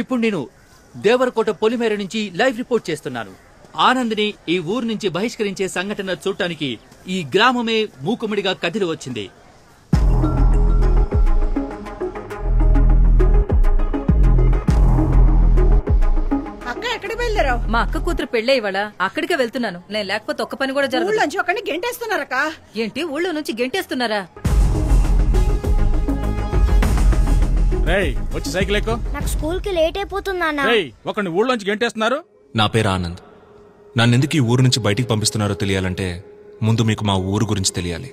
ఇప్పుడు నేను దేవరకోట పొలిమేర నుంచి లైవ్ రిపోర్ట్ చేస్తున్నాను. ఆనంద్ని ఈ ఊరు నుంచి బహిష్కరించే సంఘటన చూడటానికి ఈ గ్రామమే మూకుమ్మడిగా కదిలి వచ్చింది. మా అక్క కూతురు పెళ్ళే ఇవాళ అక్కడికే వెళ్తున్నాను. నేను లేకపోతే ఒక్క పని కూడా జరగదు. గెంటేస్తున్నారక్క. ఏంటి ఊళ్ళో నుంచి గెంటేస్తున్నారా? వచ్చి సైకిల్ ఎక్కు. నాకు స్కూల్ కి లేట్ అయిపోతుందన్నా. ఒకరిని ఊళ్ళోంచి గెంటేస్తున్నారు. నా పేరు ఆనంద్. నన్నెందుకు ఈ ఊరు నుంచి బయటికి పంపిస్తున్నారో తెలియాలంటే ముందు మీకు మా ఊరు గురించి తెలియాలి.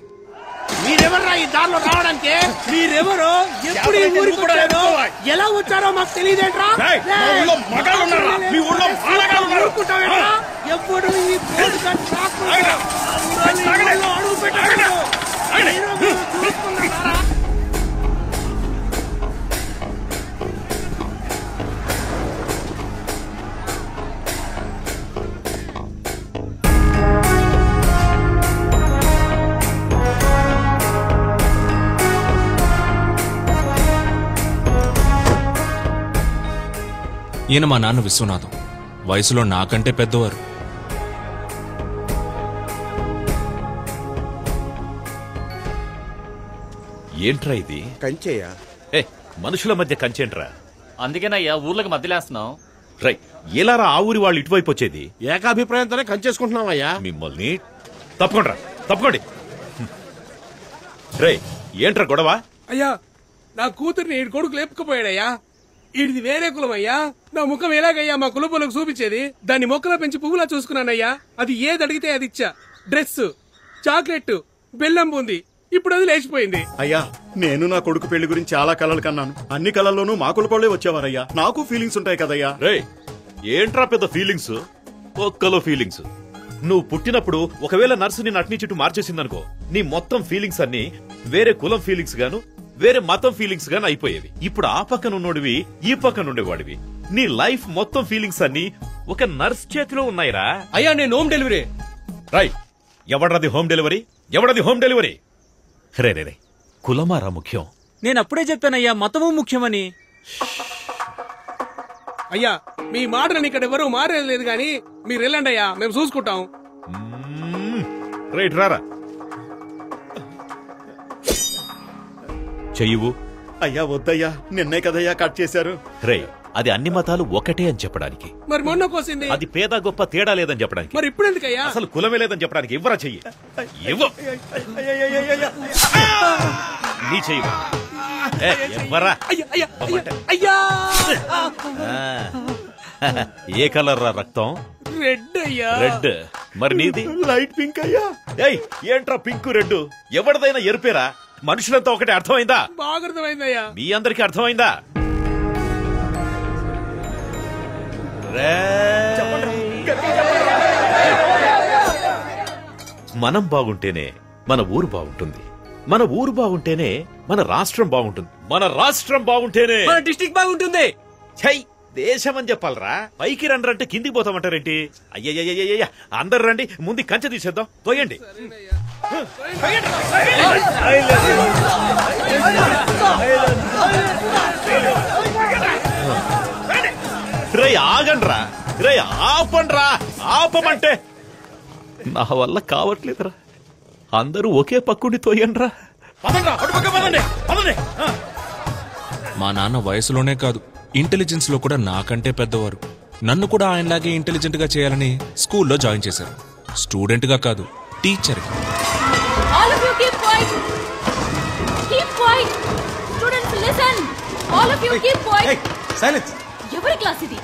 మీరెవర్రా ఈ దారిలో రావడానికి? మీరెవరో ఎప్పుడు ఈ ఊరికి వచ్చారో ఎలా వచ్చారో మాకు తెలియదేంట్రా? ఎప్పుడు ఈ అడుగు పెట్టారు. ఈయన మా నాన్న విశ్వనాథం. వయసులో నాకంటే పెద్దవారు. ఏంట్రా ఇది? కంచేయా? మనుషుల మధ్య కంచేంట్రా? అందుకేనయ్యా ఊర్లకు మధ్యలేస్తున్నాం. రై ఎలారా ఆ ఊరి వాళ్ళు ఇటువైపు వచ్చేది? ఏకాభిప్రాయంతోనే కంచేసుకుంటున్నామయ్యా. మిమ్మల్ని తప్పకోండి. రై ఏంట్రా గొడవ? అయ్యా నా కూతుర్ని ఈ కొడుకు లేపుకుపోయాడయ్యా. ఇది వేరే కులం అయ్యా. నా ముఖం ఎలాగయ్యా మా కులపులకు చూపించేది? దాన్ని మొక్కలో పెంచి పువ్వులా చూసుకున్నానయ్యా. అది ఏది అడిగితే అది ఇచ్చా. డ్రెస్, చాక్లెట్, బెల్లం బూంది. ఇప్పుడు అది లేచిపోయింది. అయ్యా నేను నా కొడుకు పెళ్లి గురించి చాలా కలలు కన్నాను. అన్ని కళల్లోనూ మా కులపోళ్లే వచ్చేవారయ్యా. నాకు ఫీలింగ్స్ ఉంటాయి కదయ్యా. రే ఏంట్రా పెద్ద ఫీలింగ్స్? ఒక్కలో ఫీలింగ్స్. నువ్వు పుట్టినప్పుడు ఒకవేళ నర్సు ని నటి చుట్టూ మార్చేసిందనుకో, నీ మొత్తం ఫీలింగ్స్ అన్ని వేరే కులం ఫీలింగ్స్ గాను వేరే మతం ఫీలింగ్స్ గాను అయిపోయేవి. ఇప్పుడు ఆ పక్కన ఉన్నోడివి ఈ పక్కన ఉండేవాడివి. నీ లైఫ్ మొత్తం ఫీలింగ్స్ అన్ని ఒక నర్స్ చేతిలో ఉన్నాయిరా. అయ్యా నేను హోమ్ డెలివరీ. రై ఎవడది హోమ్ డెలివరీ? ఎవడది హోమ్ డెలివరీ? రే రే రే కులమారా ముఖ్యం. నేను అప్పుడే చెప్పానయ్యా మతము ముఖ్యమని. అయ్యా మీ మాటని ఇక్కడ ఎవరు మారేది గాని మీరు వెళ్ళండి అయ్యా, మేము చూసుకుంటాం. రైట్ రారా చెయ్యవు. అయ్యా వద్దయ్యా, నిన్నే కదయ్యా కట్ చేశారు. రే అది అన్ని మతాలు ఒకటే అని చెప్పడానికి. మరి మొన్న కోసింది అది పేద గొప్ప తేడా లేదని చెప్పడానికి. మరి ఇప్పుడు ఎందుకయ్యా? అసలు కులమే లేదని చెప్పడానికి. ఇవ్వరా చెయ్యి. నీ చెయ్యి ఇవ్వరా. ఏ కలర్ రా రక్తం? రెడ్ అయ్యా. రెడ్. మరి నీది? లైట్ పింక్ అయ్యా. ఏయ్ ఏంట్రా పింక్ రెడ్? ఎవరిదైనా ఎరుపేరా? మనుషులంతా ఒకటే. అర్థమైందా? బాగా అర్థమైందయ్యా. మీ అందరికి అర్థమైందా? మనం బాగుంటేనే మన ఊరు బాగుంటుంది. మన ఊరు బాగుంటేనే మన రాష్ట్రం బాగుంటుంది. మన రాష్ట్రం బాగుంటేనే మన డిస్ట్రిక్ట్ బాగుంటుంది. ఛై దేశం అని చెప్పాలరా. పైకి రండి అంటే కిందికి పోతామంటారేంటి? అయ్యయ్యయ్యయ్య అందరు రండి, ముందు కంచె తీసేద్దాం. తోయండి. రే ఆగండ్రా. రే ఆపండ్రా. ఆపమంటే నా వల్ల కావట్లేదురా. అందరూ ఒకే పక్కుని తోయండ్రా. మా నాన్న వయసులోనే కాదు ఇంటెలిజెన్స్ లో కూడా నాకంటే పెద్దవారు. నన్ను కూడా ఆయనలాగే ఇంటెలిజెంట్ గా చేయాలని స్కూల్లో జాయిన్ చేశారు. స్టూడెంట్ గా కాదు, టీచర్ గా. ఎవరి క్లాస్ ఇది?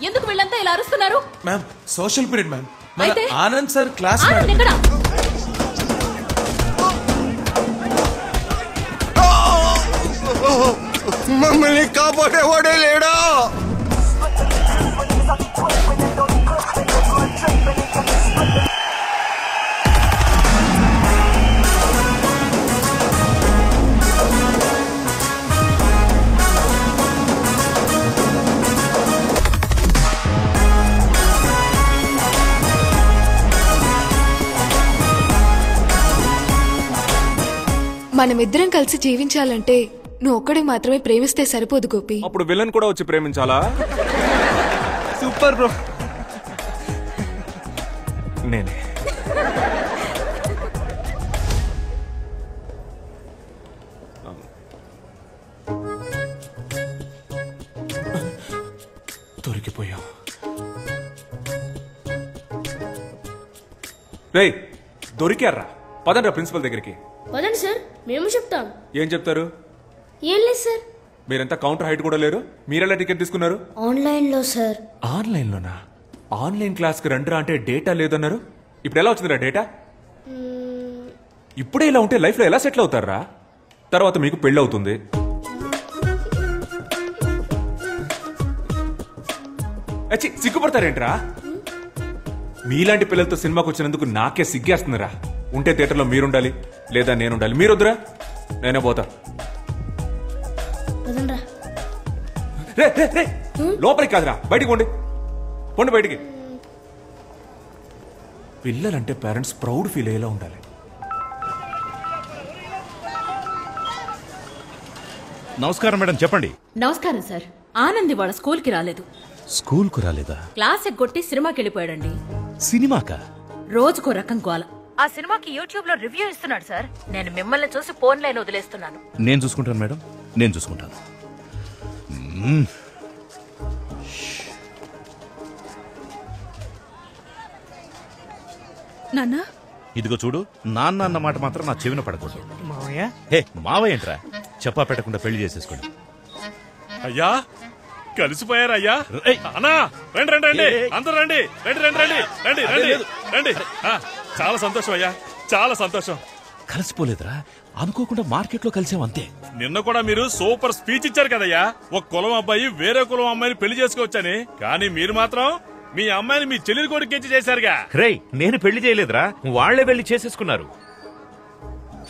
ఎందుకు వీళ్ళంతా ఇలా అరుస్తున్నారు? Ma'am social period ma'am. Anand sir class. మమ్మల్ని కాపాడేవాడే లేడా? మనమిద్దరం కలిసి జీవించాలంటే నువ్వు ఒక్కడే మాత్రమే ప్రేమిస్తే సరిపోదు గోపి. అప్పుడు విలన్ కూడా వచ్చి ప్రేమించాలా? Super bro. నేనే. దొరికిపోయాం. రేయ్, దొరికారా? పదండ్రా ప్రిన్సిపల్ దగ్గరికి. పదండి సార్, మేము చెప్తాం. ఏం చెప్తారు? ఏం లేదు సార్. మీరంతా కౌంటర్ హైట్ కూడా లేరు. మీరెలా టికెట్ తీసుకున్నారు? ఆన్లైన్ లో సార్. ఆన్లైన్లోనా? ఆన్లైన్ క్లాస్కి రండిరా అంటే డేటా లేదన్నారు. ఇప్పుడు ఎలా వచ్చిందిరా డేటా? ఇప్పుడే ఇలా ఉంటే లైఫ్లో ఎలా సెటిల్ అవుతారా? తర్వాత మీకు పెళ్ళి అవుతుంది. సిగ్గుపడతారేంట్రా? మీలాంటి పిల్లలతో సినిమాకి వచ్చినందుకు నాకే సిగ్గేస్తుందిరా. ఉంటే థియేటర్లో మీరుండాలి, లేదా నేనుండాలి. మీరొద్దురా, నేనే పోతా. రే రే రే, లోపలికి కాదురా, బయటికి పోండి. పోండి బయటికి. పిల్లలంటే పేరెంట్స్ ప్రౌడ్ ఫీల్ అయ్యేలా ఉండాలి. నమస్కారం మేడం, చెప్పండి. నమస్కారం సార్. ఆనంద్ వాళ్ళ స్కూల్కి రాలేదు. స్కూల్కు రాలేదా? క్లాస్ ఎగ్గొట్టి సినిమాకి వెళ్ళిపోయాడండి. సినిమాకా? రోజుకో రకం గోల. ఆ సినిమాకి యూట్యూబ్ లో రివ్యూ ఇస్తున్నాడు సార్. నేను మిమ్మల్ని చూసి ఫోన్ లైన్ వదిలేస్తున్నాను. నేను చూసుకుంటాను మేడం, నేను చూసుకుంటాను. నాన్నా, ఇదిగో చూడు, నాన్న అన్న మాట మాత్రం నా చెవిన పడకూడదు. మావయ్య. హే మావయ్య ఏంట్రా, చెప్పా పెట్టకుండా పెళ్లి చేసేసుకోండి. అయ్యా కలిసిపోయారయ్యా. అన్నా రండి రండి రండి, అందరూ రండి, రండి రండి రండి రండి రండి రండి. చాలా సంతోషం అయ్యా, చాలా సంతోషం. కలిసిపోలేదురా, అనుకోకుండా మార్కెట్ లో కలిసామంతే. నిన్న కూడా మీరు సూపర్ స్పీచ్ ఇచ్చారు కదయ్యా. ఒక కులం అబ్బాయి వేరే కులం అమ్మాయిని పెళ్లి చేసుకోవచ్చని. కానీ మీరు మాత్రం మీ అమ్మాయిని మీ చెల్లెలి కొడుకు ఇచ్చి చేశారుగా. రేయ్, నేను పెళ్లి చేయలేదురా, వాళ్లే పెళ్లి చేసేసుకున్నారు.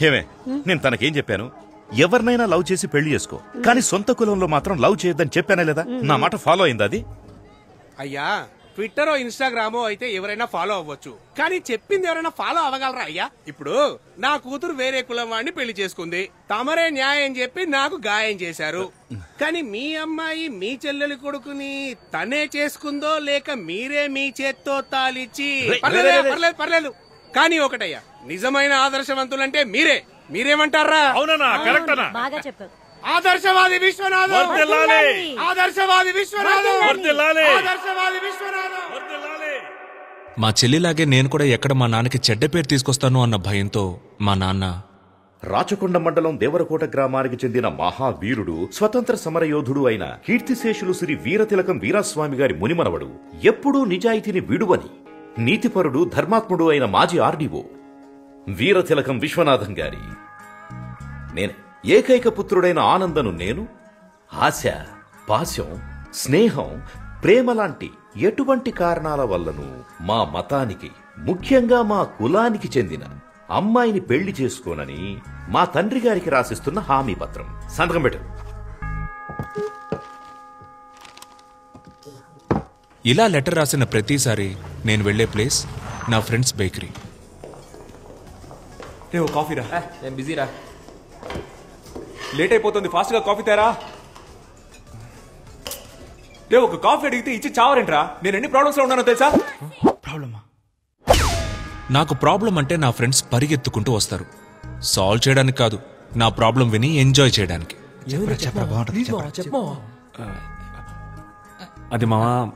ఏమే, నేను తనకేం చెప్పాను? ఎవరినైనా లవ్ చేసి పెళ్లి చేసుకో, కానీ సొంత కులంలో మాత్రం లవ్ చేయొద్దని చెప్పానే లేదా? నా మాట ఫాలో అయిందా అది? అయ్యా, ట్విట్టరో ఇన్స్టాగ్రామో అయితే ఎవరైనా ఫాలో అవ్వచ్చు, కానీ చెప్పింది ఎవరైనా ఫాలో అవ్వగలరా అయ్యా? ఇప్పుడు నా కూతురు వేరే కులం వాడిని పెళ్లి చేసుకుంది, తమరే న్యాయం చెప్పి నాకు గాయం చేశారు. కానీ మీ అమ్మాయి మీ చెల్లెలి కొడుకుని తనే చేసుకుందో లేక మీరే మీ చేత్తో తాలిచ్చి? పర్లేదు పర్లేదు, కానీ ఒకటయ్యా, నిజమైన ఆదర్శవంతులంటే మీరే. మీరేమంటారా? అవునన్నా, కరెక్ట్ అన్నా. బాగా చెప్పావు. ఆదర్శవాది విశ్వనాథం, ఆదర్శవాది విశ్వనాథం, ఆదర్శవాది విశ్వనాథం. మా చెల్లిలాగే నేను కూడా ఎక్కడ మా నాన్నకి చెడ్డ పేరు తీసుకొస్తాను అన్న భయంతో మా నాన్న రాచకొండ మండలం దేవరకోట గ్రామానికి చెందిన మహావీరుడు, స్వతంత్ర సమరయోధుడు అయిన కీర్తిశేషులు శ్రీ వీరతిలకం వీరాస్వామి గారి మునిమనవడు, ఎప్పుడూ నిజాయితీని విడువని నీతిపరుడు, ధర్మాత్ముడు అయిన మాజీ ఆర్డీఓ వీరతిలకం విశ్వనాథం గారి నేనే. ఏకైక పుత్రుడైన ఆనందను నేను ఆశ, పాశం, స్నేహం, ప్రేమ లాంటి ఎటువంటి కారణాల వల్లను మా మతానికి, ముఖ్యంగా మా కులానికి చెందిన అమ్మాయిని పెళ్లి చేసుకోనని మా తండ్రి గారికి రాసిస్తున్న హామీ పత్రం. సంతకం పెట్టు. ఇలా లెటర్ రాసిన ప్రతిసారి నేను వెళ్లే ప్లేస్ నా ఫ్రెండ్స్ బేకరీ. రే, ఓ కాఫీ రా. నేను బిజీరా, లేట్ అయిపోతుంది, ఫాస్ట్ గా కాఫీ తేరా. రే, ఒక కాఫీ అడిగితే ఇచ్చి చావరేంట్రా? నేను ఎన్ని ప్రాబ్లమ్స్ లో ఉన్నానో తెలుసా? ప్రాబ్లమా? నాకు ప్రాబ్లం అంటే నా ఫ్రెండ్స్ పరిగెత్తుకుంటూ వస్తారు. సాల్వ్ చేయడానికి కాదు, నా ప్రాబ్లం విని ఎంజాయ్ చేయడానికి. అది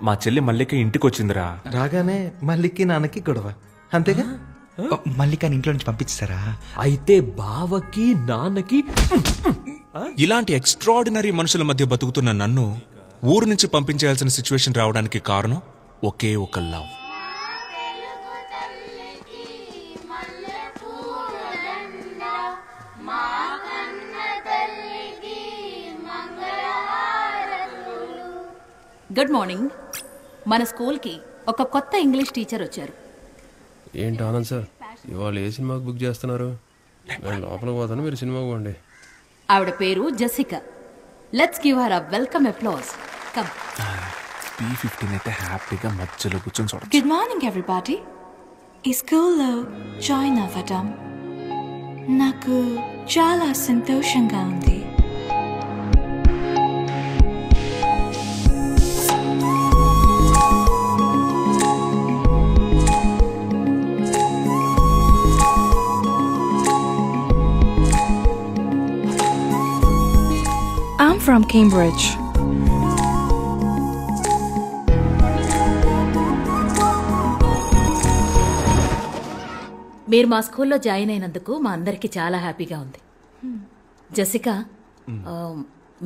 మా చెల్లి మల్లిక ఇంటికి వచ్చిందిరా. రాగానే మల్లికి నాన్నకి గొడవ, అంతేగా? మల్లికాని ఇంట్లో నుంచి పంపించారా? అయితే బావకి నాన్నకి. ఇలాంటి ఎక్స్ట్రాడినరీ మనుషుల మధ్య బతుకుతున్న నన్ను ఊరు నుంచి పంపించేయాల్సిన సిచ్యువేషన్ రావడానికి కారణం ఒకే ఒక లవ్. Good morning. మన స్కూల్కి ఒక కొత్త ఇంగ్లీష్ టీచర్ వచ్చారు. ఏంటి ఆనంద్ సార్, ఇవాళ ఏ సినిమాకి బుక్ చేస్తున్నారు? నేను లోపలికి పోతాను, మీరు సినిమాకి పోండి. ఆవిడ పేరు Jessica. Let's give her a welcome applause. Come. B15 అయితే హ్యాపీగా మధ్యలో కూర్చొని చూడొచ్చు. Good morning everybody. ఈ స్కూల్లో జాయిన్ అవ్వడం నాకు చాలా సంతోషంగా ఉంది. I'm from Cambridge. మీరు మా స్కూల్లో జాయిన్ అయినందుకు మా అందరికి చాలా హ్యాపీగా ఉంది. జెసికా,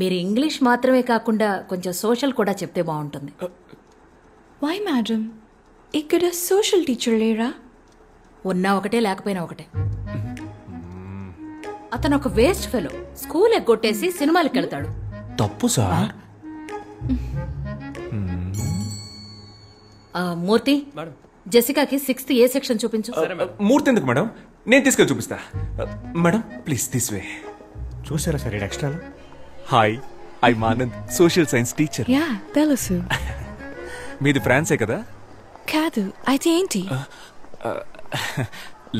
మీరు ఇంగ్లీష్ మాత్రమే కాకుండా కొంచెం సోషల్ కూడా చెప్తే బాగుంటుంది. Why, madam? ఇక్కడ సోషల్ టీచర్ లేరా? ఉన్నా ఒకటే లేకపోయినా ఒకటే. అతను ఒక వేస్ట్ ఫెలో. స్కూల్ ఎగ్గొట్టేసి సినిమాలకు వెళ్తాడు. తప్పు సార్. మూర్తి, జెసికాకి 6th ఏ సెక్షన్ చూపించు. మూర్తి ఎందుకు మేడం? నేను తీసుకెళ్ళి చూపిస్తా. Madam please this way. చూసారా సార్ ఎక్స్ట్రాలో? Hi, I Anand, social science teacher. Yeah తెలుసు. మీది ఫ్రాన్సే కదా? కాదు, అయితే ఏంటి?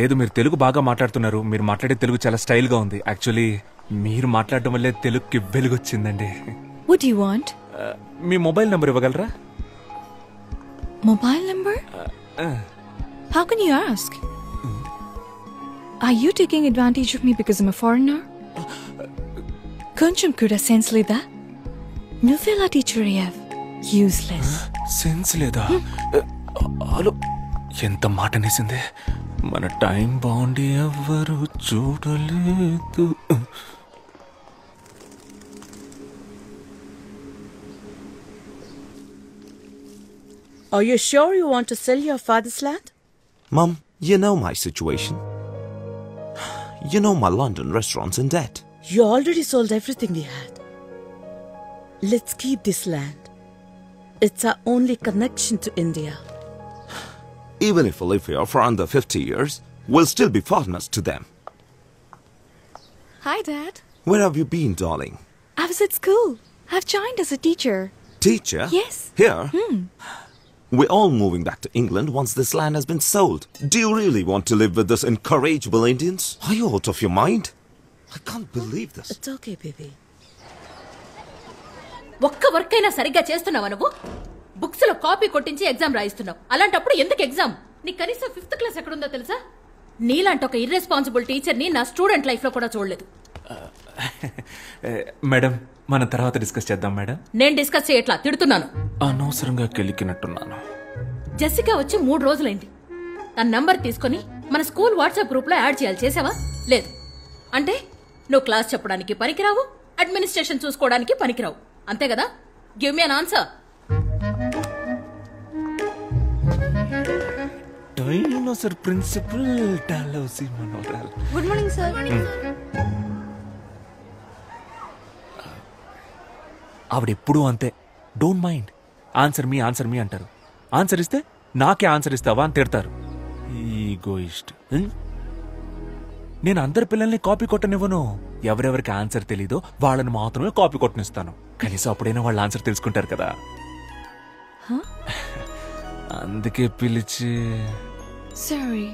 లేదు, మీరు తెలుగు బాగా మాట్లాడుతున్నారు. మీరు మాట్లాడే తెలుగు చాలా స్టైల్ గా ఉంది. యాక్చువల్లీ మీరు మాట్లాడడం వల్లే తెలుగుకి వెలుగొచ్చిందండి. What do you want? Me mobile number ఇవ్వగలరా? Mobile number? How can you ask? Are you taking advantage of me because I'm a foreigner? కొంచెం కూడా సెన్స్ లేదా? నువ్వెలా టీచర్ అయ్యావ్? యూస్లెస్. సెన్స్ లేదా? హలో, ఎంత మాట అనేసింది. మన టైం బాగుండి ఎవ్వరు చూడలేదు. Are you sure you want to sell your father's land? Mum, you know my situation. You know my London restaurant's in debt. You already sold everything we had. Let's keep this land. It's our only connection to India. Even if we live here for under 50 years, we'll still be foreigners to them. Hi, Dad. Where have you been, darling? I was at school. I've joined as a teacher. Teacher? Yes. Here? We're all moving back to England once this land has been sold. Do you really want to live with these incorrigible Indians? Are you out of your mind? I can't believe this. It's okay, baby. ఒక్క work అయినా సరిగ్గా చేస్తున్నావా నువ్వు? Books లో copy కొట్టించి exam రాయిస్తున్నావు. అలాంటప్పుడు ఎందుకు exam? నీ కనీసం 5th క్లాస్ ఎక్కడుందో తెలుసా? నీలాంటి ఒక ఇర్రెస్పాన్సిబుల్ టీచర్ ని నా స్టూడెంట్ లైఫ్ లో కూడా చూడలేదు. మేడం, మనం తర్వాత డిస్కస్ చేద్దాం మేడం. నేను డిస్కస్ చేయట్లా, తిడుతున్నాను. అనవసరంగా కెలికినట్టున్నాను. జెసికా వచ్చి 3 రోజులైంది. తన నంబర్ తీసుకుని మన స్కూల్ వాట్సాప్ గ్రూప్ లో యాడ్ చేయాలి. చేసావా? లేదు. అంటే నువ్వు క్లాస్ చెప్పడానికి పనికిరావు, అడ్మినిస్ట్రేషన్ చూసుకోవడానికి పనికిరావు, అంతే కదా? Give me an answer. Dinosaur principal డాలౌసి మనోరల్. Good morning sir. ఆవిడెప్పుడూ అంతే. Don't mind. ఆన్సర్ మీ అంటారు. ఆన్సర్ ఇస్తే నాకే ఆన్సర్ ఇస్తావా అని తిడతారు. ఈగోయిస్ట్. నేను అందరి పిల్లల్ని కాపీ కొట్టనివ్వను. ఎవరెవరికి ఆన్సర్ తెలీదో వాళ్ళని మాత్రమే కాపీ కొట్టనిస్తాను. కనీసం అప్పుడైనా వాళ్ళ ఆన్సర్ తెలుసుకుంటారు కదా. అందుకే పిలిచి. Sorry.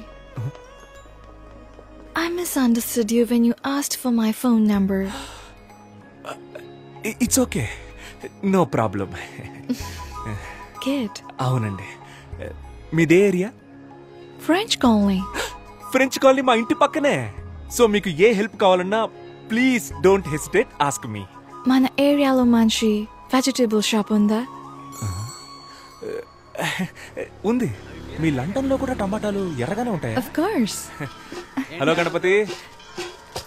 I misunderstood you when you asked for my phone number. It's okay. No problem. Good. అవునండి. మీదే area? French colony. French colony మా ఇంటి పక్కనే. సో మీకు ఏ హెల్ప్ కావాలన్నా please don't hesitate, ask me. మన ఏరియాలో మంచి వెజిటబుల్ షాప్ ఉందా? ఉంది. మీ లండన్ లో కూడా టమాటాలు ఎర్రగానే ఉంటాయి. Of course. Hello Ganapati.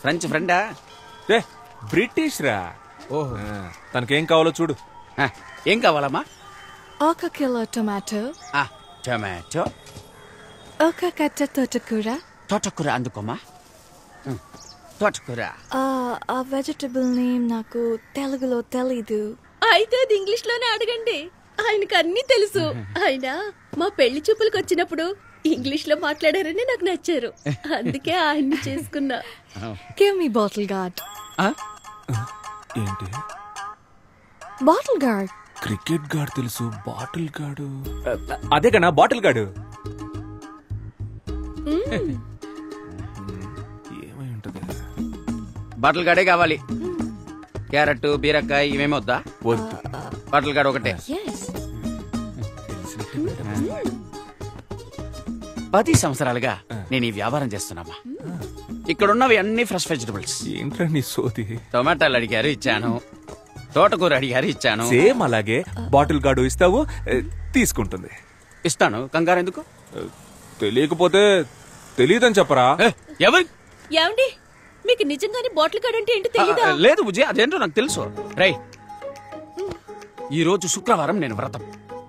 French ఫ్రెండా? బ్రిటిష్ రా. ఓహో. తనకేం కావాలో చూడు. ఏం కావాలమ్మా? 1 కిలో టొమాటో. టొమాటో. 1 కట్ట తోటకూర. తోటకూర అందుకోమా. తోటకూర. ఆ వెజిటబుల్ నేమ్ నాకు తెలుగులో తెలీదు. అయితే అది ఇంగ్లీష్ లోనే అడగండి, ఆయనకు అన్ని తెలుసు. ఆయన మా పెళ్లి చూపులకు వచ్చినప్పుడు ఇంగ్లీష్ లో మాట్లాడారని నాకు నచ్చారు, అందుకే ఆయన్ని చేసుకున్నా. Give me bottle guard. ఏంటి? Bottle guard. క్రికెట్ గార్డ్ తెలుసు, బాటిల్ గార్డు అదే కన్నా బాటిల్ గార్డు. ఏమై ఉంటది? బాటిల్ గార్డే కావాలి. క్యారెట్, బీరకాయ ఇవేమీ వద్దా? వద్దు. బాటిల్ గార్డ్ ఒకటే. 10 సంవత్సరాలుగా నేను ఈ వ్యాపారం చేస్తున్నామా. ఇక్కడున్నవి అన్ని ఫ్రెష్ వెజిటబుల్స్. ఏంట్రా నీ సోది? టొమాటాలు అడిగారు, ఇచ్చాను. తోటకూర అడిగారు ఇచ్చాను. సేమ్ అలాగే బాటిల్ గార్డు ఇస్తావు, తీసుకుంటుంది. ఇస్తాను, కంగారు ఎందుకు? తెలియకపోతే తెలియదని చెప్పరా. ఎవరు? ఏమండి, మీకు నిజంగానే బాటిల్ గార్డ్ అంటే ఏంటో తెలీదా? లేదు బుజ్జి, అదేంటో నాకు తెలుసు. రై, ఈ రోజు శుక్రవారం నేను వ్రతం.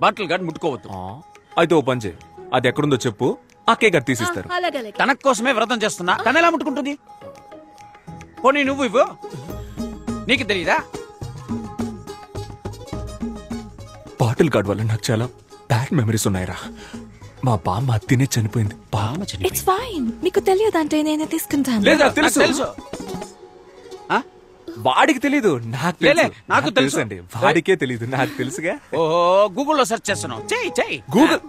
బాటిల్ గార్డ్ ముట్టుకోవద్దు. అయితే ఓ పని చేయి, అది ఎక్కడుందో చెప్పు, అక్కే గారు తీసిస్తారు. తన కోసమే వ్రతం చేస్తున్నా, తన ఎలా ముట్టుకుంటుంది? పోనీ నువ్వు ఇవ్వు, నీకు తెలీదా? బాటిల్ గార్డ్ వల్ల నాకు చాలా బ్యాడ్ మెమరీస్ ఉన్నాయిరా. మా బామ్మ తినే చనిపోయింది. ఇట్స్ ఫైన్, మీకు తెలియదంటే నేనే తీసుకుంటాను. లేదా తెలుసు. వాడికి తెలీదు, నాకు నాకు తెలుసు అండి. వాడికే తెలీదు, నాకు తెలుసుగా. ఓహో, గూగుల్లో సెర్చ్ చేస్తున్నావు. చెయ్యి గూగుల్.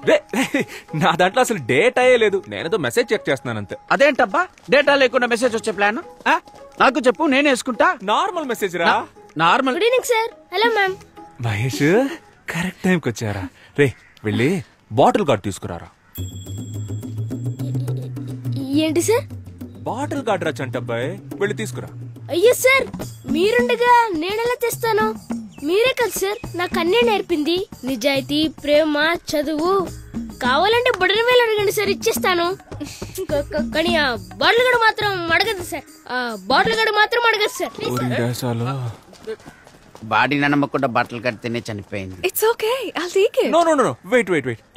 నా దాంట్లో అసలు డేటాయే లేదు, నేనేదో మెసేజ్ చెక్ చేస్తున్నాను అంతే. అదేంటబ్బా, డేటా లేకుండా మెసేజ్ వచ్చే ప్లాన్? నాకు చెప్పు, నేను వేసుకుంటా. నార్మల్ మెసేజ్ రా. Normal. Good evening sir. Hello ma'am. Mahesh, correct టైంకి వచ్చారా. రే వెళ్ళి బాటిల్ గార్డ్ తీసుకురారా. ఏంటి సార్? బాటిల్ గార్డ్ రా చంటబ్బాయ్, వెళ్ళి తీసుకురా. అయ్యో సార్, మీరుండగా నేనెలా తెస్తాను? మీరే కదా సార్ నాకు అన్నీ నేర్పింది. నిజాయితీ, ప్రేమ, చదువు. కావాలంటే బుడని వేలు అడగండి సార్, ఇచ్చేస్తాను. కానీ ఆ బాటిల్ గడు మాత్రం అడగదు సార్. బాడీని నమ్మకుండా బట్టలు కడితేనే చనిపోయింది. It's okay, I'll take it. No. Wait.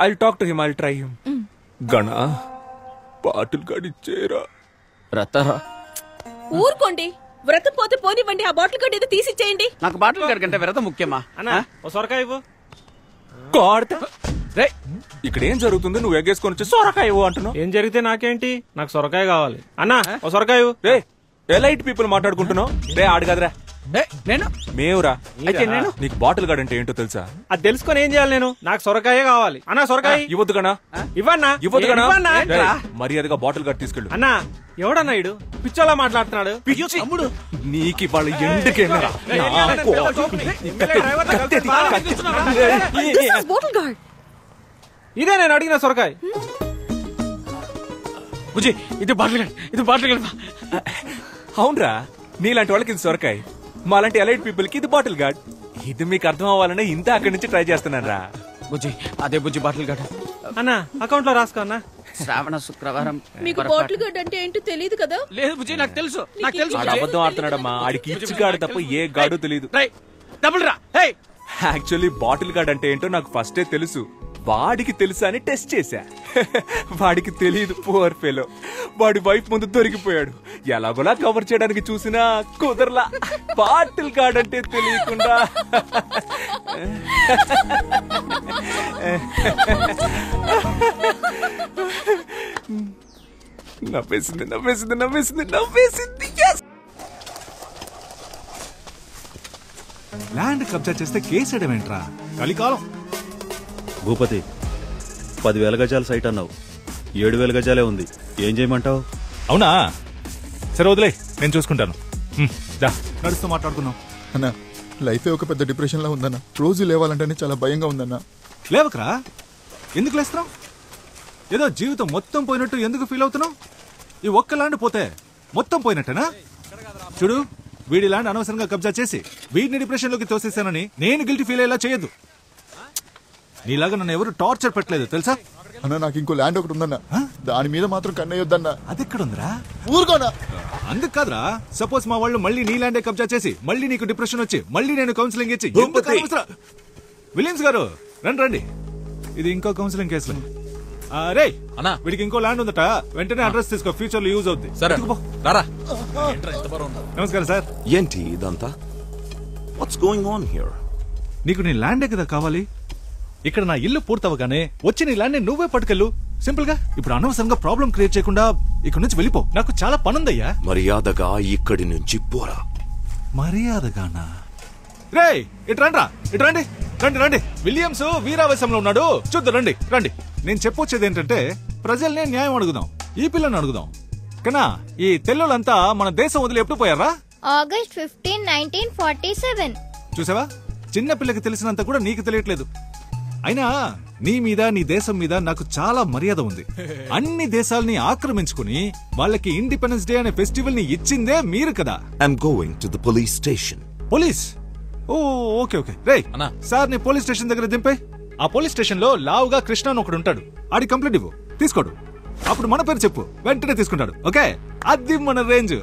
I'll talk to him. I'll try him. Gana, bottle gourd ఇచ్చేరా. వ్రతరా? ఊరుకోండి, వ్రతం పోతే పోనివ్వండి. ఆ బాటిల్ గార్డ్ ఏదో తీసిచ్చేయండి. నాకు బాటిల్ గార్డ్ కంటే వ్రతం ముఖ్యమా? సొరకాయ ఇవ్వు. ఇక్కడ ఏం జరుగుతుంది? నువ్వు ఎగ్గేసుకొని వచ్చి సొరకాయ ఇవ్వు అంటున్నావు. ఏం జరిగితే నాకేంటి, నాకు సొరకాయ కావాలి. అన్నా ఓ సొరకాయ ఇవ్వు. రే ఎలైట్ పీపుల్ మాట్లాడుకుంటున్నావు. రే ఆడు కదరా. నేను మేవురా. అయితే నేను నీకు బాటిల్ గార్డ్ అంటే ఏంటో తెలుసా? అది తెలుసుకొని ఏం చేయాలి నేను? నాకు సొరకాయే కావాలి. అన్నా సొరకాయ ఇవ్వద్దు గనా. ఇవ్వన్నా. మర్యాదగా బాటిల్ గార్డ్ తీసుకెళ్ళు. అన్నా ఎవడన్నా ఇడు పిచ్చోలా మాట్లాడుతున్నాడు. నీకు వాళ్ళ ఎండుకేమరా. ఇదే నేను అడిగిన సొరకాయ. బుజ్జి, ఇది బాటిల్ గార్డ్. అవునరా, నీలాంటి వాళ్ళకి ఇది సొరకాయ, మాలాంటి ఎలైట్ పీపుల్ కి ఇది బాటిల్ గార్డ్. ఇది మీకు అర్థం అవ్వాలని ఇంత అక్కడి నుంచి ట్రై చేస్తున్నాను రా. బుజ్జి, అదే బుజ్జి బాటిల్ గార్డ్. అన్నా అకౌంట్ లో రాసుకో అన్నా. శ్రావణ శుక్రవారం. మీకు బాటిల్ గార్డ్ అంటే ఏంటో తెలియదు కదా? లేదు బుజ్జి, నాకు తెలుసు. ఆడు అబద్ధం ఆడుతున్నాడమ్మా. ఆడికి ఇచ్చి గాడు తప్ప ఏ గాడు తెలియదు. డబుల్ రా. యాక్చువల్లీ బాటిల్ గార్డ్ అంటే ఏంటో నాకు ఫస్టే తెలుసు. వాడికి తెలుసా అని టెస్ట్ చేశా. వాడికి తెలియదు, పువర్ ఫెలో. వాడి వైఫ్ ముందు దొరికిపోయాడు. ఎలాగోలా కవర్ చేయడానికి చూసినా కుదరలా. బాటిల్ గార్డ్ అంటే తెలియకుండా. నవ్వేసింది. ల్యాండ్ కబ్జా చేస్తే కేసేయడమేంట్రా? కలికాలం. భూపతి, 10,000 గజాల సైట్ అన్నావు, 7,000 గజాలే ఉంది. ఏం చేయమంటావు? అవునా, సరే వదిలే, నేను చూసుకుంటాను. నడుస్తూ మాట్లాడుకున్నాం. అన్న, లైఫే ఒక పెద్ద డిప్రెషన్ లో ఉందన్న. రోజు లేవాలంటేనే చాలా భయంగా ఉందన్న. లేవకరా, ఎందుకు లేస్తున్నావు? ఏదో జీవితం మొత్తం పోయినట్టు ఎందుకు ఫీల్ అవుతున్నావు? ఈ ఒక్క ల్యాండ్ పోతే మొత్తం పోయినట్టేనా? చూడు, వీడి ల్యాండ్ అనవసరంగా కబ్జా చేసి వీడిని డిప్రెషన్ లోకి తోసేసానని నేను గిల్టీ ఫీల్ అయ్యేలా చేయొద్దు. నీలాగా నన్ను ఎవరు టార్చర్ పెట్టలేదు తెలుసా? అన్న, నాకు ఇంకో ల్యాండ్ ఒకటి ఉందన్న, దాని మీద మాత్రం కన్నయ్యొద్దన్న. అది ఎక్కడుందిరా? ఊరుకోనా. అందుకు కాదురా, సపోజ్ మా వాళ్ళు మళ్ళీ నీ ల్యాండే కబ్జా చేసి మళ్ళీ నీకు డిప్రెషన్ వచ్చి మళ్ళీ నేను కౌన్సిలింగ్ ఇచ్చి. విలియమ్స్ గారు రండి, ఇది ఇంకో కౌన్సిలింగ్ కేసులు. రే అన్నా, వీడికి ఇంకో ల్యాండ్ ఉందట, వెంటనే అడ్రస్ తీసుకో, ఫ్యూచర్ లో యూజ్ అవుద్ది. నమస్కారం సార్. ఏంటి ఇదంతా? What's going on here? నీకు నీ ల్యాండే కదా కావాలి. ఇక్కడ నా ఇల్లు పూర్తవగానే వచ్చి నీ ల్యాండ్ నువ్వే పట్టుకెళ్ళు. సింపుల్ గా. ఇప్పుడు అనవసరంగా ప్రాబ్లం క్రియేట్ చేయకుండా ఇక్కడ నుంచి వెళ్ళిపో. నాకు చాలా పనుందయ్యా. మర్యాదగా ఇక్కడి నుంచి పోరా. మర్యాదగానా? రే ఇటు రండి. విలియమ్స్ వీరావేశంలో ఉన్నాడు, చూద్దాం. రండి. నేను చెప్పొచ్చేది ఏంటంటే, ప్రజల్నే న్యాయం అడుగుదాం, ఈ పిల్లని అడుగుదాం. కన్నా ఈ తెల్లులంతా మన దేశం వదిలి ఎప్పుడు పోయారా? ఆగస్ట్ 15, 1947. చూసావా, చిన్న పిల్లకి తెలిసినంత కూడా నీకు తెలియట్లేదు. అయినా నీ మీద, నీ దేశం మీద నాకు చాలా మర్యాద ఉంది. అన్ని దేశాలని ఆక్రమించుకుని వాళ్ళకి ఇండిపెండెన్స్ డే అనే ఫెస్టివల్ ని ఇచ్చిందే మీరు కదా. I'm going to the police station. Police? Oh okay okay రే సార్ నీ పోలీస్ స్టేషన్ దగ్గర దింపే. ఆ పోలీస్ స్టేషన్ లో లావుగా కృష్ణ అని ఒకడు ఉంటాడు. ఆడి కంప్లైంట్ ఇవ్వు, తీసుకోడు. అప్పుడు మన పేరు చెప్పు, వెంటనే తీసుకుంటాడు. ఓకే, అది మన రేంజ్.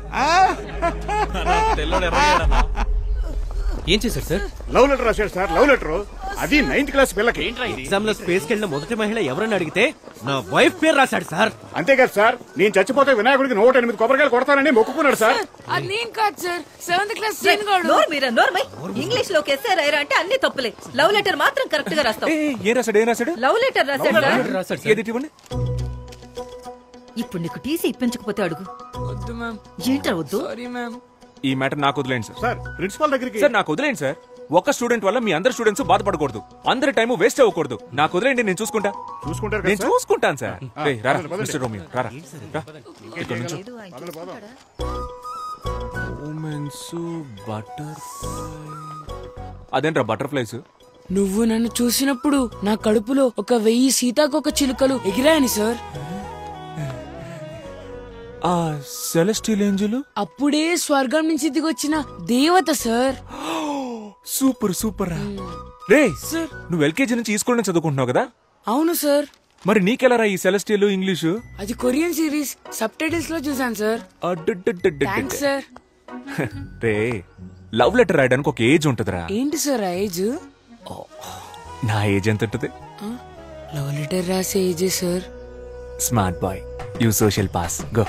ఏం చేశారు సార్? లవ్ లెటర్ రాశాడు సార్. లవ్ లెటర్ అది 9th క్లాస్ పిల్లకి. ఎగ్జామ్ లో స్పేస్ కెళ్ళిన మొదటి మహిళ ఎవరని అడిగితే నా వైఫ్ పేరు రాశాడు సార్. అంతేకాదు సార్, నేను చచ్చిపోతే వినాయకుడికి 108 కొబ్బరికాయలు కొడతానని మొక్కుకున్నాడు సార్. అది నేను కాదు సార్, 7th క్లాస్ సీన్ గాడు. ఇంగ్లీష్ లో ఎస్ఏ రాయరా అంటే అన్ని తప్పులే. లవ్ లెటర్ మాత్రం కరెక్ట్ గా రాస్తావు. ఏం రాశాడు? లవ్ లెటర్ రాశాడు. ఏది ఇవ్వండి. ఇప్పుడు నీకు టీసీ ఇప్పించకపోతే అడుగు. వద్దు మ్యామ్. ఏంటా వద్దు? Sorry ma'am. ఈ మ్యాటర్ నాకు వదిలేండి సార్. సార్ ప్రిన్సిపాల్ దగ్గరికి. సార్ నాకు వదిలేండి సార్. ఒక స్టూడెంట్ వల్ల మీ అందరు స్టూడెంట్స్ బాధపడకూడదు. అందరి టైం వేస్ట్ అవ్వకూడదు. నాకు వదిలేండి, నేను చూసుకుంటాను సార్. మిస్టర్ రోమియో రారా. అదేంట్రా బటర్ఫ్లైస్? నువ్వు నన్ను చూసినప్పుడు నా కడుపులో 1000 సీతాకోక చిలుకలు ఎగిరాయని సార్. ఆ సెలెస్టియల్ ఏంజెల్ అప్పుడే స్వర్గం నుంచి దిగొచ్చిన దేవత సార్. సూపర్ రే సార్, నువ్వు ఎల్కేజీ నుంచి ఈ స్కూల్ నుంచి చదువుకుంటున్నావు కదా? అవును సార్. మరి నీకెలా రా ఈ సెలెస్టియల్ ఇంగ్లీషు? అది కొరియన్ సిరీస్ సబ్ టైటిల్స్ లో చూసాను సార్. Thanks sir. రే లవ్ లెటర్ రాయడానికి ఒక ఏజ్ ఉంటదిరా. ఏంటి సార్ ఆ ఏజ్? నా ఏజ్ ఎంత ఉంటది? లవ్ లెటర్ రాసే ఏజే sir. Smart boy, you social pass, go.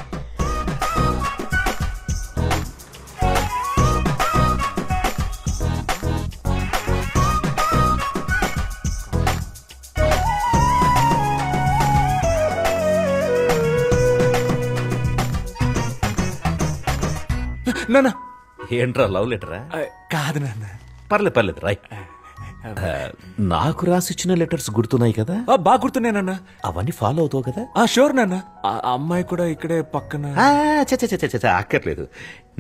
నాన్న ఏంట్రా లవ్ లెటరా? కాదు నాన్న. పర్లేదు రాయ్. నాకు రాసిచ్చిన లెటర్స్ గుర్తున్నాయి కదా? బాగా గుర్తున్నాయి నాన్న. అవన్నీ ఫాలో అవుతావు కదా? షూర్ నాన్న. అమ్మాయి కూడా ఇక్కడే పక్కన. అక్కర్లేదు.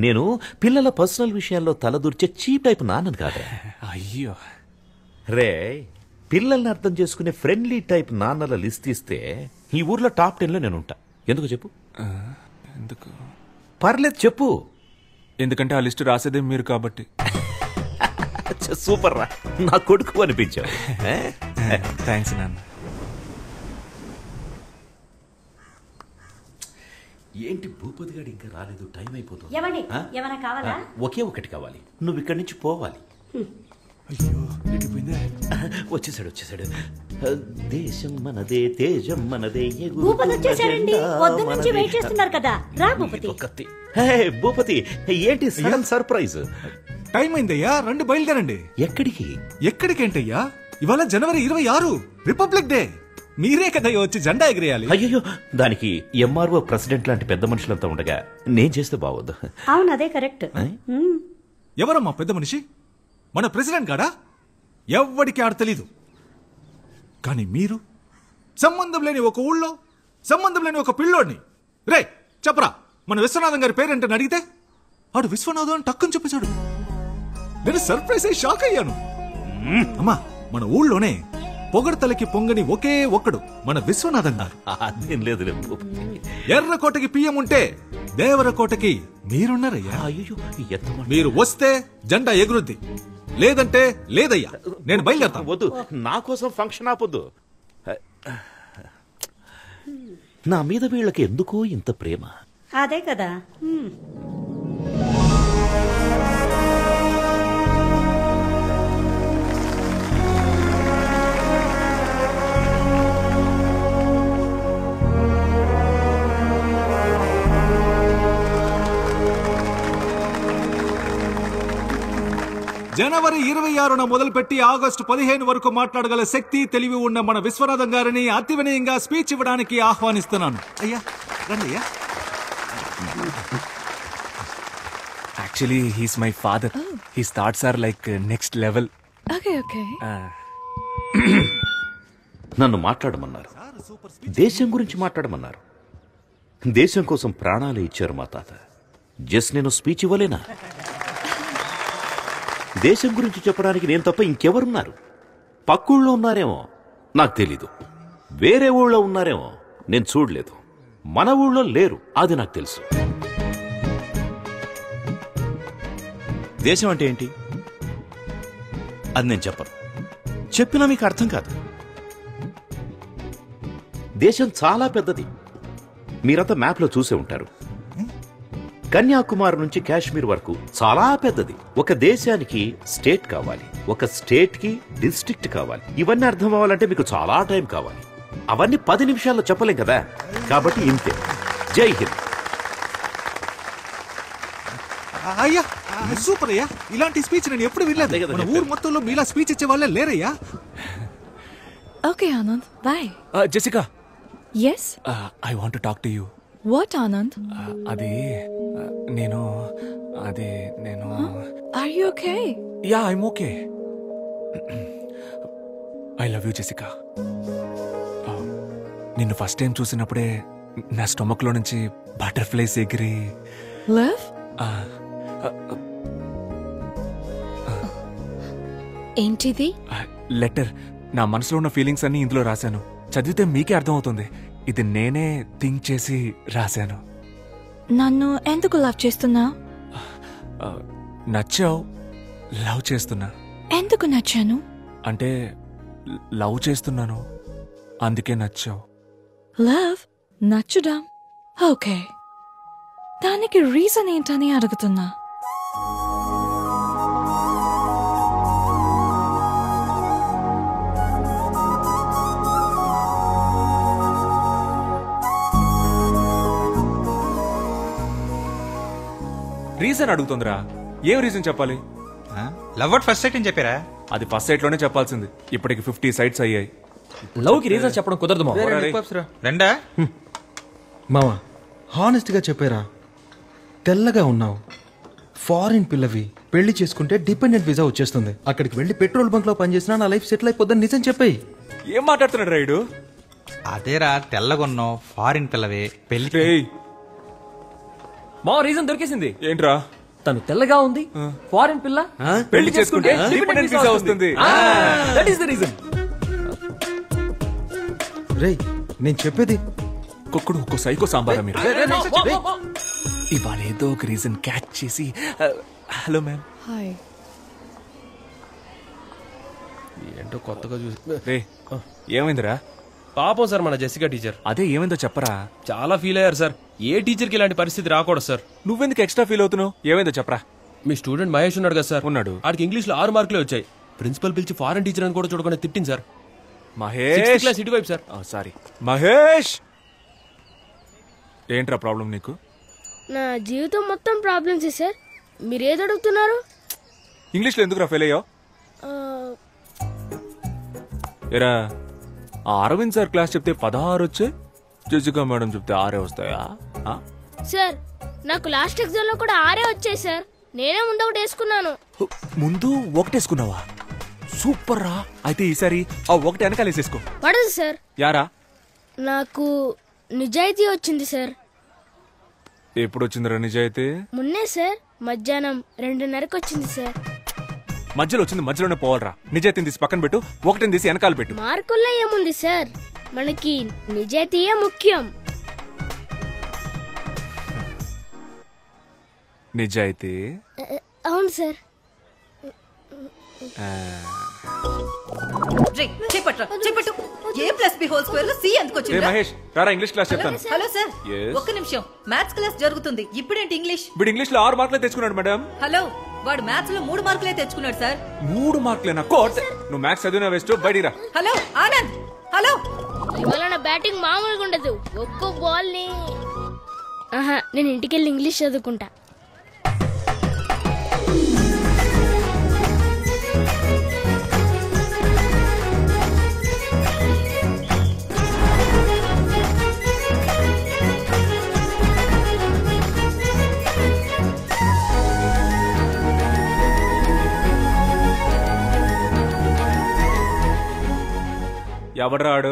నేను పిల్లల పర్సనల్ విషయాల్లో తలదూర్చే చీప్ టైప్ నాన్నను కాదా. అయ్యో రే, పిల్లల్ని అర్థం చేసుకునే ఫ్రెండ్లీ టైప్ నాన్నల లిస్ట్ ఇస్తే ఈ ఊర్లో టాప్ 10 లో నేను ఉంటా. ఎందుకు చెప్పు? ఎందుకు? పర్లేదు చెప్పు. ఎందుకంటే ఆ లిస్ట్ రాసేదే మీరు కాబట్టి. సూపర్ రా, నా కొడుకు అనిపించావు. థ్యాంక్స్ నాన్న. ఏంటి భూపతి గారు ఇంకా రాలేదు? టైం అయిపోతుంది. ఏమైనా కావాలా? ఒకే ఒకటి కావాలి. నువ్వు ఇక్కడి నుంచి పోవాలి. అయ్యో వచ్చేసాడు. దేశం మనదే, తేజం మనదే. భూపతి వచ్చేసాడండి. పొద్దు నుంచి వెయిట్ చేస్తున్నారు కదా. రా భూపతి. భూపతి ఏంటి సడన్ సర్ప్రైజ్? టైం అయిందయ్యా, రండి బయలుదేరండి. ఎక్కడికేంటయ్యా? ఇవాళ జనవరి 26 రిపబ్లిక్ డే. మీరే కదా వచ్చి జెండా ఎగిరేయాలి. అయ్యో, దానికి ఎంఆర్ఓ ప్రెసిడెంట్ లాంటి పెద్ద మనుషులంతా ఉండగా నేను చేస్తే బాగోదు. అవును, అదే కరెక్ట్. ఎవరమ్మా పెద్ద మనిషి? మన ప్రెసిడెంట్ గాడా? ఎవ్వడికి ఆడ తెలీదు. కానీ మీరు సంబంధం లేని ఒక ఊళ్ళో సంబంధం లేని ఒక పిల్లోడిని రే చెప్పరా మన విశ్వనాథం గారి పేరేంటని అడిగితే ఆడు విశ్వనాథం అని టక్కుని చెప్పేశాడు. నేను సర్ప్రైజ్ అయ్యి షాక్ అయ్యాను. అమ్మా, మన ఊళ్ళోనే పొగడతలకి పొంగని ఒకే ఒక్కడు మన విశ్వనాథం గారు. అదేం లేదు. ఎర్రకోటకి పియ్యం ఉంటే దేవరకోటకి మీరున్నారయ్యా. మీరు వస్తే జెండా ఎగురుద్ది, లేదంటే లేదయ్యా. నేను బయలుదేరతాను. వద్దు, నా కోసం ఫంక్షన్ ఆపొద్దు. నా మీద వీళ్ళకి ఎందుకో ఇంత ప్రేమ. అదే కదా. జనవరి 26న మొదలుపెట్టి ఆగస్టు 15 వరకు మాట్లాడగల శక్తి, తెలివి ఉన్న మన విశ్వనాథం గారిని అతి వినయంగా స్పీచ్ ఇవ్వడానికి ఆహ్వానిస్తున్నాను. అయ్యా రండి. అయ్యా, actually he's my father. His thoughts are like next level. Okay. నన్ను మాట్లాడమన్నారు, దేశం గురించి మాట్లాడమన్నారు. దేశం కోసం ప్రాణాలు ఇచ్చారు మా తాత. జస్ట్ నేను స్పీచ్ ఇవ్వలేనా? దేశం గురించి చెప్పడానికి నేను తప్ప ఇంకెవరున్నారు? పక్కూళ్ళో ఉన్నారేమో, నాకు తెలీదు. వేరే ఊళ్ళో ఉన్నారేమో, నేను చూడలేదు. మన ఊళ్ళో లేరు, అది నాకు తెలుసు. దేశం అంటే ఏంటి? అది నేను చెప్పను. చెప్పినా మీకు అర్థం కాదు. దేశం చాలా పెద్దది. మీరంతా మ్యాప్లో చూసే ఉంటారు. కన్యాకుమారి నుంచి కాశ్మీర్ వరకు చాలా పెద్దది. ఒక దేశానికి స్టేట్ కావాలి, ఒక స్టేట్ కి డిస్ట్రిక్ట్ కావాలి. ఇవన్నీ అర్థం అవ్వాలంటే మీకు చాలా టైం కావాలి. అవన్నీ 10 నిమిషాల్లో చెప్పలేం కదా. కాబట్టి ఇంతే. జై హింద్. అయ్యా సూపర్ అయ్యా, ఇలాంటి స్పీచ్ నేను ఎప్పుడు వినలేదు. మన ఊరు మొత్తంలో మీలా స్పీచ్ ఇచ్చే వాళ్ళే లేరయ్యా. Okay, Anand. Bye. Jessica. Yes? I want to talk to you. What, Anand? అది నేను Are you okay? Yeah I'm okay. I love you Jessica. నిన్ను ఫస్ట్ టైం చూసినప్పుడే నా స్టొమక్ లో నుంచి బటర్ఫ్లైస్ ఎగిరి Love? ఏంటిది? లెటర్. నా మనసులో ఉన్న ఫీలింగ్స్ అన్ని ఇందులో రాశాను. చదివితే మీకే అర్థమవుతుంది. ఇది నేనే థింక్ చేసి రాశాను. నన్ను ఎందుకు లవ్ చేస్తున్నా? నచ్చావు, లవ్ చేస్తున్నా. ఎందుకు నచ్చాను? అంటే లవ్ చేస్తున్నాను, అందుకే నచ్చావు. లవ్ నచ్చుడా? ఓకే, దానికి రీజన్ ఏంటని అడుగుతున్నా. రీజన్ అడుగుతుందిరా. ఏం రీజన్ చెప్పాలి? లవ్ అట్ ఫస్ట్ సైట్ అని చెప్పారా? అది ఫస్ట్ సైట్ లోనే చెప్పాల్సింది. ఇప్పటికి 50 సైట్స్ అయ్యాయి. లవ్ కి రీజన్ చెప్పడం కుదరదు మావా. రెండా మావా, హానెస్ట్ గా చెప్పారా? తెల్లగా ఉన్నావు, ఫారిన్ పిల్లవి, పెళ్లి చేసుకుంటే డిపెండెంట్ వీసా వచ్చేస్తుంది. అక్కడికి వెళ్ళి పెట్రోల్ బంక్ లో పనిచేసినా నా లైఫ్ సెటిల్ అయిపోద్దని నిజం చెప్పాయి. ఏం మాట్లాడుతున్నాడు రైడు? అదేరా, తెల్లగొన్నావు, ఫారిన్ పిల్లవే, పెళ్లి. మా రీజన్ దొరికేసింది. ఏంట్రా? తను తెల్లగా ఉంది, ఫారిన్ పిల్ల, పెళ్లి చేసుకుంటే డిపెండెంట్ వీసా వస్తుంది. That is the reason. రేయ్, నేను చెప్పేది కుక్కుడు ఒక్కో సైకో సాంబారా మీరు. ఇవాళ ఏదో ఒక రీజన్ క్యాచ్ చేసి. Hello ma'am. హాయ్. ఏంటో కొత్తగా చూసి. రే, ఏమైందిరా? పాపం సార్ మన జెసికా టీచర్. అదే ఏమైందో చెప్పరా. చాలా ఫీల్ అయ్యారు సార్. ఏ టీచర్ కి ఇలాంటి పరిస్థితి రాకూడదు సార్. నువ్వెందుకు ఎక్స్ట్రా ఫీల్ అవుతున్నావు? ఏమైందో చెప్పరా. మీ స్టూడెంట్ మహేష్ ఉన్నాడు కదా సార్. ఉన్నాడు. ఆడికి ఇంగ్లీష్ లో 6 మార్కులే వచ్చాయి. ప్రిన్సిపల్ పిలిచి ఫారెన్ టీచర్ అని కూడా చూడకుండా తిట్టింది సార్. మహేష్ క్లాస్ ఇటువైపు సార్. సారీ మహేష్. ఏంట్రా ప్రాబ్లం నీకు? నా జీవితం మొత్తం ప్రాబ్లమ్స్ సార్. మీరేది అడుగుతున్నారు? ఇంగ్లీష్లో ఎందుకురా ఫెయిల్ అయ్యావు? ఎరా, ఆ అరవింద్ సార్ క్లాస్ చెప్తే 16 వచ్చాయి, జెసికా మేడం చెప్తే 6 వస్తాయా? సార్, నాకు లాస్ట్ ఎగ్జామ్ లో కూడా 6 వచ్చాయి సార్. నేనే ముందు ఒకటి వేసుకున్నాను. ముందు ఒకటేసుకున్నావా? సూపర్ రా. అయితే ఈసారి ఆ ఒకటి వెనకాల వేసేసుకో. పడదు సార్. యారా? నాకు నిజాయితీ వచ్చింది సార్. ఎప్పుడు వచ్చిందిరా నిజాయితీ? మొన్నే సార్, మధ్యాహ్నం 2:30కి వచ్చింది సార్. మధ్యలో వచ్చింది మధ్యలోనే పోవాలరా. నిజాయితీని తీసి పక్కన పెట్టు, ఒకటిని తీసి వెనకాల పెట్టు. మార్కుల్లో ఏముంది సార్, మనకి నిజాయితీయే ముఖ్యం. నిజాయితీ? అవును సార్. చెప్పట్టు. A+B² C ఎందుకు వచ్చింది? మహేష్ రారా, ఇంగ్లీష్ క్లాస్ చెప్తాను. Hello sir, Yes. ఒక్క నిమిషం. మ్యాథ్స్ క్లాస్ జరుగుతుంది. ఇప్పుడేంటి ఇంగ్లీష్? వీడు ఇంగ్లీష్ లో 6 మార్కులే తెచ్చుకున్నాడు మేడం. హలో, వాడు మ్యాథ్స్ లో 3 మార్కులే తెచ్చుకున్నాడు సార్. 3 మార్కులేనా? కోట్. నువ్వు మ్యాథ్స్ చదివినా వేస్ట్, బయటిరా. హలో ఆనంద్. హలో. ఇవాళ నా బ్యాటింగ్ మామూలుగా ఉండదు. ఒక్కో బాల్ ని నేను ఇంటికెళ్ళి ఇంగ్లీష్ చదువుకుంటా. ఎవడ్రాడు?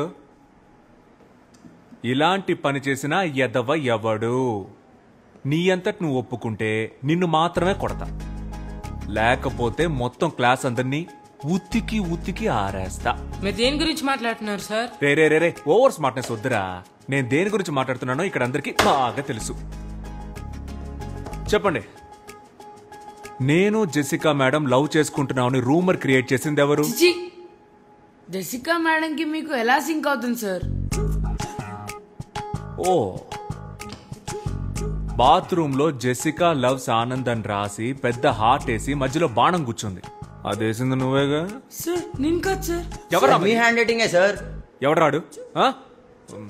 ఇలాంటి పని చేసిన ఎదవ ఎవడు? నీ అంతటి నువ్వు ఒప్పుకుంటే నిన్ను మాత్రమే కొడతా, లేకపోతే మొత్తం క్లాస్ అందరినీ ఉత్తికి ఉత్తికి ఆరేస్తా. మీరు దేని గురించి మాట్లాడుతున్నారు సార్? రే రే రే రే, ఓవర్ స్మార్ట్నెస్ వద్దురా. నేను దేని గురించి మాట్లాడుతున్నానో ఇక్కడ అందరికి బాగా తెలుసు. చెప్పండి. నేను జెసికా మేడం లవ్ చేసుకుంటున్నామని రూమర్ క్రియేట్ చేసింది ఎవరు? చిచి, జెసికా మేడం కి మీకు ఎలా సింక్ అవుతుంది సార్? ఓ, బాత్రూమ్ లో జెసికా లవ్స్ ఆనంద్ అని రాసి పెద్ద హార్ట్ వేసి మధ్యలో బాణం కూర్చుంది. అదేసింది నువ్వేగా? సార్ నేను కాదు సార్. ఎవరా మీ హ్యాండ్ రైటింగే సార్. ఎవరాడు?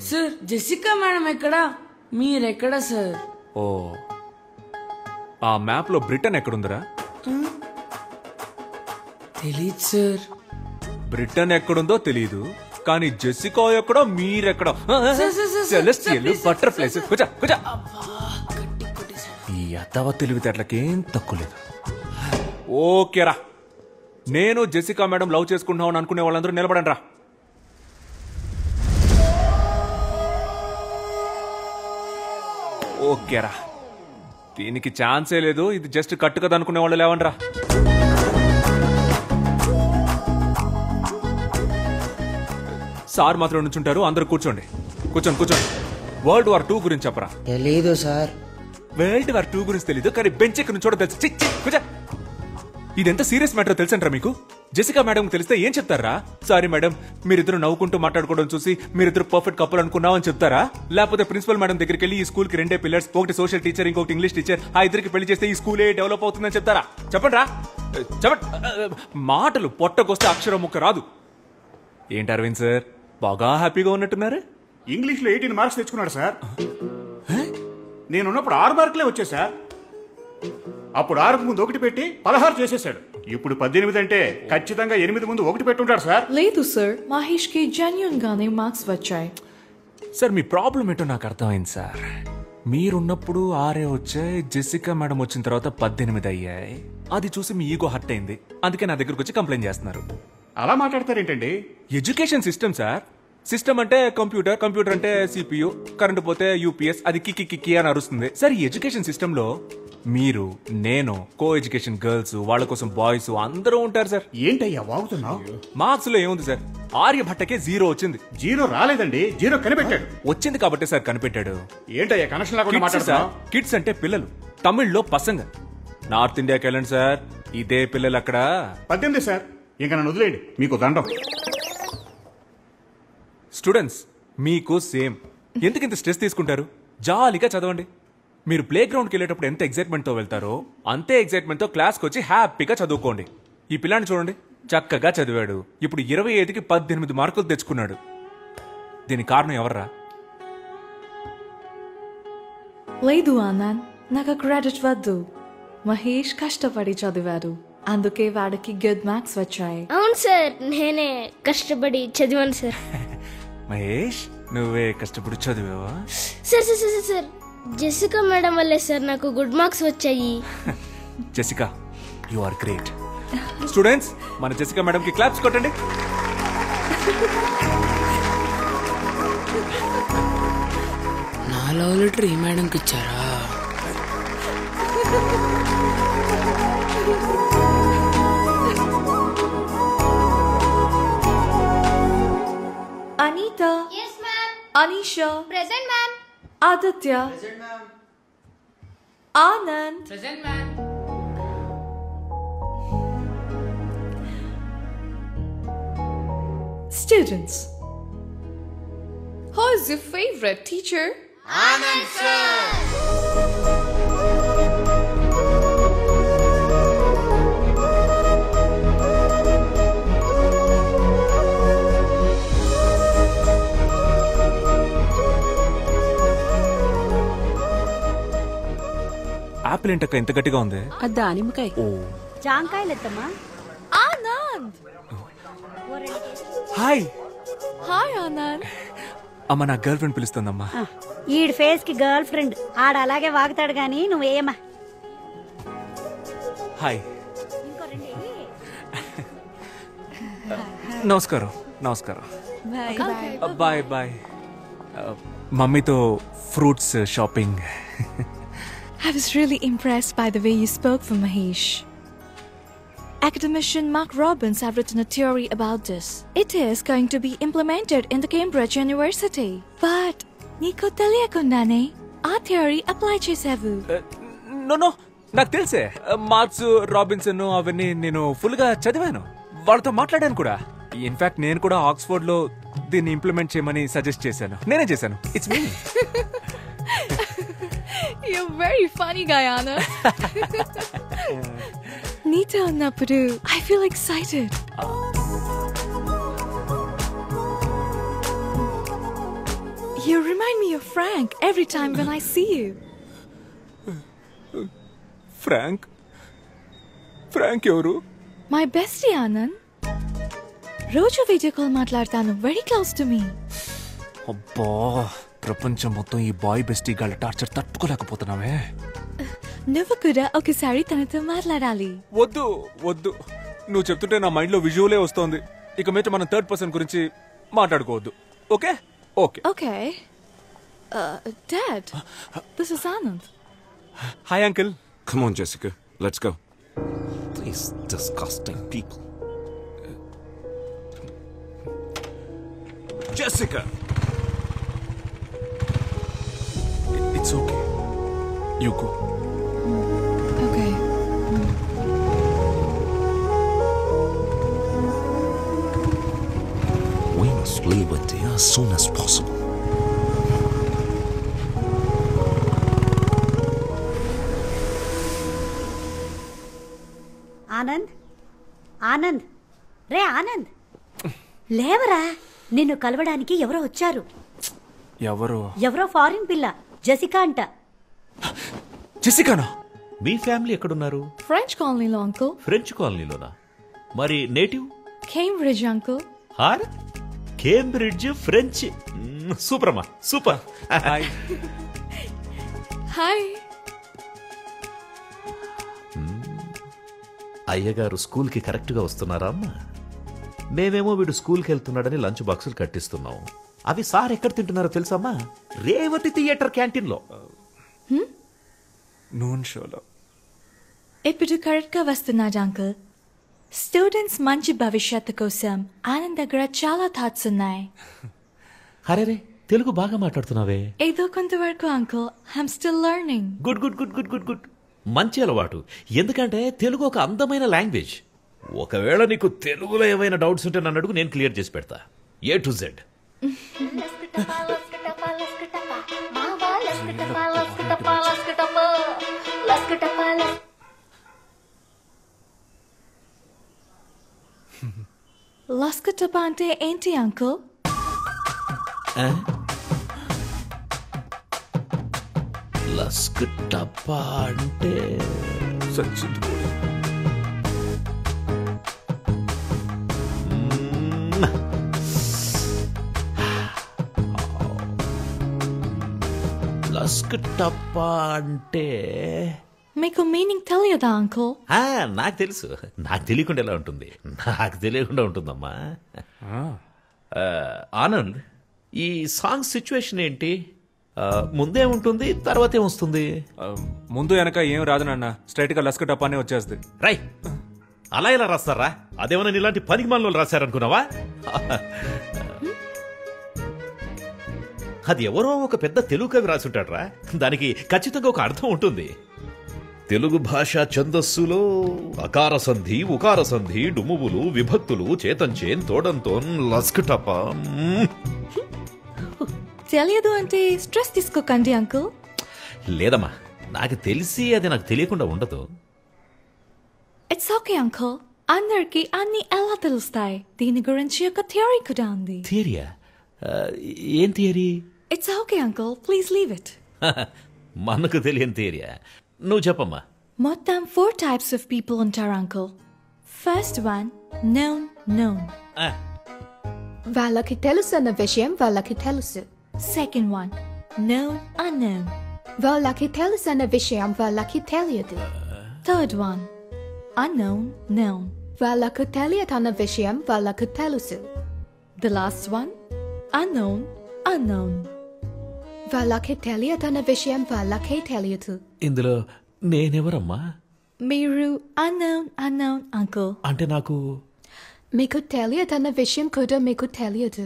సార్ జెసికా మేడం ఎక్కడా, మీరెక్కడా సార్? ఓ, ఆ మ్యాప్ లో బ్రిటన్ ఎక్కడుందిరా? తెలీదు సార్. బ్రిటన్ ఎక్కడుందో తెలీదు, కానీ జెసికా ఎక్కడో మీరెక్కడో. Celestial butterflies. కూర్చో కూర్చో. ఈ అత్తవ తెలివితేటలకేం తక్కువ లేదు. ఓకేరా, నేను జెసికా మేడం లవ్ చేసుకుంటున్నామని అనుకునే వాళ్ళందరూ నిలబడండి రా. ఓకేరా, దీనికి ఛాన్సే లేదు, ఇది జస్ట్ కట్టు కదా అనుకునే వాళ్ళు లేవండి రా. సార్ మాత్రం నుంచుంటారు, అందరూ కూర్చోండి. కూర్చోండి కూర్చోండి. వరల్డ్ వార్ 2 గురించి చెప్పరా? తెలీదు సార్. వరల్డ్ వార్ 2 గురించి తెలీదు, కానీ బెంచ్ ఎక్కడి నుంచో తెలుసు. కూర్చో. ఇదెంత సీరియస్ మ్యాటర్ తెలుసంటారా మీకు? జెసికా మేడం తెలిస్తే ఏం చెప్తారా? సారీ మేడం, మీరిద్దరు నవ్వుకుంటూ మాట్లాడుకోవడం చూసి మీరిద్దరు పర్ఫెక్ట్ కపుల్ అనుకున్నామని చెప్తారా? లేకపోతే ప్రిన్సిపల్ మేడం దగ్గరికి వెళ్ళి ఈ స్కూల్ కి 2 పిల్లర్స్, ఒకటి సోషల్ టీచర్, ఇంకొకటి ఇంగ్లీష్ టీచర్, ఆ ఇద్దరికి పెళ్లి చేస్తే ఈ స్కూలే డెవలప్ అవుతుందని చెప్తారా? చెప్పండి రా, చెప్పండి. మాటలు పొట్టకొస్తే అక్షరం ముక్క రాదు. ఏంటి అరవింద్ సార్, బాగా హ్యాపీగా ఉన్నట్టున్నారు? ఇంగ్లీష్ లో 18 మార్క్స్ తెచ్చుకున్నాడు సార్. నేనున్నప్పుడు 6 మార్కులే వచ్చాయి సార్. అప్పుడు 6కు ముందు 1 పెట్టి 16 చేసేసాడు. ఇప్పుడు 18 అంటే ఖచ్చితంగా 8 ముందు 1 పెట్టుంటాడు సార్. లేదు సార్, మహేష్ కి జెన్యూన్ గానే మార్క్స్ వచ్చాయి. సార్ మీ ప్రాబ్లం ఏంటో నాకు అర్థమైంది సార్. మీరున్నప్పుడు 6 వచ్చాయి, జెసికా మేడం వచ్చిన తర్వాత 18 అయ్యాయి. అది చూసి మీ ఈగో హర్ట్ అయింది, అందుకే నా దగ్గరకు వచ్చి కంప్లైంట్ చేస్తున్నారు. అలా మాట్లాడతారేంటండి? Education system sir. సిస్టమ్ అంటే కంప్యూటర్, కంప్యూటర్ అంటే సిపియు, కరెంట్ పోతే యూపీఎస్, అది కిక్కి కిక్కి అని అరుస్తుంది. సార్ ఈ ఎడ్యుకేషన్ సిస్టమ్ లో మీరు, నేను, కో ఎడ్యుకేషన్ గర్ల్స్, వాళ్ళ కోసం బాయ్స్ అందరూ ఉంటారు సార్. ఏంటయ్యా వాగుతున్నావు? మార్క్స్ లో ఏముంది సార్? ఆర్యభట్టకే 0 వచ్చింది. 0 రాలేదండి, 0 కనిపెట్టాడు. వచ్చింది కాబట్టి సార్ కనిపెట్టాడు. ఏంటయ్యా కనెక్షన్ లేకుండా మాట్లాడుతున్నావు? కిడ్స్ అంటే పిల్లలు, తమిళ్లో పసంగ. నార్త్ ఇండియాకి వెళ్ళండి సార్, ఇదే పిల్లలు అక్కడ. 18 సార్, ఇంకా నన్ను వదిలేయండి, మీకు దండం. స్టూడెంట్స్ మీకు సేమ్. ఎందుకు ఇంత స్ట్రెస్ తీసుకుంటారు? జాలీగా చదవండి. మీరు ప్లే గ్రౌండ్కి వెళ్ళేటప్పుడు ఎంత ఎగ్జైట్మెంట్తో వెళ్తారో అంతే ఎగ్జైట్మెంట్తో క్లాస్కి వచ్చి హ్యాపీగా చదువుకోండి. ఈ పిల్లాన్ని చూడండి, చక్కగా చదివాడు, ఇప్పుడు 25కి 18 మార్కులు తెచ్చుకున్నాడు. దీనికి కారణం ఎవర్రా? లేదు ఆనంద్, నాకు క్రెడిట్ వద్దు. మహేష్ కష్టపడి చదివాడు, అందుకే వాడికి గుడ్ మార్క్స్ వచ్చాయి. అవును సార్, నేనే కష్టపడి చదివాను సార్. మహేష్, నువ్వే కష్టపడి చదివావా? Sir sir sir sir, Jessica madam వల్లే సార్ నాకు గుడ్ మార్క్స్ వచ్చాయి. Jessica, you are great. Students, మన జెసికా మేడం కి క్లాప్స్ కొట్టండి. నా లవ్ లెటర్ ఈ మేడంకి ఇచ్చారా? Anita. Yes, ma'am. Anisha. Present, ma'am. Aditya. Present, ma'am. Anand. Present, ma'am. Students, who is your favorite teacher? Anand sir. Apple ఏంటక్క ఇంత గట్టిగా ఉంది? దానిమ్మకాయ. జాంకాయలెత్తమ్మా. ఆనంద్. హాయ్. హాయ్ ఆనంద్. అమ్మ, నా గర్ల్ ఫ్రెండ్ పిలుస్తుందమ్మా. ఈడి ఫేస్ కి గర్ల్ ఫ్రెండ్, ఆడ అలాగే వాగుతాడు గాని నువ్వేమా. హాయ్. నమస్కారం. నమస్కారం. Bye bye. మమ్మీతో fruits shopping. I was really impressed by the way you spoke for Mahesh. Academician Mark Robbins have written a theory about this. It is going to be implemented in the Cambridge University. But, నీకు తెలియకుండానే ఆ theory apply చేసావు. No no, నాకు తెలుసే, marks, Robinson అవన్నీ నేను full గా చదివాను, వాళ్ళతో మాట్లాడాను కూడా. ఇన్ఫాక్ట్ నేను కూడా ఆక్స్ఫోర్డ్ లో దీన్ని ఇంప్లిమెంట్ చేయమని సజెస్ట్ చేశాను. నేనే చేశాను. It's me. You're very funny, Guyana. Nita ఉన్నప్పుడు I feel excited. You remind me of Frank every time when I see you. Frank ఎవరు? My bestie, Anand. రోజు వీడియో కాల్ మాట్లాడతాను. Very close to me. అబ్బా, ప్రపంచం మొత్తం ఈ boy bestie గాళ్ళ torture తట్టుకోలేకపోతున్నావే. నువ్వు కూడా ఒకసారి తనతో మాట్లాడాలి. వద్దు వద్దు, నువ్వు చెప్తుంటే నా మైండ్ లో విజువలే వస్తోంది. ఇక మీద మనం థర్డ్ పర్సన్ గురించి మాట్లాడుకోవద్దు. Okay okay Okay. Dad, this is Anand. Hi uncle. Come on, Jessica. Let's go. These disgusting people. Jessica! It's okay. You go. Okay. We must leave India as soon as possible. Anand, Anand, రే ఆనంద్, లేవరా. నిన్ను కలవడానికి ఎవరో వచ్చారు. ఎవరో foreign పిల్ల, Jessica అంట. జెసికానా? మీ ఫ్యామిలీ ఎక్కడున్నారు? French colony లో uncle. ఫ్రెంచ్ కాలనీలోనా? మరి నేటివ్? Cambridge uncle. హార్ కేంబ్రిడ్జ్ ఫ్రెంచ్. సూపర్ అమ్మా, సూపర్. Hi. అయ్యగారు స్కూల్కి కరెక్ట్గా వస్తున్నారా అమ్మా? మేమేమో వీడు స్కూల్కి వెళ్తున్నాడని లంచ్ బాక్సులు కట్టిస్తున్నాం. అవి సార్ ఎక్కడ తింటున్నారో తెలుసమ్మా? రేవతి థియేటర్ క్యాంటీన్లో. నూన్ షోలో. ఇప్పుడు కరెక్ట్ గా వస్తున్నాడు అంకుల్. స్టూడెంట్స్ మంచి భవిష్యత్తు కోసం ఆనంద్ దగ్గర చాలా థాట్స్ ఉన్నాయి. అరే, తెలుగు బాగా మాట్లాడుతున్నావే. ఏదో కొంతవరకు uncle. I'm still learning. Good good good good good good. మంచి అలవాటు. ఎందుకంటే తెలుగు ఒక అందమైన లాంగ్వేజ్. ఒకవేళ నీకు తెలుగులో ఏమైనా డౌట్స్ ఉంటే నన్ను అడుగు, నేను క్లియర్ చేసి పెడతా. A to Z. లస్కటప అంటే ఏంటి అంకుల్? లస్కటప అంటే లస్కటప అంటే మీకు మీనింగ్ తెలియదా అంకుల్? నాకు తెలుసు. నాకు తెలియకుండా ఎలా ఉంటుంది? నాకు తెలియకుండా ఉంటుందమ్మా. ఆనంద్, ఈ సాంగ్ సిచ్యువేషన్ ఏంటి? ముందే ఉంటుంది, తర్వాత ఏమొస్తుంది? ముందు వెనక ఏం రాదు నాన్న, స్ట్రైట్ గా లస్క టపానే వచ్చేస్తుంది. రై, అలా ఎలా రాస్తారా? అదేమన్నా ఇలాంటి పనికి మనలో రాశారనుకున్నావా? అది ఎవరో ఒక పెద్ద తెలుగు కవి రాసుంటాడ్రా. దానికి ఖచ్చితంగా ఒక అర్థం ఉంటుంది. తెలుగు భాష ఛందస్సులో అకార సంధి, ఉకార సంధి, డుమువులు, విభక్తులు, చేతంచేన్, తోడంతోన్, లస్కటప. తెలియదు అంటే స్ట్రెస్ తీసుకోకండి అంకుల్. లేదమ్మా, నాకు తెలిసి అది నాకు తెలియకుండా ఉండదు. It's okay uncle. అందరికి అన్ని ఎలా తెలుస్తాయి? దీని గురించి ఒక థియరీ కూడా ఉంది. థియరీయా? ఏం theory? It's okay uncle, please leave it. మనకు తెలియని థియరీయా? నువ్వు చెప్పమ్మా. మొత్తం 4 types of people ఉంటారు అంకుల్. First one known. వాళ్ళకి తెలుసు అన్న విషయం వాళ్ళకి తెలుసు. Second one unknown. వాళ్ళకి తెలుసు అన్న విషయం వాళ్ళకి తెలియదు. Third one known. వాళ్ళకు తెలియదు అన్న విషయం వాళ్ళకు తెలుసు. The last one unknown. వాళ్ళకి తెలియదు అన్న విషయం వాళ్ళకే తెలియదు. ఇందులో నేనెవరమ్మా? మీరు unknown అంకుల్. అంటే నాకు మీకు తెలియదు అన్న విషయం కూడా మీకు తెలియదు.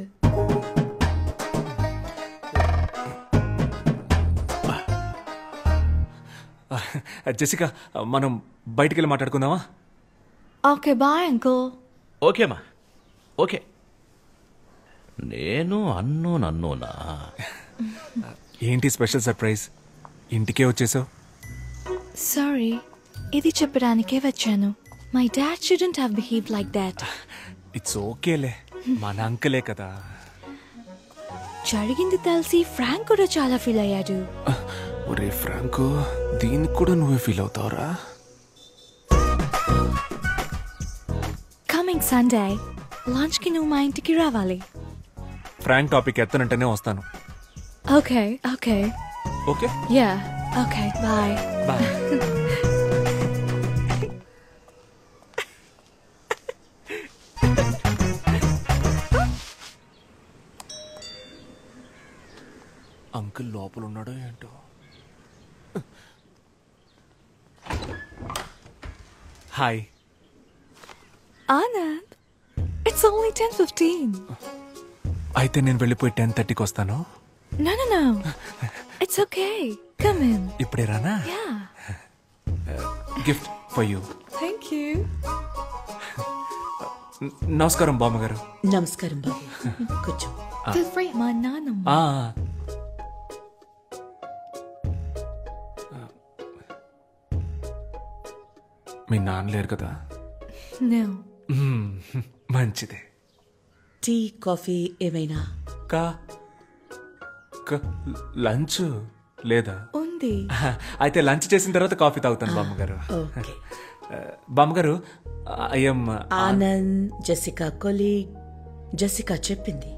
జెసికా మనం బయటికి వెళ్ళి మాట్లాడుకుందామా? Okay bye uncle. ఓకేమా ఓకే. నేను అన్నోనా? ఏంటి స్పెషల్ సర్ప్రైజ్? ఇంటికే వచ్చేసావు? సారీ, ఇది చెప్పడానికే వచ్చాను. My dad shouldn't have behaved like that. It's ఓకేలే, మన అంకలే కదా. జరిగింది తెలిసి ఫ్రాంక్ కూడా చాలా ఫీల్ అయ్యాడు. ఒరే ఫ్రాంకు, దీనికి కూడా నువ్వే ఫీల్ అవుతావురా? కమింగ్ సండే లంచ్ కి నువ్వు మా ఇంటికి రావాలి. ఫ్రాంక్ టాపిక్ ఎత్తనంటేనే వస్తాను. Okay okay okay yeah okay bye bye. Uncle లోపల ఉన్నాడో ఏంటో. Hi Anand, it's only 10:15. అయితే నేను వెళ్ళిపోయి 10:30కి వస్తాను. No no no, it's okay, come in. ఇప్పుడే రానా? Yeah. Gift for you. Thank you. నమస్కారం బామ్మగారు. నమస్కారం బాబు, కూర్చో. మా నాన్నమ్మ. మీ నాన్న లేరు కదా? No. మంచిదే. టీ కాఫీ ఏమైనా? లంచ్ లేదా? ఉంది. అయితే లంచ్ చేసిన తర్వాత కాఫీ తాగుతాను బామ్మగారు. బామ్మగారు, I'm Anand, Jessica colleague. Jessica చెప్పింది.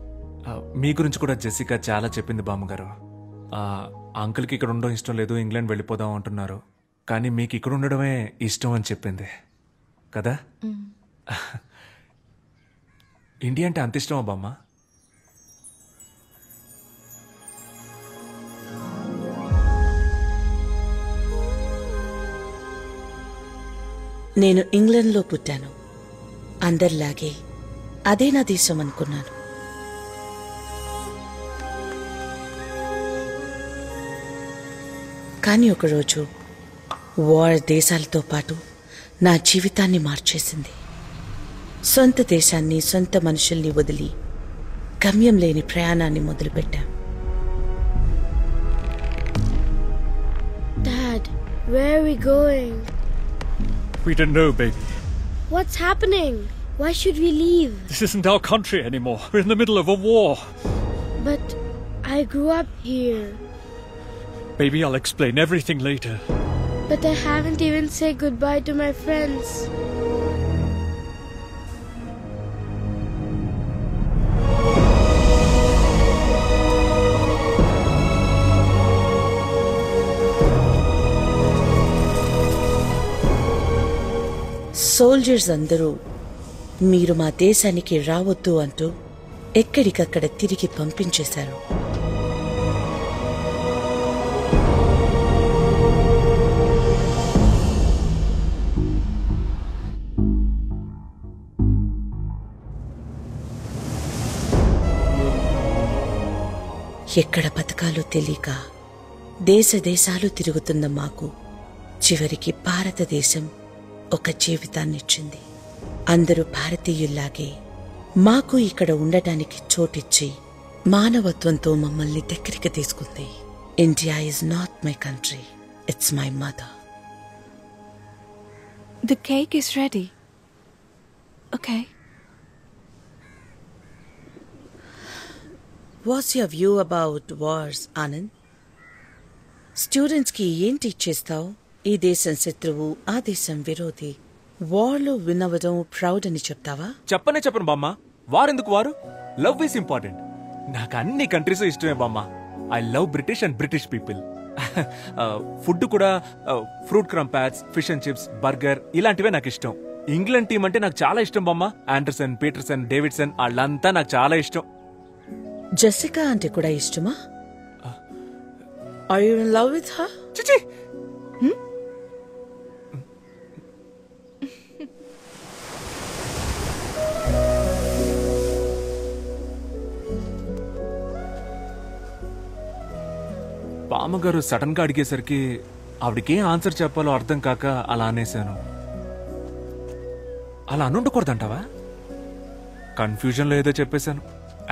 మీ గురించి కూడా జెసికా చాలా చెప్పింది బామ్మగారు. అంకుల్కి ఇక్కడ ఉండడం ఇష్టం లేదు, ఇంగ్లాండ్ వెళ్ళిపోదాం అంటున్నారు. కానీ మీకు ఇక్కడ ఉండడమే ఇష్టం అని చెప్పింది కదా? ఇండియా అంటే అంత ఇష్టమా బామ్మ? నేను ఇంగ్లాండ్లో పుట్టాను. అందరిలాగే అదే నా దేశం అనుకున్నాను. కానీ ఒకరోజు వార్ దేశాలతో పాటు నా జీవితాన్ని మార్చేసింది. సొంత దేశాన్ని, సొంత మనుషుల్ని వదిలి గమ్యం లేని ప్రయాణాన్ని మొదలుపెట్టాం. Dad, where are we going? We don't know, baby. What's happening? Why should we leave? This isn't our country anymore. We're in the middle of a war. But I grew up here. Baby, I'll explain everything later. But I haven't even said goodbye to my friends. Soldiers అందరూ మీరు మా దేశానికి రావద్దు అంటూ ఎక్కడికక్కడ తిరిగి పంపించేశారు. ఎక్కడ బతకాలో తెలియక దేశ దేశాలు తిరుగుతున్న మాకు చివరికి భారతదేశం ఒక జీవితాన్నిచ్చింది. అందరూ భారతీయుల్లాగే మాకు ఇక్కడ ఉండటానికి చోటిచ్చి మానవత్వంతో మమ్మల్ని దగ్గరికి తీసుకుంది. India is not my country, it's my mother. The cake is ready. Okay. What's your view about wars, Anand? Students కి ఏం టీచ్ చేస్తావు? ఈ దేశం శత్రువు, ఆ దేశం విరోధి, వార్లో వినవడం ప్రౌడ్ అని చెప్తావా? చెప్పను బామ్మ. వార్ ఎందుకు వారు? Love is important. నాకు అన్ని కంట్రీస్ ఇష్టమే బామ్మ. I love British and British people. Food కూడా fruit crumpets, fish and chips, burger ఇలాంటివే నాకు ఇష్టం. ఇంగ్లాండ్ టీం అంటే నాకు చాలా ఇష్టం బామ్మ. ఆండర్సన్, పీటర్సన్, డేవిడ్సన్ వాళ్ళంతా నాకు చాలా ఇష్టం. జెసికా అంటే కూడా ఇష్టమా? Are you in love with her? చిచి, బామ్మగారు సడన్ గా అడిగేసరికి ఆవిడకేం ఆన్సర్ చెప్పాలో అర్థం కాక అలా అనేశాను. అలా అనుండకూడదంటావా? కన్ఫ్యూజన్లో ఏదో చెప్పేశాను.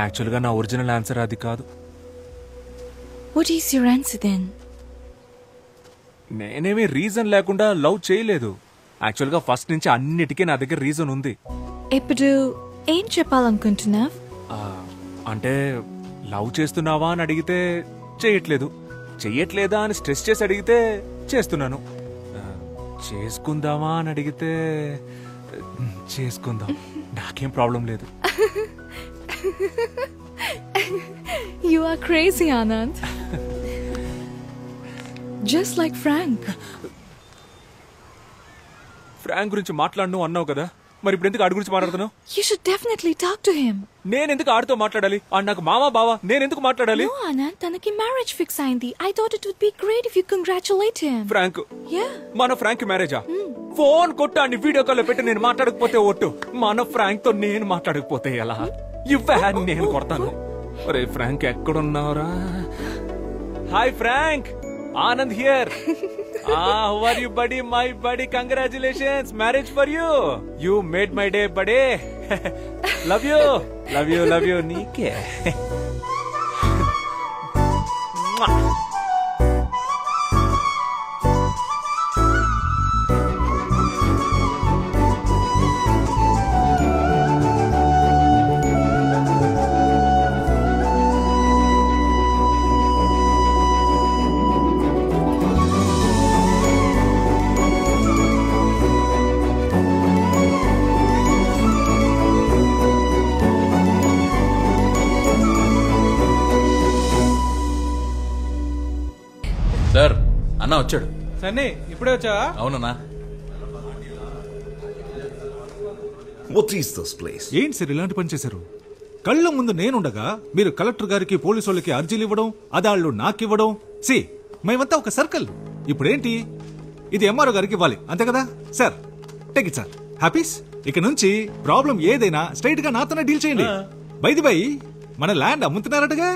యాక్చువల్గా నా ఒరిజినల్ ఆన్సర్ అది కాదు. What is your answer then? నేనేమీ రీజన్ లేకుండా లవ్ చేయలేదు. యాక్చువల్గా ఫస్ట్ నుంచి అన్నిటికీ నా దగ్గర రీజన్ ఉంది. ఇప్పుడు ఏం చెప్పాలనుకుంటున్నావ్? అంటే లవ్ చేస్తున్నావా అని అడిగితే చేయట్లేదు, చెయ్యట్లేదా అని స్ట్రెస్ చేసి అడిగితే చేస్తున్నాను, చేసుకుందామా అని అడిగితే చేసుకుందాం. నాకేం ప్రాబ్లం లేదు. You are crazy, Anand. Just like Frank. Frank గురించి మాట్లాడను అన్నావు కదా, మరి ఇప్పుడు ఎందుకు ఆడి గురించి మాట్లాడుతున్నావు? You should definitely talk to him. నేనెందుకు ఆడితో మాట్లాడాలి? ఆడు నాకు మామా బావా, నేనెందుకు మాట్లాడాలి? No, Anand, తనకి మ్యారేజ్ ఫిక్స్ అయింది. I thought it would be great if you congratulate him. Frank? Yeah. మన ఫ్రాంక్ మ్యారేజా? ఫోన్ కొట్టు అన్ని వీడియో కాల్ పెట్టి నేను మాట్లాడకపోతే ఒట్టు. మన ఫ్రాంక్ తో నేను మాట్లాడకపోతే ఎలా? ఇవ్వని నేను కొడతాను. అరే ఫ్రాంక్ ఎక్కడున్నావురా? Hi Frank, Anand here. How are you, buddy? My buddy, congratulations, marriage for you. You made my day, buddy. Love you, love you, love you. Nike. Sir, అన్న వచ్చాడు. సన్నీ ఇప్పుడే వచ్చావా? అవునన్నా. What is this place? ఏంటి sir ఇలాంటి పని చేశారు? కళ్ళ ముందు నేనుండగా మీరు కలెక్టర్ గారికి పోలీసు వాళ్ళకి అర్జీలు ఇవ్వడం, అదాళ్ళు నాకివ్వడం. సి మేమంతా ఒక సర్కిల్. ఇప్పుడేంటి, ఇది ఎంఆర్ఓ గారికి ఇవ్వాలి అంతే కదా సార్? Take it sir. హ్యాపీస్. ఇక నుంచి ప్రాబ్లం ఏదైనా స్ట్రైట్ గా నాతోనే డీల్ చేయండి. బైది బై మన ల్యాండ్ అమ్ముతున్నారటగా?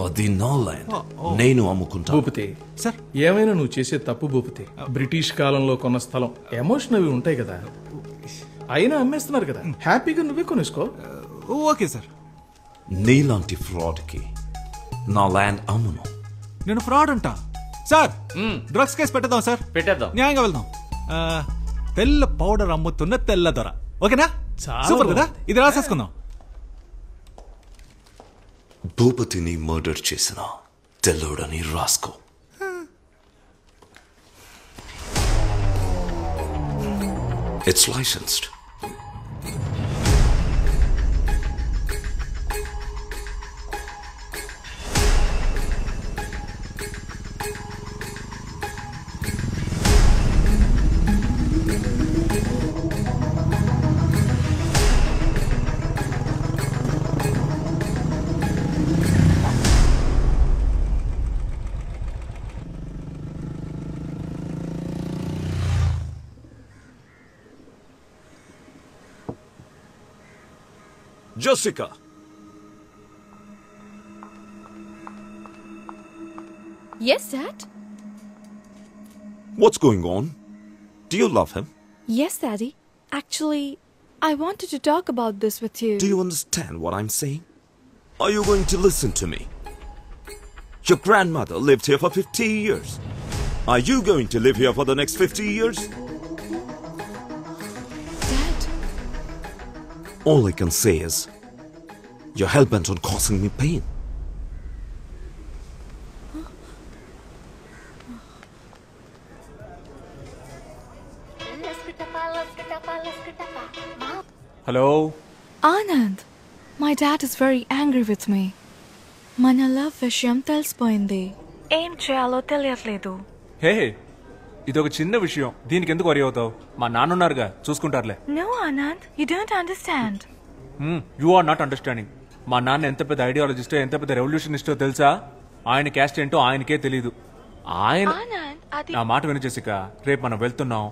అది నా ల్యాండ్, నేను అమ్ముకుంటా. భూపతి సార్, ఏమైనా నువ్వు చేసే తప్పు భూపతి. బ్రిటిష్ కాలంలో కొన్న స్థలం, ఎమోషన్ అవి ఉంటాయి కదా, అయినా అమ్మేస్తున్నారు కదా, హ్యాపీగా నువ్వే కొనేసుకో. Okay sir. నీలాంటి ఫ్రాడ్ కి నా ల్యాండ్ అమ్మును. నేను ఫ్రాడ్ అంటా సార్? డ్రగ్స్ కేసు పెట్టేద్దాం సార్. పెట్టేద్దాం, న్యాయంగా వెళ్దాం. తెల్ల పౌడర్ అమ్ముతున్న తెల్ల దొర. ఓకేనా? సూపర్ కదా. ఇది రాసేసుకుందాం. భూపతిని మర్డర్ చేసిన తెల్లోడని రాసుకో. It's licensed. Jessica. Yes, Dad? What's going on? Do you love him? Yes, Daddy. Actually, I wanted to talk about this with you. Do you understand what I'm saying? Are you going to listen to me? Your grandmother lived here for 50 years. Are you going to live here for the next 50 years? Dad. All I can say is, you're hell-bent on causing me pain. Hello? Anand, my dad is very angry with me. మన love విషయం తెలిసిపోయింది. ఏం చేయాలో తెలియట్లేదు. హే, ఇదొక చిన్న విషయం, దీనికి ఎందుకు వరి అవుతావు? మా నాన్నున్నారుగా, చూసుకుంటారులే. No, Anand, you don't understand. You are not understanding. మా నాన్న ఎంత పెద్ద ఐడియాలజిస్టో, ఎంత పెద్ద రెవల్యూషనిస్టో తెలుసా? ఆయన క్యాస్ట్ ఏంటో ఆయనకే తెలీదు. ఆయన నా మాట వినిచేసిక, రేపు మనం వెళ్తున్నాం,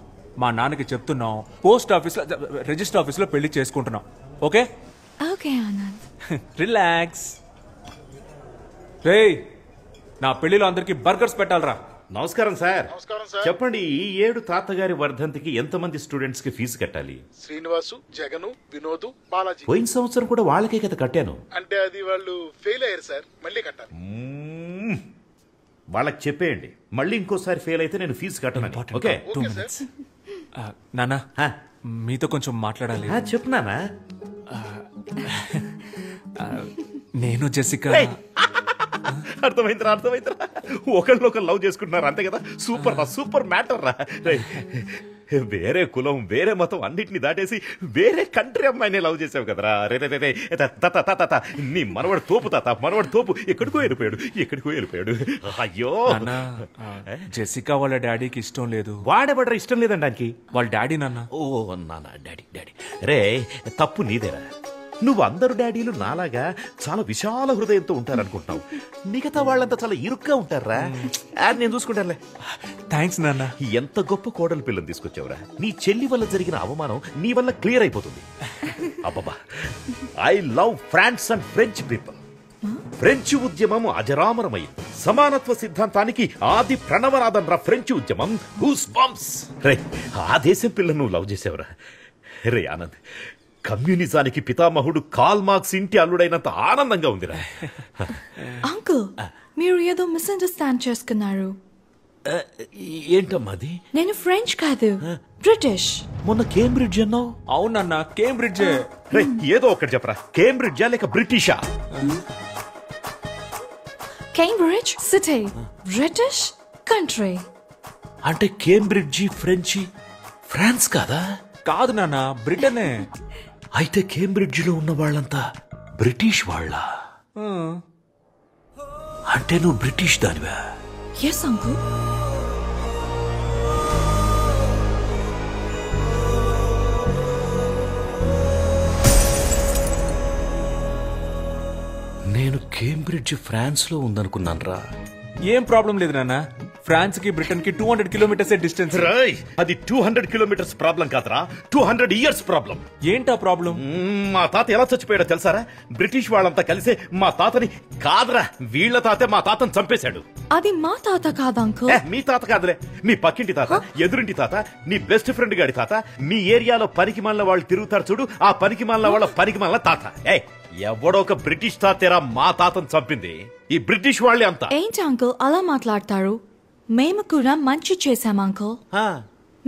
మా నాన్నకి చెప్తున్నాం, పోస్ట్ ఆఫీస్ లో, రిజిస్టర్ ఆఫీస్ లో పెళ్లి చేసుకుంటున్నాం. ఓకే? ఓకే ఆనంద్. రిలాక్స్. రేయ్, నా పెళ్లిలో అందరికి బర్గర్స్ పెట్టాలరా. నమస్కారం సార్. చెప్పండి, ఈ ఏడు తాతగారి వర్ధంతికి ఎంతమంది స్టూడెంట్స్ కి ఫీజు కట్టాలి? శ్రీనివాసు, జగను, వినోదు, బాలాజీ. పోయిన సంవత్సరం కూడా వాళ్ళకే కదా కట్టాను. అంటే అది వాళ్ళు ఫెయిల్ అయ్యారు సార్, మళ్ళీ కట్టాలి. వాళ్ళకి చెప్పేయండి, మళ్ళీ ఇంకోసారి ఫెయిల్ అయితే నేను ఫీజు కట్టను. ఓకే? నానా, మీతో కొంచెం మాట్లాడాలి. చెప్పు నానా. నేను జెసికా. అర్థమైందిరా. ఒకళ్ళొకరు లవ్ చేసుకుంటున్నారు అంతే కదా. సూపర్ మ్యాటర్ రా. వేరే కులం, వేరే మతం అన్నిటిని దాటేసి వేరే కంట్రీ అమ్మాయిని లవ్ చేసావు కదరా. రే నీ మనవడు తోపు ఎక్కడికో వెళ్ళిపోయాడు. అయ్యో, జెసికా వాళ్ళ డాడీకి ఇష్టం లేదు. వాడేబడ్రా ఇష్టం లేదండానికి? వాళ్ళ డాడీ నాన్న. ఓ నాన్న, డాడీ. రే, తప్పు నీదేరా. నువ్వు అందరు డాడీలు నాలాగా చాలా విశాల హృదయంతో ఉంటారనుకుంటున్నావు. మిగతా వాళ్ళంతా చాలా ఇరుగ్గా ఉంటారా. నేను చూసుకుంటానులే. థ్యాంక్స్ నాన్న. ఎంత గొప్ప కోడలు పిల్లని తీసుకొచ్చావురా. నీ చెల్లి వల్ల జరిగిన అవమానం నీ వల్ల క్లియర్ అయిపోతుంది. అబ్బబ్బా, I love France and French people. French ఉద్యమం అజరామరమైంది. సమానత్వ సిద్ధాంతానికి ఆది ప్రణవనాదం రా ఫ్రెంచ్ ఉద్యమం. Goose bumps. రే, ఆ దేశం పిల్లను నువ్వు లవ్ చేసావురా. రే ఆనంద్, కమ్యూనిజానికి పితామహుడు కాల్ మార్క్స్ ఇంటి అల్లుడైనంత ఆనందంగా ఉందిరా. అంకుల్, మీరు ఏదో మిస్అండర్స్టాండ్ చేసుకున్నారు. ఏంటమ్మా అది? నేను ఫ్రెంచ్ కాదు, బ్రిటిష్. మొన్న కేంబ్రిడ్జ్ అన్నావు. అవునన్నా, కేంబ్రిడ్జ్. ఏదో ఒకటి చెప్పరా, కేంబ్రిడ్జా లేక బ్రిటిషా? Cambridge city, British country. అంటే కేంబ్రిడ్జి ఫ్రెంచి, ఫ్రాన్స్ కాదా? కాదు నాన్న, బ్రిటనే. అయితే కేంబ్రిడ్జిలో ఉన్న వాళ్ళంతా బ్రిటిష్ వాళ్ళ? అంటే నువ్వు బ్రిటిష్ దానివా? Yes uncle. నేను కేంబ్రిడ్జ్ ఫ్రాన్స్ లో ఉందనుకున్నాను రా. ఏం ప్రాబ్లం లేదు నాన్న. ఫ్రాన్స్ కి బ్రిటన్ కి 200 కిలోమీటర్స్ డిస్టెన్స్. అది 200 కిలోమీటర్స్ ప్రాబ్లం కాదురా, 200 ఇయర్స్ ప్రాబ్లం. ఏంటా ప్రాబ్లం? మా తాత ఎలా చచ్చిపోయాడో తెలుసారా? బ్రిటిష్ వాళ్ళంతా కలిసే మా తాతని కాదురా, వీళ్ల తాతే మా తాతని చంపేశాడు. అది మా తాత కాదు అంకుల్. మీ తాత కాదులే, మీ పక్కింటి తాత, ఎదురింటి తాత, నీ బెస్ట్ ఫ్రెండ్ గాడి తాత. మీ ఏరియాలో పనికిమాలిన వాళ్ళు తిరుగుతారు చూడు, ఆ పనికిమాలిన వాళ్ళ పనికిమాలిన తాత. ఎవడో ఒక బ్రిటిష్ తాతేరా మా తాతను చంపింది. ఈ బ్రిటిష్ వాళ్ళే అంతా. ఏంటి అంకుల్ అలా మాట్లాడతారు? మేము కూడా మంచి చేశాం అంకుల్.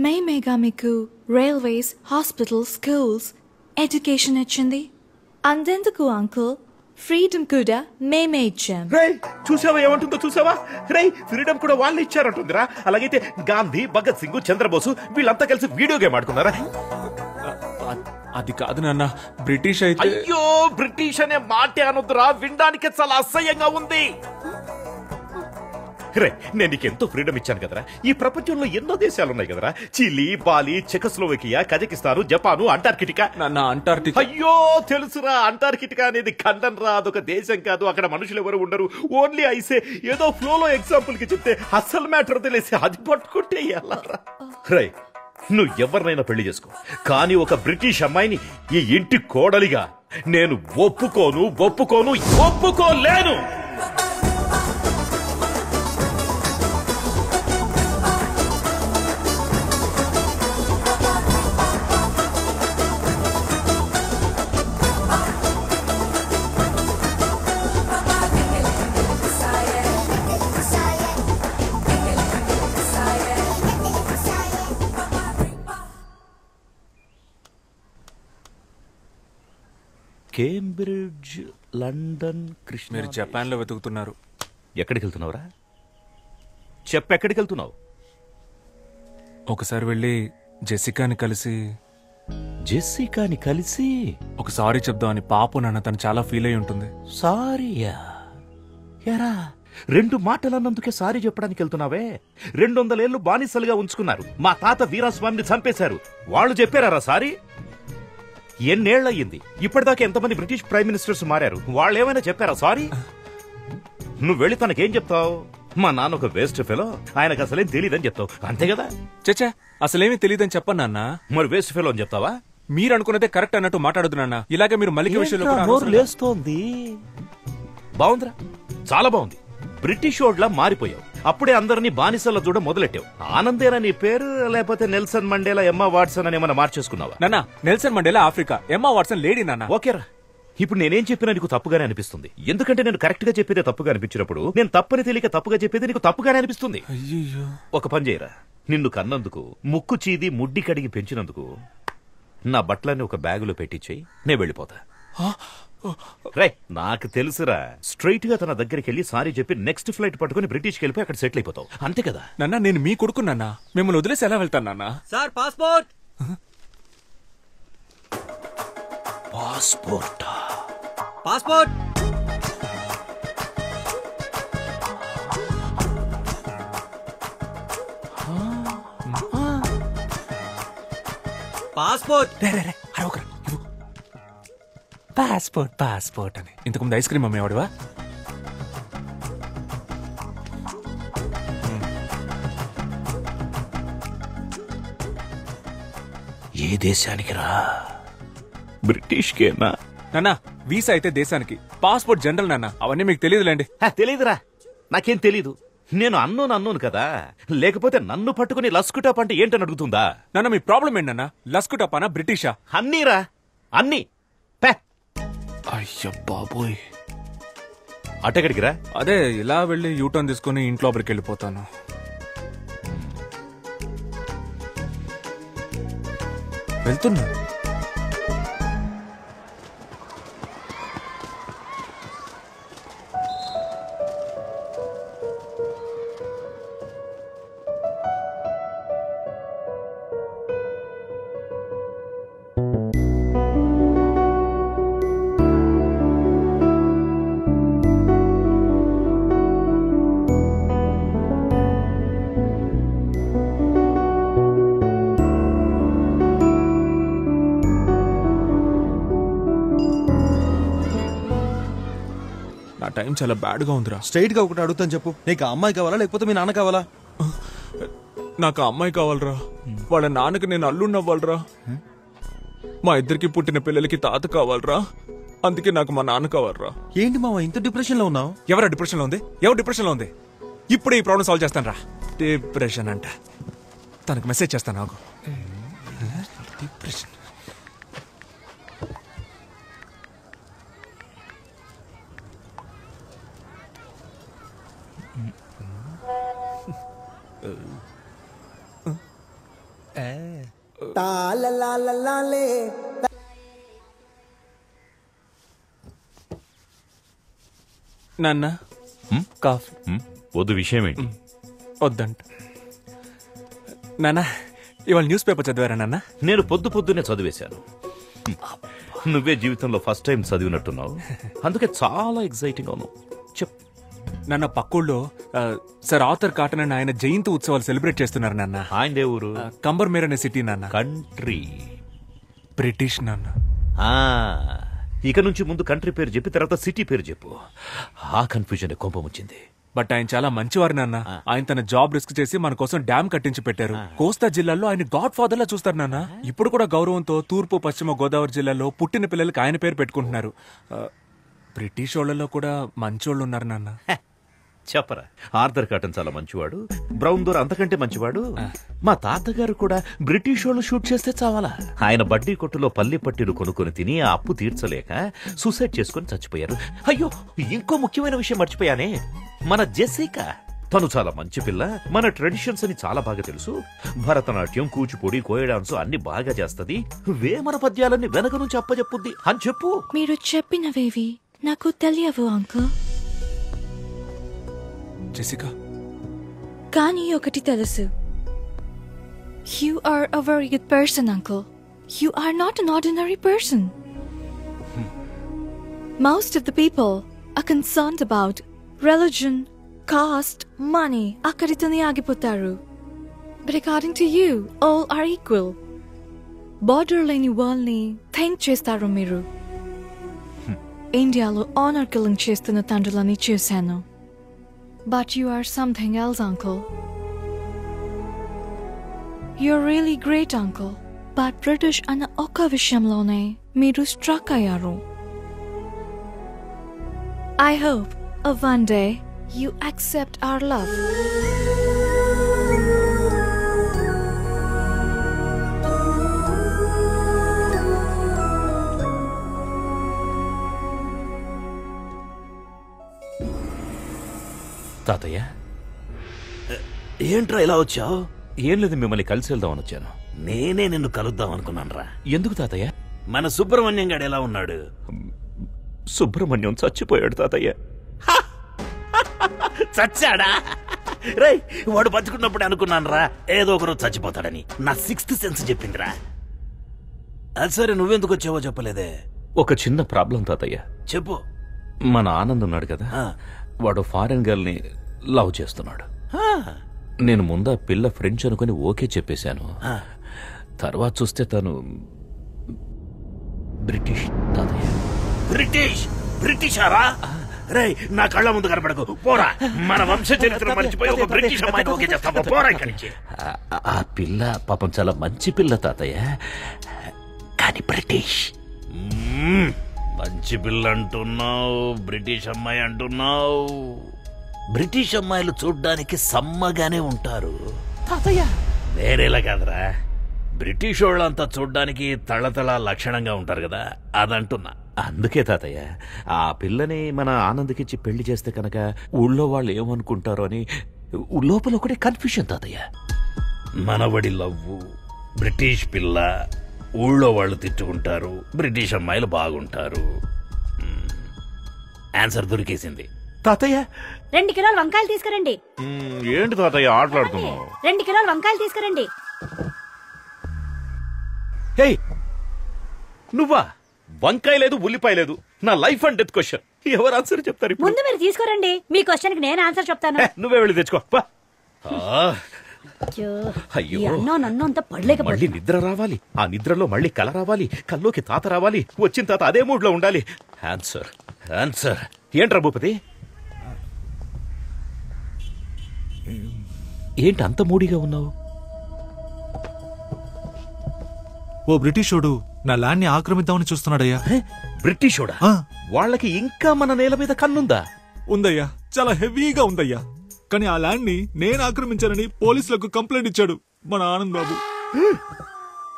మేమేగా మీకు రైల్వేస్, హాస్పిటల్స్, స్కూల్స్, ఎడ్యుకేషన్ ఇచ్చింది. అంతెందుకు అంకుల్, ఫ్రీడమ్ కూడా మేమే ఇచ్చాం. చూసావా ఏమంటుందో? చూసావా? ఫ్రీడమ్ కూడా వాళ్ళు ఇచ్చారంటుందిరా. అలాగైతే గాంధీ, భగత్ సింగ్, చంద్రబోసు వీళ్ళంతా కలిసి వీడియో గేమ్ ఆడుకున్నారా? అది కాదు నాన్న, బ్రిటిష్ అయితే. అయ్యో, బ్రిటిష్ అనే మాటే అనొద్దురా, వినడానికి చాలా అసహ్యంగా ఉంది. రే, నేను నీకు ఎంతో ఫ్రీడమ్ ఇచ్చాను కదరా. ఈ ప్రపంచంలో ఎన్నో దేశాలు ఉన్నాయి కదరా. Chile, Bali, Czechoslovakia, Kazakhstan, Japan, Antarctica. Antarctica. అయ్యో తెలుసురా, అంటార్కిటికా అనేది ఖండం రా, అదొక దేశం కాదు. అక్కడ మనుషులు ఎవరు ఉండరు. ఓన్లీ ఐసే. ఏదో ఫ్లోలో ఎగ్జాంపుల్ కి చెప్తే అస్సలు మ్యాటర్ తెలిసి అది పట్టుకుంటే ఎలా రా. రై, నువ్వు ఎవరినైనా పెళ్లి చేసుకో, కానీ ఒక బ్రిటిష్ అమ్మాయిని ఈ ఇంటి కోడలిగా నేను ఒప్పుకోలేను. Cambridge, London, Krishna. మీరు జపాన్ లో వెతుకుతున్నారు. ఎక్కడికి వెళ్తున్నావురా? చెప్పెక్కడికి వెళ్తున్నావు? ఒకసారి వెళ్ళి జెసికాని కలిసి ఒక సారీ చెప్దామని. పాపం నాన్న, తను చాలా ఫీల్ అయి ఉంటుంది. సారీయా? ఎరా, 2 మాటలన్నందుకే సారీ చెప్పడానికి వెళ్తున్నావే? 200 ఏళ్లు బానిసలుగా ఉంచుకున్నారు. మా తాత వీరాస్వామిని చంపేశారు. వాళ్ళు చెప్పారా సారీ? ఎన్నేళ్లయ్యింది? ఇప్పటిదాకా ఎంతమంది బ్రిటిష్ ప్రైమ్ మినిస్టర్స్ మారారు? వాళ్ళు ఏమైనా చెప్పారా సారీ? నువ్వు వెళ్ళి తనకేం చెప్తావు? మా నాన్న ఒక వేస్ట్ ఫెలో, ఆయనకు అసలేం తెలియదని చెప్తావు, అంతే కదా? చచ్చా, అసలేమీ తెలియదని చెప్పను నాన్న. మరి వేస్ట్ ఫెలో అని చెప్తావా? మీరు అనుకున్నదే కరెక్ట్ అన్నట్టు మాట్లాడదు నాన్న. ఇలాగే మీరు మల్లిక విషయంలో లేస్తోంది. బాగుందిరా, చాలా బాగుంది. బ్రిటిష్ ఓడ్లా మారిపోయావు. అప్పుడే అందరినీ బానిసల్లో చూడ మొదలెట్టావు. ఆనందేనా నీ పేరు, లేకపోతే నెల్సన్ మండేలా, ఎమ్మా వాట్సన్ అని ఏమైనా మార్చేసుకున్నావా? నాన్న Nelson Mandela Africa, Emma Watson lady నాన్న. ఓకేరా, ఇప్పుడు నేనేం చెప్పినా నీకు తప్పుగానే అనిపిస్తుంది. ఎందుకంటే నేను కరెక్ట్ గా చెప్పేదే తప్పుగా అనిపించినప్పుడు నేను తప్పని తెలియక తప్పుగా చెప్పేది నీకు తప్పుగానే అనిపిస్తుంది. ఒక పని చేయరా, నిన్ను కన్నందుకు, ముక్కు చీది ముడ్డి కడిగి పెంచినందుకు నా బట్టలన్నీ ఒక బ్యాగులో పెట్టించేయి, నేను వెళ్ళిపోతా. రే, నాకు తెలుసురా, స్ట్రైట్ గా తన దగ్గరికి వెళ్ళి సారీ చెప్పి నెక్స్ట్ ఫ్లైట్ పట్టుకుని బ్రిటిష్కి వెళ్ళిపోయి అక్కడ సెటిల్ అయిపోతావు, అంతే కదా? నాన్న నేను మీ కొడుకు నాన్న, మిమ్మల్ని వదిలేసి ఎలా వెళ్తాను నాన్న? Sir passport. Passport passport passport. Passport passport అని ఇంతకుముందు ఐస్ క్రీమ్ అమ్మేవాడివా? ఏ దేశానికి రా? బ్రిటిష్కేనా? నాన్న వీసా అయితే దేశానికి, పాస్పోర్ట్ జనరల్ నాన్న, అవన్నీ మీకు తెలియదులేండి. తెలీదురా, నాకేం తెలీదు. నేను అన్నోను కదా, లేకపోతే నన్ను పట్టుకుని లస్కుటాప్ అంటే ఏంటని అడుగుతుందా? నాన్న మీ ప్రాబ్లం ఏంటన్నా? లస్కుటాపానా బ్రిటిషా? అన్నీరా, అన్నీ. అయ్య బాబోయ్, అటెక్కడికి రా? అదే ఇలా వెళ్ళి యూటర్న్ తీసుకుని ఇంట్లోపలికి వెళ్ళిపోతాను. వెళ్తున్నా. టైం చాలా బ్యాడ్ గా ఉందిరా. స్ట్రైట్ గా ఒకటి అడుగుతాను చెప్పు, నీకు ఆ అమ్మాయి కావాలా లేకపోతే మీ నాన్న కావాలా? నాకు ఆ అమ్మాయి కావాలరా. వాళ్ళ నాన్నకి నేను అల్లుడిని అవ్వాలరా. మా ఇద్దరికి పుట్టిన పిల్లలకి తాత కావాలరా. అందుకే నాకు మా నాన్న కావాలరా. ఏంటి మావా ఇంత డిప్రెషన్ లో ఉన్నావు? ఎవరా డిప్రెషన్ లో ఉంది? ఎవరు డిప్రెషన్ లో ఉంది? ఇప్పుడే ఈ ప్రాబ్లం సాల్వ్ చేస్తాను రా. డిప్రెషన్ అంట, తనకు మెసేజ్ చేస్తాను నాకు. డిప్రెషన్ నాన్న కాఫీ వద్దు. విషయం ఏంటి? వద్దంట. నాన్న ఇవాళ న్యూస్ పేపర్ చదివారా నాన్న? నేను పొద్దున్నే చదివేశాను. నువ్వే జీవితంలో ఫస్ట్ టైం చదివినట్టున్నావు, అందుకే చాలా ఎక్సైటింగ్ అవును. చెప్ నాన్న. పక్కూళ్ళో సార్ ఆర్థర్ కాటన్ అని ఆయన జయంతి ఉత్సవాలు సెలబ్రేట్ చేస్తున్నారు నాన్న. ఆయన ఊరు? కంబర్మేర్ అనే సిటీ నాన్న. కంట్రీ బ్రిటిష్ నాన్న. ఇక నుంచి ముందు కంట్రీ పేరు చెప్పి తర్వాత సిటీ పేరు చెప్పు. ఆ కన్ఫ్యూజన్ కోపం వచ్చింది. బట్ ఆయన చాలా మంచివారు నాన్న. ఆయన తన జాబ్ రిస్క్ చేసి మన కోసం డ్యామ్ కట్టించి పెట్టారు. కోస్తా జిల్లాలో ఆయన గాడ్ ఫాదర్ లా చూస్తారు నాన్న. ఇప్పుడు కూడా గౌరవంతో తూర్పు పశ్చిమ గోదావరి జిల్లాలో పుట్టిన పిల్లలకి ఆయన పేరు పెట్టుకుంటున్నారు. బ్రిటిష్ వాళ్ళలో కూడా మంచోళ్ళు ఉన్నారు నాన్న. చెప్పరా, ఆర్థర్ కాటన్ చాలా మంచివాడు, బ్రౌన్ దోర్ అంతకంటే మంచివాడు. మా తాతగారు కూడా బ్రిటిష్ వాళ్ళు షూట్ చేస్తే చావాలా. ఆయన బడ్డీ కొట్టులో పల్లి పట్టీలు కొనుక్కొని తిని ఆ అప్పు తీర్చలేక సూసైడ్ చేసుకుని చచ్చిపోయారు. అయ్యో, ఇంకో ముఖ్యమైన విషయం మర్చిపోయానే, మన జెసికా. తను చాలా మంచి పిల్ల, మన ట్రెడిషన్స్ అని చాలా బాగా తెలుసు. భరతనాట్యం, కూచిపూడి, కోయ డాన్స్ అన్ని బాగా చేస్తది. వేమన పద్యాలన్నీ వెనక నుంచి అప్పచెప్పుద్ది అని చెప్పు. మీరు చెప్పినవేవి నాకు తెలియవు అంకుల్. జెసికా, కానీ ఒకటి తెలుసు. You are a very good person, uncle. You are not an ordinary person. Most of the people are concerned about religion, caste, money. Akkaritone agipotaru. But according to you, all are equal. Border leni world ni think chestaru miru. Indialo honor killing chestunna tandrulani chusanu. But you are something else, uncle. You're really great, uncle. But British అన్న ఒక్క విషయంలోనే మీరు struck అయ్యారు. I hope of one day You accept our love. తాతయ్య, ఏంట్రా ఇలా వచ్చావు? ఏం లేదు, మిమ్మల్ని కలిసి వెళ్దామని వచ్చాను. నేనే నిన్ను కలుద్దాం అనుకున్నానురా. ఎందుకు తాతయ్య? మన సుబ్రహ్మణ్యం గాడు ఎలా ఉన్నాడు? సుబ్రహ్మణ్యం చచ్చిపోయాడు తాతయ్య. చచ్చాడా? రై, వాడు బతుకున్నప్పుడు అనుకున్నానురా ఏదో ఒకరోజు చచ్చిపోతాడని. నా 6th సెన్స్ చెప్పిందిరా. అది సరే, నువ్వెందుకు వచ్చావో చెప్పలేదే. ఒక చిన్న ప్రాబ్లం తాతయ్య. చెప్పు. మన ఆనంద్ ఉన్నాడు కదా, వాడు ఫారెన్ గర్ల్ ని లవ్ చేస్తున్నాడు. నేను ముందా పిల్ల ఫ్రెండ్స్ అనుకుని ఓకే చెప్పేశాను. తర్వాత చూస్తే తను బ్రిటిష్ తాతయ్య. బ్రిటిషారా? రే, నా కళ్ళ ముందు కనపడకు, పోరా. మన వంశ చరిత్ర మర్చిపోయి ఒక బ్రిటిష్ అమ్మాయిని ఓకే చేస్తావా? పోరా ఇక్కడి నుంచి. ఆ పిల్ల పాపం చాలా మంచి పిల్ల తాతయ్య, కానీ బ్రిటిష్. మంచి పిల్ల అంటున్నావు, బ్రిటిష్ అమ్మాయి అంటున్నావు. బ్రిటిష్ అమ్మాయిలు చూడ్డానికి సమ్మగానే ఉంటారు తాతయ్య, వేరేలా కాదురా. బ్రిటిష్ వాళ్ళంతా చూడ్డానికి తళతళ లక్షణంగా ఉంటారు కదా, అదంటున్నా. అందుకే తాతయ్య, ఆ పిల్లని మన ఆనంద్కిచ్చి పెళ్లి చేస్తే కనుక ఊళ్ళో వాళ్ళు ఏమనుకుంటారో అని లోపల ఒకటే కన్ఫ్యూషన్ తాతయ్య. మనవడి లవ్వు, బ్రిటిష్ పిల్ల, ఊళ్ళో వాళ్ళు తిట్టుకుంటారు, బ్రిటిష్ అమ్మాయిలు బాగుంటారు. ఆన్సర్ దొరికేసింది తాతయ్య. 2 కిలోలు వంకాయలు తీసుకురండి. ఏంటి తాతయ్య ఆటలాడుతున్నావు? 2 కిలోలు వంకాయలు తీసుకురండి. హే, నువ్వా? వంకాయ లేదు, ఉల్లిపాయ లేదు. నా లైఫ్ అండ్ డెత్ క్వశ్చన్. ఎవరు ఆన్సర్ చెప్తారు? ముందు మీరు తీసుకోరండి, మీ క్వశ్చన్ కి నేను ఆన్సర్ చెప్తాను. నువ్వే వెళ్ళి తెచ్చుకో. అయ్యో, నన్ను అంత పడలేకపోతే మళ్ళీ నిద్ర రావాలి, ఆ నిద్రలో మళ్ళీ కల రావాలి, కల్లోకి తాత రావాలి, వచ్చిన తాత అదే మూడ్ లో ఉండాలి. ఆన్సర్ ఆన్సర్ ఏంట్రా భూపతి? ఏంటి అంత మూడిగా ఉన్నావు? ఓ బ్రిటిషోడు నా ల్యాండ్ ని ఆక్రమిద్దామని చూస్తున్నాడయ్యా. బ్రిటిషోడా? వాళ్ళకి ఇంకా మన నేల మీద కన్నుందా? ఉందయ్యా, చాలా హెవీగా ఉందయ్యా. కానీ ఆ ల్యాండ్ ని నేను ఆక్రమించానని పోలీసులకు కంప్లైంట్ ఇచ్చాడు మన ఆనంద్ బాబు.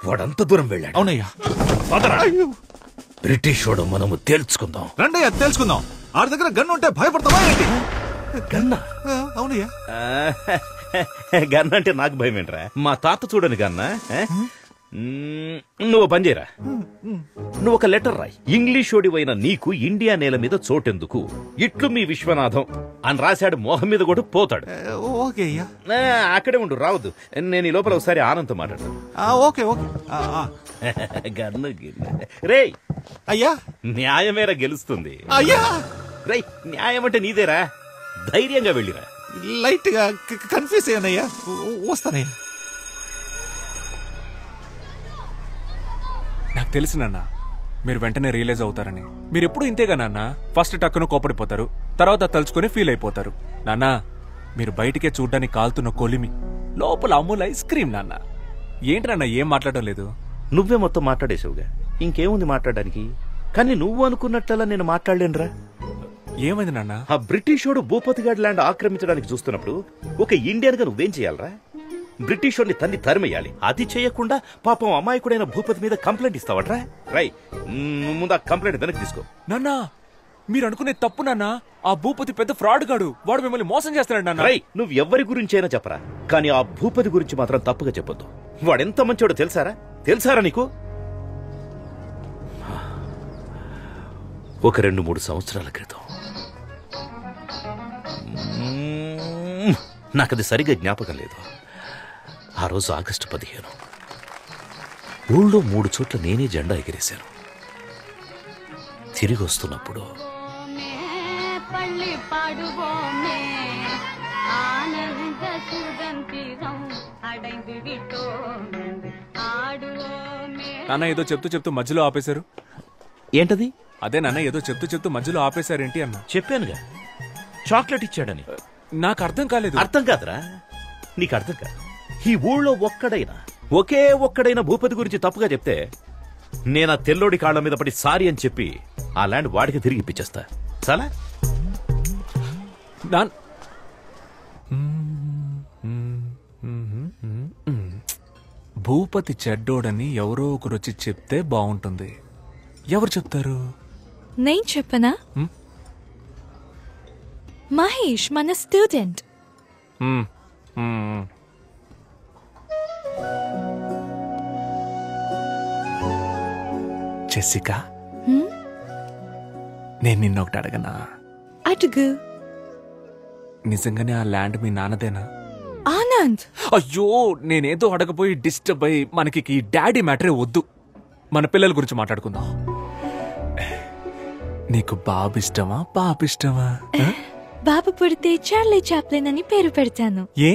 వాడంత దూరం వెళ్ళాడు? అవునయ్యా. బ్రిటిషోడు మనము తేల్చుకుందాం. రండయ్యా, తేల్చుకుందాం. ఆ దగ్గర గన్ ఉంటే భయపడతావా ఏంటి? గన్నా? అవునయ్యా. గన్న అంటే నాకు భయం ఏంట్రా? మా తాత చూడని గన్నా. నువ్వు పని చేయరా, నువ్వు ఒక లెటర్ రాయి. ఇంగ్లీషోడివైన నీకు ఇండియా నేల మీద చోటెందుకు, ఇట్లు మీ విశ్వనాథం అని రాశాడు. మోహం మీద కూడా పోతాడు. ఓకే అయ్యా. అక్కడే ఉండు, రావద్దు. నేను ఈ లోపల ఒకసారి ఆనంద్ మాట్లాడతాను. Okay okay. గన్ను రే అయ్యా, న్యాయమేరా గెలుస్తుంది. అయ్యా రే, న్యాయం అంటే నీదేరా, ధైర్యంగా వెళ్ళిరా. లైట్ గా కన్ఫ్యూజ్ అయ్యానయ్యా, వస్తానయ్యా. నాకు తెలుసు నాన్న, మీరు వెంటనే రియలైజ్ అవుతారని. మీరు ఎప్పుడు ఇంతేగా నాన్న, ఫస్ట్ టక్కును కోపడిపోతారు, తర్వాత తలుచుకుని ఫీల్ అయిపోతారు. నాన్న, మీరు బయటికే చూడ్డానికి కాలుతున్న కొలిమి, లోపల అమూల్ ఐస్ క్రీమ్. నాన్న ఏంటి నాన్న ఏం మాట్లాడడం లేదు? నువ్వే మొత్తం మాట్లాడేసావుగా, ఇంకేముంది మాట్లాడడానికి? కానీ నువ్వు అనుకున్నట్లలా నేను మాట్లాడలేనురా. ఏమైంది నాన్న? ఆ బ్రిటిషోడు భూపతిగాడ్ ల్యాండ్ ఆక్రమించడానికి చూస్తున్నప్పుడు ఒక ఇండియన్ గా నువ్వేం చేయాలరా? బ్రిటిషోడిని తన్ని తరిమేయాలి. అది చేయకుండా పాపం అమాయకుడైన భూపతి మీద కంప్లైంట్ ఇస్తావట్రా? రై, ముందు ఆ కంప్లైంట్ వెనక్కి తీసుకో. నాన్న, మీరు అనుకునే తప్పు నాన్న. ఆ భూపతి పెద్ద ఫ్రాడ్ గాడు, వాడు మిమ్మల్ని మోసం చేస్తున్నాడు నాన్న. రై, నువ్వు ఎవరి గురించి అయినా చెప్పరా, కానీ ఆ భూపతి గురించి మాత్రం తప్పుగా చెప్పొద్దు. వాడెంత మంచోడో తెలుసారా నీకు? ఒక 2-3 సంవత్సరాల క్రితం, నాకది సరిగా జ్ఞాపకం లేదు. ఆ రోజు ఆగస్టు 15, ఊళ్ళో 3 చోట్ల నేనే జెండా ఎగిరేశాను. తిరిగి వస్తున్నప్పుడు నాన్న ఏదో చెప్తూ మధ్యలో ఆపేశారు. ఏంటది? అదే నాన్న, ఏదో చెప్తూ మధ్యలో ఆపేశారేంటి అన్న. చెప్పానుగా, చాక్లెట్ ఇచ్చాడని. నాకు అర్థం కాలేదు. అర్థం కాదురా, నీకు అర్థం కాదు. ఈ ఊళ్ళో ఒకే ఒక్కడైనా భూపతి గురించి తప్పుగా చెప్తే నేను ఆ తెల్లోడి కాళ్ళ మీద పడి సారీ అని చెప్పి ఆ ల్యాండ్ వాడికి తిరిగి ఇప్పించేస్తా. చాలా భూపతి చెడ్డోడని ఎవరో ఒకరు వచ్చి చెప్తే బాగుంటుంది. ఎవరు చెప్తారు? నేను చెప్పనా? మహేష్ మన స్టూడెంట్. జెసికా, నేను నిన్నొకటి అడగనా? అడుగు. నిజంగానే ఆ ల్యాండ్ మీ నాన్నదేనా? ఆనంద్, అయ్యో, నేనేదో అడగపోయి డిస్టర్బ్ అయ్యి మనకి ఈ డాడీ మ్యాటరే వద్దు. మన పిల్లల గురించి మాట్లాడుకుందాం. నీకు బాబు ఇష్టమా పాప ఇష్టమా? బాబు పుడితే చార్లీ చాప్లిన్ అని పేరు పెడతాను. ఏ?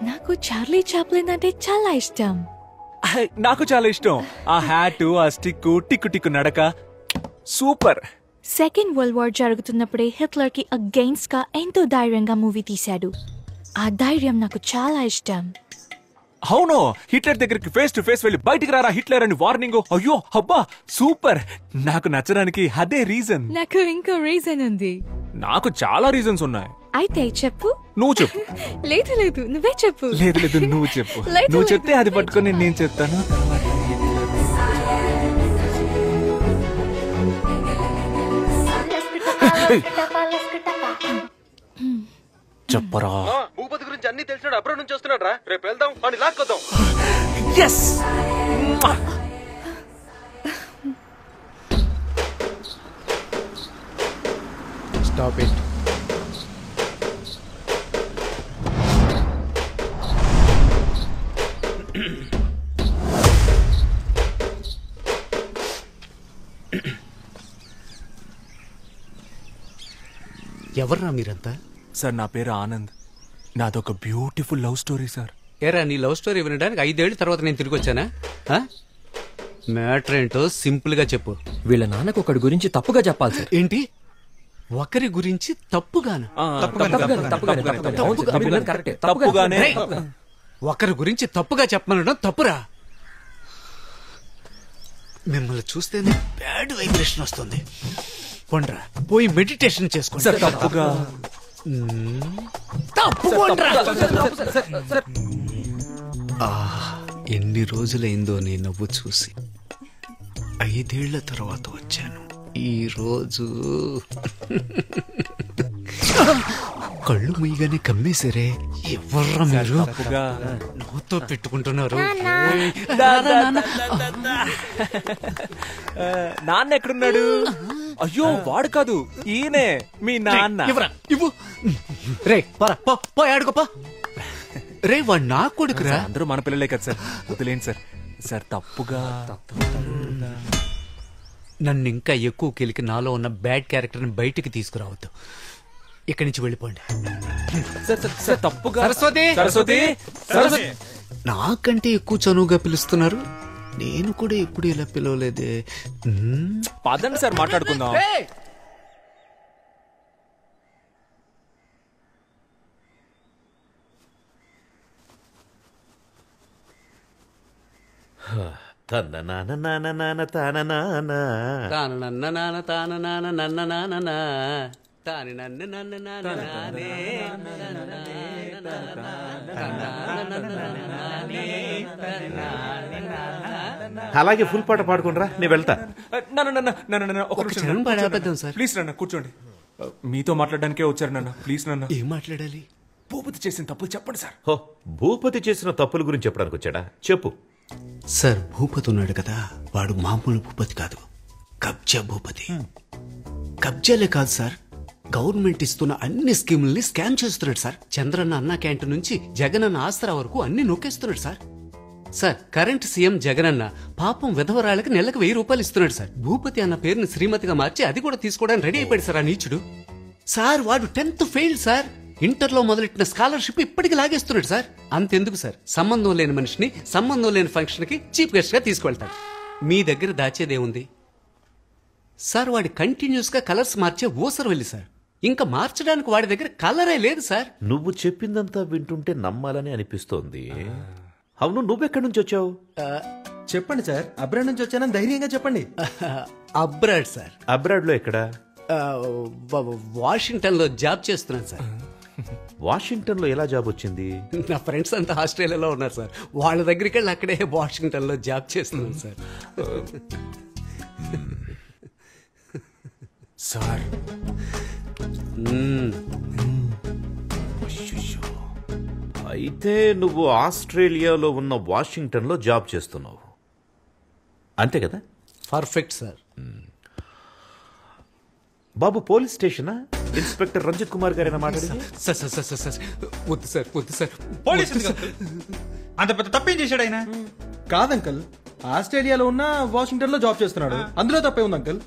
నాకు చార్లీ చాప్లిన్ అంటే చాలా ఇష్టం. నాకు చాలా ఇష్టం. ఆ హ్యాట్, ఆ స్టిక్, టిక్కు టిక్కు నడక సూపర్. సెకండ్ వరల్డ్ వార్ జరుగుతున్నప్పుడే హిట్లర్ కి అగెయిన్స్ట్ గా ఎంతో ధైర్యంగా మూవీ తీశాడు. ఆ ధైర్యం నాకు చాలా ఇష్టం. అవును, హిట్లర్ దగ్గరికి ఫేస్ టు ఫేస్ వెళ్ళి బయటికి రారా హిట్లర్ అని వార్నింగ్. అయ్యో అబ్బా సూపర్. నాకు నచ్చడానికి అదే రీజన్. నాకు ఇంకో రీజన్ ఉంది. నాకు చాలా రీజన్స్ ఉన్నాయి. అయితే చెప్పు. నువ్వు చెప్పు. లేదు లేదు, నువ్వే చెప్పు. లేదు లేదు, నువ్వు చెప్పు. లేదు, నువ్వు చెప్తే అది పట్టుకొని నేను చెప్తాను. చెప్పరా. భూపతి గురించి అన్ని తెలిసినాడు. అబ్రాడ్ నుంచి వస్తున్నాడు రా. రేపు వెళ్దాం అని లాక్కొద్దాం. ఎస్. Stop it. ఎవర్రా మీరంతా? సార్, నా పేరు ఆనంద్. నాదొక బ్యూటిఫుల్ లవ్ స్టోరీ సార్. ఏరా, నీ లవ్ స్టోరీ వినడానికి 5 ఏళ్ల తర్వాత నేను తిరిగి వచ్చానా? మ్యాటర్ ఏంటో సింపుల్ గా చెప్పు. వీళ్ళ నాన్నకు ఒకటి గురించి తప్పుగా చెప్పాలి సార్. ఏంటి? ఒకరి గురించి తప్పుగాను? ఒకరి గురించి తప్పుగా చెప్పమనడం తప్పురా. మిమ్మల్ని చూస్తేనే బ్యాడ్ వైబ్రేషన్ వస్తుంది. పొండ్రా, పోయి మెడిటేషన్ చేసుకోండి. తప్పుగా ఎన్ని రోజులైందో నీ నవ్వు చూసి. 5 ఏళ్ల తర్వాత వచ్చాను. ఈ రోజు కళ్ళు ముయ్యగానే కమ్మేశారే. ఎవర్రా మీరు? నవ్వుతో పెట్టుకుంటున్నారు. నాన్న ఎక్కడున్నాడు? అయ్యో, వాడు కాదు, ఈయనే మీ నాన్న. ఇవ్వు. రే పో ఆడుకోపా. రే, వాడు నా కొడుకురా. అందరూ మన పిల్లలే కదా సార్, వదిలేండి సార్. సార్ తప్పుగా. నన్ను ఇంకా ఎక్కువ కెలికి నాలో ఉన్న బ్యాడ్ క్యారెక్టర్ని బయటికి తీసుకురావద్దు. ఇక్కడి నుంచి వెళ్ళిపోండి. తప్పుగా. సరస్వతి, నాకంటే ఎక్కువ చనువుగా పిలుస్తున్నారు. నేను కూడా ఎప్పుడు ఇలా పిలవలేదే. పదండి సార్, మాట్లాడుకుందాం. తన నాన్న నాన్న నాన్న తాన నాన్న తాన నన్న నాన్న తాన నాన్న నన్న నాన్న తాని నన్ను నన్ను నానే. అలాగే ఫుల్ పాట పాడుకుండ్రా, నేను వెళ్తా. ప్లీజ్ నాన్న, కూర్చోండి. మీతో మాట్లాడడానికే వచ్చారు నాన్న. ప్లీజ్ నాన్న. ఏం మాట్లాడాలి? భూపతి చేసిన తప్పులు చెప్పండి సార్. హో, భూపతి చేసిన తప్పుల గురించి చెప్పడానికి వచ్చాడా? చెప్పు సార్. భూపతి ఉన్నాడు కదా, వాడు మామూలు భూపతి కాదు, కబ్జా భూపతి. కబ్జాలే కాదు సార్, గవర్నమెంట్ ఇస్తున్న అన్ని స్కీముల్ని స్కామ్ చేస్తున్నాడు సార్. చంద్రన్న అన్న క్యాంటీన్ నుంచి జగనన్న ఆసరా వరకు అన్ని నొక్కేస్తున్నాడు sir. Sir, current CM Jagananna పాపం విధవరాళ్ళకి నెలకు 1000 రూపాయలు ఇస్తున్నాడు సార్. భూపతి అన్న పేరుని శ్రీమతిగా మార్చి అది కూడా తీసుకోవడానికి రెడీ అయిపోయాడు సార్ ఆ నీచుడు. సార్, వాడు 10th ఫెయిల్ సార్. ఇంటర్లో మొదలెట్టిన స్కాలర్షిప్ ఇప్పటికి లాగేస్తున్నాడు సార్. అంతెందుకు సార్, సంబంధం లేని మనిషిని సంబంధం లేని ఫంక్షన్ కి చీఫ్ గెస్ట్ గా తీసుకెళ్తాడు. మీ దగ్గర దాచేదేముంది సార్? వాడి కంటిన్యూస్ గా కలర్స్ మార్చే ఊసరు వెళ్ళి సార్. ఇంకా మార్చడానికి వాడి దగ్గర కలరే లేదు సార్. నువ్వు చెప్పిందంతా వింటుంటే నమ్మాలని అనిపిస్తోంది. అవును, నువ్వెక్కడి నుంచి వచ్చావు? చెప్పండి సార్. అబ్రాడ్ నుంచి వచ్చానని ధైర్యంగా చెప్పండి. Abroad sir. అబ్రాడ్ లో ఎక్కడా? వాషింగ్టన్ లో జాబ్ చేస్తున్నాను సార్. వాషింగ్టన్ లో ఎలా జాబ్ వచ్చింది? నా ఫ్రెండ్స్ అంతా ఆస్ట్రేలియాలో ఉన్నారు సార్. వాళ్ళ దగ్గరికి వెళ్ళి అక్కడే వాషింగ్టన్ లో జాబ్ చేస్తున్నాను సార్. సార్ అయితే నువ్వు ఆస్ట్రేలియాలో ఉన్న వాషింగ్టన్ లో జాబ్ చేస్తున్నావు అంతే కదా? Perfect sir. బాబు పోలీస్ స్టేషనా? ఇన్స్పెక్టర్ రంజిత్ కుమార్ గారైనా మాట్లాడింది? సార్ సార్ సార్ సార్ వద్దు సార్, వద్దు సార్. పోలీస్ అంత పెద్ద తప్పేం చేశాడు ఆయన? కాదంకల్, ఆస్ట్రేలియాలో ఉన్న వాషింగ్టన్ లో జాబ్ చేస్తున్నాడు. అందులో తప్పే ఉంది అంకల్.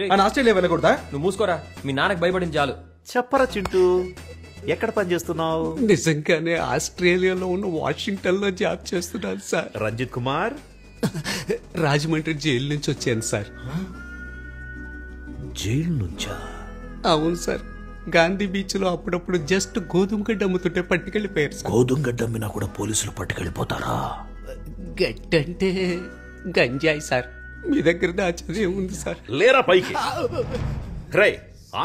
ఆయన ఆస్ట్రేలియా వెళ్ళకూడదా? నువ్వు మూసుకోరా, మీ నాన్నకు భయపడింది చాలు. చెప్పరా చింటూ, ఎక్కడ పని చేస్తున్నావు? నిజంగానే ఆస్ట్రేలియాలో ఉన్న వాషింగ్టన్ లో జాబ్ చేస్తున్నాను సార్. రంజిత్ కుమార్, రాజమండ్రి జైలు నుంచి వచ్చాను సార్. జైలు నుంచా? అవును సార్. గాంధీ బీచ్ లో అప్పుడప్పుడు జస్ట్ గోధుమ గడ్డ అమ్ముతుంటే పట్టుకెళ్ళిపోయారు సార్. గోధుమ గడ్డ అమ్మినా కూడా పోలీసులు పట్టుకెళ్ళిపోతారా? గడ్డంటే గంజాయి సార్. మీ దగ్గర దాచేది ఏముంది సార్? లేరా పైకి. రే,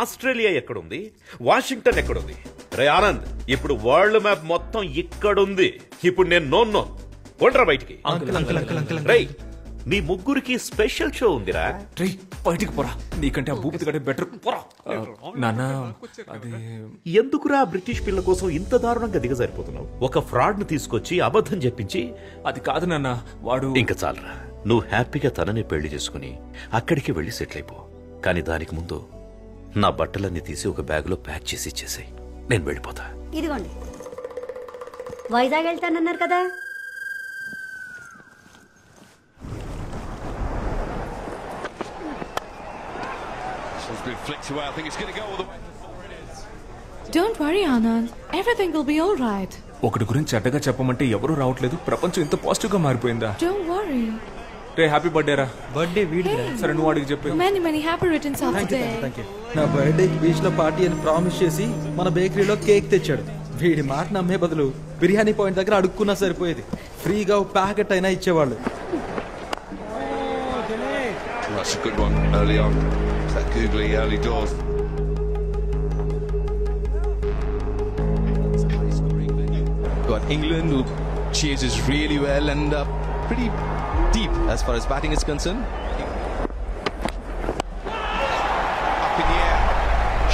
ఆస్ట్రేలియా ఎక్కడుంది? వాషింగ్టన్ ఎక్కడుంది? రే ఆనంద్, ఇప్పుడు వరల్డ్ మ్యాప్ మొత్తం ఇక్కడుంది. ఇప్పుడు నేను నోన్ కొండ్రా బయటికి. రే, మీ ముగ్గురికి స్పెషల్ షో ఉందిరా. రే బయటికి పోరా, నీకంటే ఆ భూపతి కంటే బెటర్. పోరా నాన్న. అది ఎందుకురా బ్రిటిష్ పిల్ల కోసం ఇంత దారుణంగా దిగజారిపోతున్నావు? ఒక ఫ్రాడ్ ను తీసుకొచ్చి అబద్ధం చెప్పించి. అది కాదు నాన్న, వాడు. ఇంకా చాలరా, నువ్వు హ్యాపీగా తనని పెళ్లి చేసుకుని అక్కడికి వెళ్ళి సెటిల్ అయిపో. కానీ దానికి ముందు నా బట్టలన్నీ తీసి ఒక బ్యాగ్ లో ప్యాక్ చేసి ఇచ్చేసాయి. నేను వెళ్ళిపోతా. ఇదిగోండి, వైజాగ్ వెళ్తానన్నారు కదా. Don't worry, Anand. Everything will be all right. ఒకటి గురించి చెడ్డగా చెప్పమంటే ఎవరూ రావట్లేదు. ప్రపంచం ఇంత పాజిటివ్ గా మారిపోయిందా? Don't worry. Ray happy birthday రా. బర్త్డే వీడిరా. సరే నువ్వు అడిగి చెప్పు. Many happy returns of the day. నా బర్త్డేకి బీచ్ లో పార్టీ అని ప్రామిస్ చేసి మన బేకరీలో కేక్ తెచ్చాడు. వీడి మాట నమ్మే బదులు బిర్యానీ పాయింట్ దగ్గర అడుక్కున్నా సరిపోయేది. ఫ్రీగా ఒక ప్యాకెట్ అయినా ఇచ్చేవాళ్ళు. That's a good one early on. That googly early doors. Got England who chases really well and pretty deep as far as batting is concerned. Up in the air,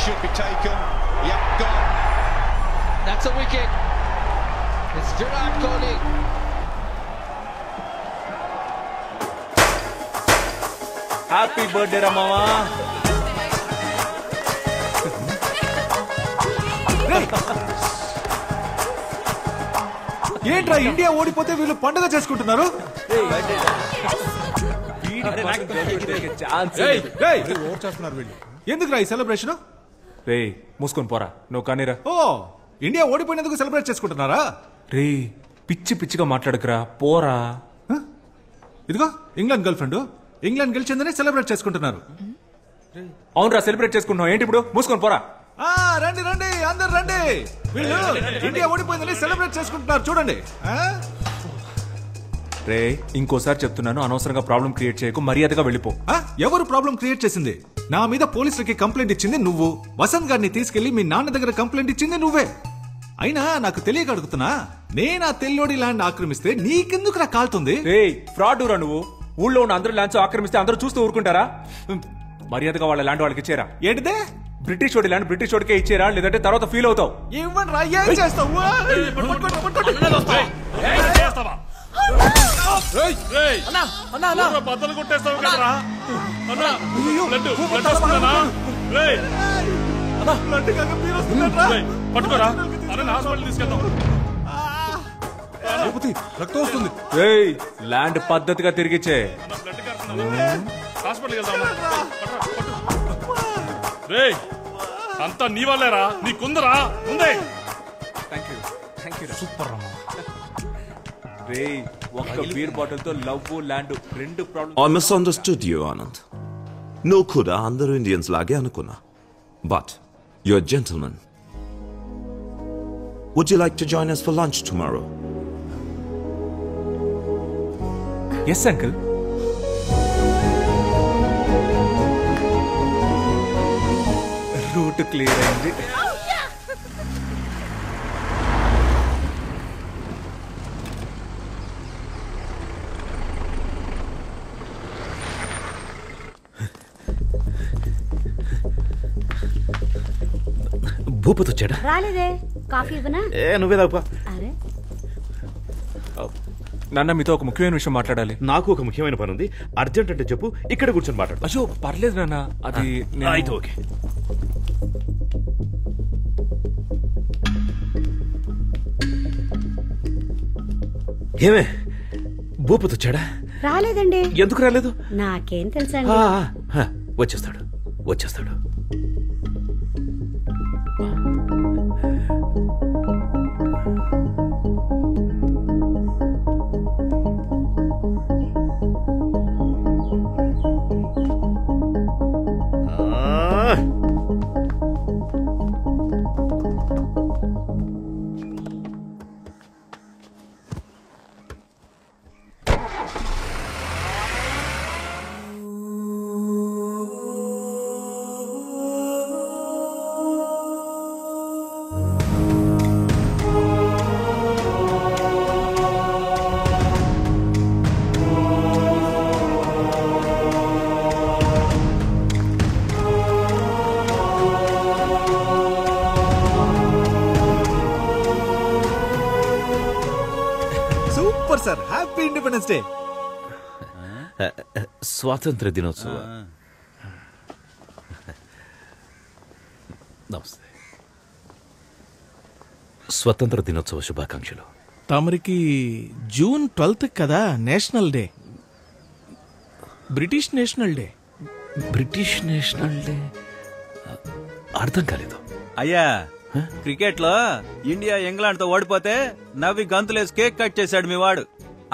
should be taken. Yep, gone. That's a wicket. It's Virat Kohli. Happy birthday రా మావా. ఏంట్రా India ఓడిపోతే వీళ్ళు పండుగ చేసుకుంటున్నారు? ఎందుకురా ఈ celebration? రే మూసుకొని పోరా, నువ్వు కానీరా. ఓ, ఇండియా ఓడిపోయినందుకు సెలబ్రేట్ చేసుకుంటున్నారా? రే పిచ్చి పిచ్చిగా మాట్లాడకురా, పోరా. ఇదిగో ఇంగ్లాండ్ గర్ల్ ఫ్రెండ్, ఇంగ్లాండ్ గెలిచిందని సెలబ్రేట్ చేసుకుంటున్నారు. అవునరా, సెలబ్రేట్ చేసుకుంటున్నావు ఏంటి ఇప్పుడు? మూసుకొని పోరా. రండి రండి, అందరు రండి. వీళ్ళు ఇండియా ఓడిపోయిందని సెలబ్రేట్ చేసుకుంటున్నారు చూడండి. రే ఇంకోసారి చెప్తున్నాను, అనవసరంగా ప్రాబ్లం క్రియేట్ చేయకు, మర్యాదగా వెళ్ళిపో. ఎవరు ప్రాబ్లం క్రియేట్ చేసింది? నా మీద పోలీసులకి కంప్లైంట్ ఇచ్చింది నువ్వు. వసంత్ గారిని తీసుకెళ్లి మీ నాన్న దగ్గర కంప్లైంట్ ఇచ్చింది నువ్వే. అయినా నాకు తెలియక అడుగుతున్నా, నేను ఆ తెల్లోడి ల్యాండ్ ఆక్రమిస్తే నీకెందుకు నా కాలుతుంది? రే ఫ్రాడ్ రా నువ్వు. ఊళ్ళో ఉన్న అందరూ ల్యాండ్స్ ఆక్రమిస్తే అందరూ చూస్తూ ఊరుకుంటారా? మర్యాదగా వాళ్ళ ల్యాండ్ వాళ్ళకి ఇచ్చేరా. ఏంటిదే? బ్రిటిష్ వాడి ల్యాండ్ బ్రిటిష్ వాడికే ఇచ్చేరా, లేదంటే తర్వాత ఫీల్ అవుతావు. ఇవ్వండి రా, ఏం చేస్తావు? బద్దలు కొట్టేస్తావు కదరా. పట్టుకోరా, హాస్పిటల్ తీసుకెళ్తాం. రక్తం వస్తుంది. ల్యాండ్ పద్ధతిగా తిరిగిచ్చే. హాస్పిటల్కి వెళ్తాం. రే అంతా నీ వాళ్ళేరా, నీకుందరా ఉందే. సూపర్ రమ్మా. రే ఒక్క బీర్ బాటిల్ తో లవ్ ల్యాండ్ రెండు problem. I misunderstood you, Anand. No kuda andaru Indians lage anukunna. But you're a gentleman. Would you like to join us for lunch tomorrow? Yes, uncle. Doubt clear అయింది. భూపతి వచ్చాడా? రాలేదే. Coffee ఇవ్వనా? నువ్వే తాగుపా. అరే నాన్న మీతో ఒక ముఖ్యమైన విషయం మాట్లాడాలి. నాకు ఒక ముఖ్యమైన పని ఉంది, అర్జెంట్ అంటే చెప్పు, ఇక్కడ కూర్చొని మాట్లాడు. అయ్యో పర్లేదు నాన్న, అది అయితే ఓకే. ఏమే భూపతి వచ్చాడా? రాలేదండి. ఎందుకు రాలేదు? నాకేం తెలుసండి. వచ్చేస్తాడు వచ్చేస్తాడు. Sir happy independence day. స్వాతంత్ర దినోత్సవం. నమస్తే. స్వతంత్ర దినోత్సవ శుభాకాంక్షలు. తమరికి జూన్ 12 కదా national day, British national day. British national day అర్థం కాలేదు. అయ్యా క్రికెట్ లో ఇండియా ఇంగ్లాండ్ తో ఓడిపోతే నవ్వి గంతులేసి కేక్ కట్ చేశాడు మీ వాడు.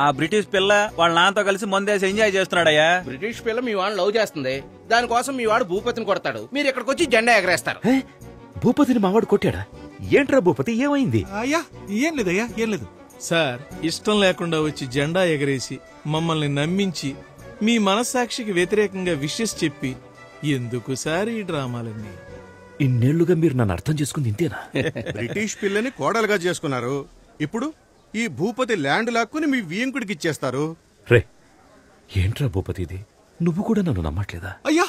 ఆ బ్రిటిష్ పిల్ల వాళ్ళ నాన్నతో కలిసి మందేసి ఎంజాయ్ చేస్తున్నాడయ్యా. బ్రిటిష్ పిల్ల మీ వాడిని లవ్ చేస్తుంది, దానికోసం మీ వాడు భూపతిని కొడతాడు, మీరు ఇక్కడికి వచ్చి జెండా ఎగరేస్తారు. భూపతిని మావాడు కొట్టాడా? ఏంట్రా భూపతి, ఏమైంది? అయ్యా ఏం లేదయ్యా, ఏం లేదు సార్. ఇష్టం లేకుండా వచ్చి జెండా ఎగరేసి మమ్మల్ని నమ్మించి మీ మనస్సాక్షికి వ్యతిరేకంగా విషెస్ చెప్పి ఎందుకు సార్ ఈ డ్రామాలన్నీ? ఇన్నేళ్లుగా మీరు నన్ను అర్థం చేసుకుంది ఇంతేనా? బ్రిటిష్ పిల్లని కోడలుగా చేసుకున్నారు, ఇప్పుడు ఈ భూపతి ల్యాండ్ లాక్కుని మీ వియంకుడికి ఇచ్చేస్తారు. రే ఏంట్రా భూపతి ఇది, నువ్వు కూడా నన్ను నమ్మట్లేదా? అయ్యా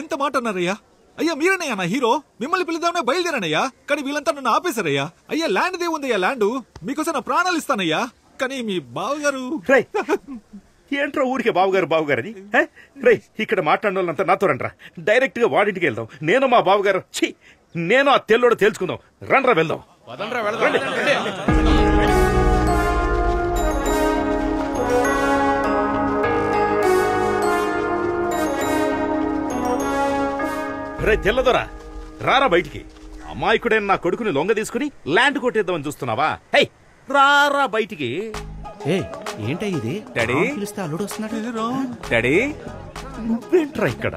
ఎంత మాట అన్నారయ్యా. అయ్యా మీరనయ్యా నా హీరో, మిమ్మల్ని పిలుద్దామనే బయలుదేరానయ్యా, కానీ వీళ్ళంతా నన్ను ఆపేశారయ్యా. అయ్యా ల్యాండ్ దే ఉందయ్యా, ల్యాండ్ మీకోసం నా ప్రాణాలు ఇస్తానయ్యా, కానీ మీ బావగారు. ఏంట్రా ఊరికే బావగారు బావగారని? రే ఇక్కడ మాట్లాడాలంతా నాతో రండ్రా, డైరెక్ట్ గా వాడింటికి వెళ్దాం. నేను మా బావగారు నేను ఆ తెల్లోడు తేల్చుకుందాం. రండ్రా వెళ్దాం. రే తెల్లదొరా రారా బయటికి. అమాయకుడైన నా కొడుకుని లొంగ తీసుకుని ల్యాండ్ కొట్టేద్దామని చూస్తున్నావా? హై రారా బయటికి. ఏంటా ఇది? డాడీ పిలిస్తే అల్లుడు వస్తున్నాడు. డాడీ నువ్వేంట్రా ఇక్కడ?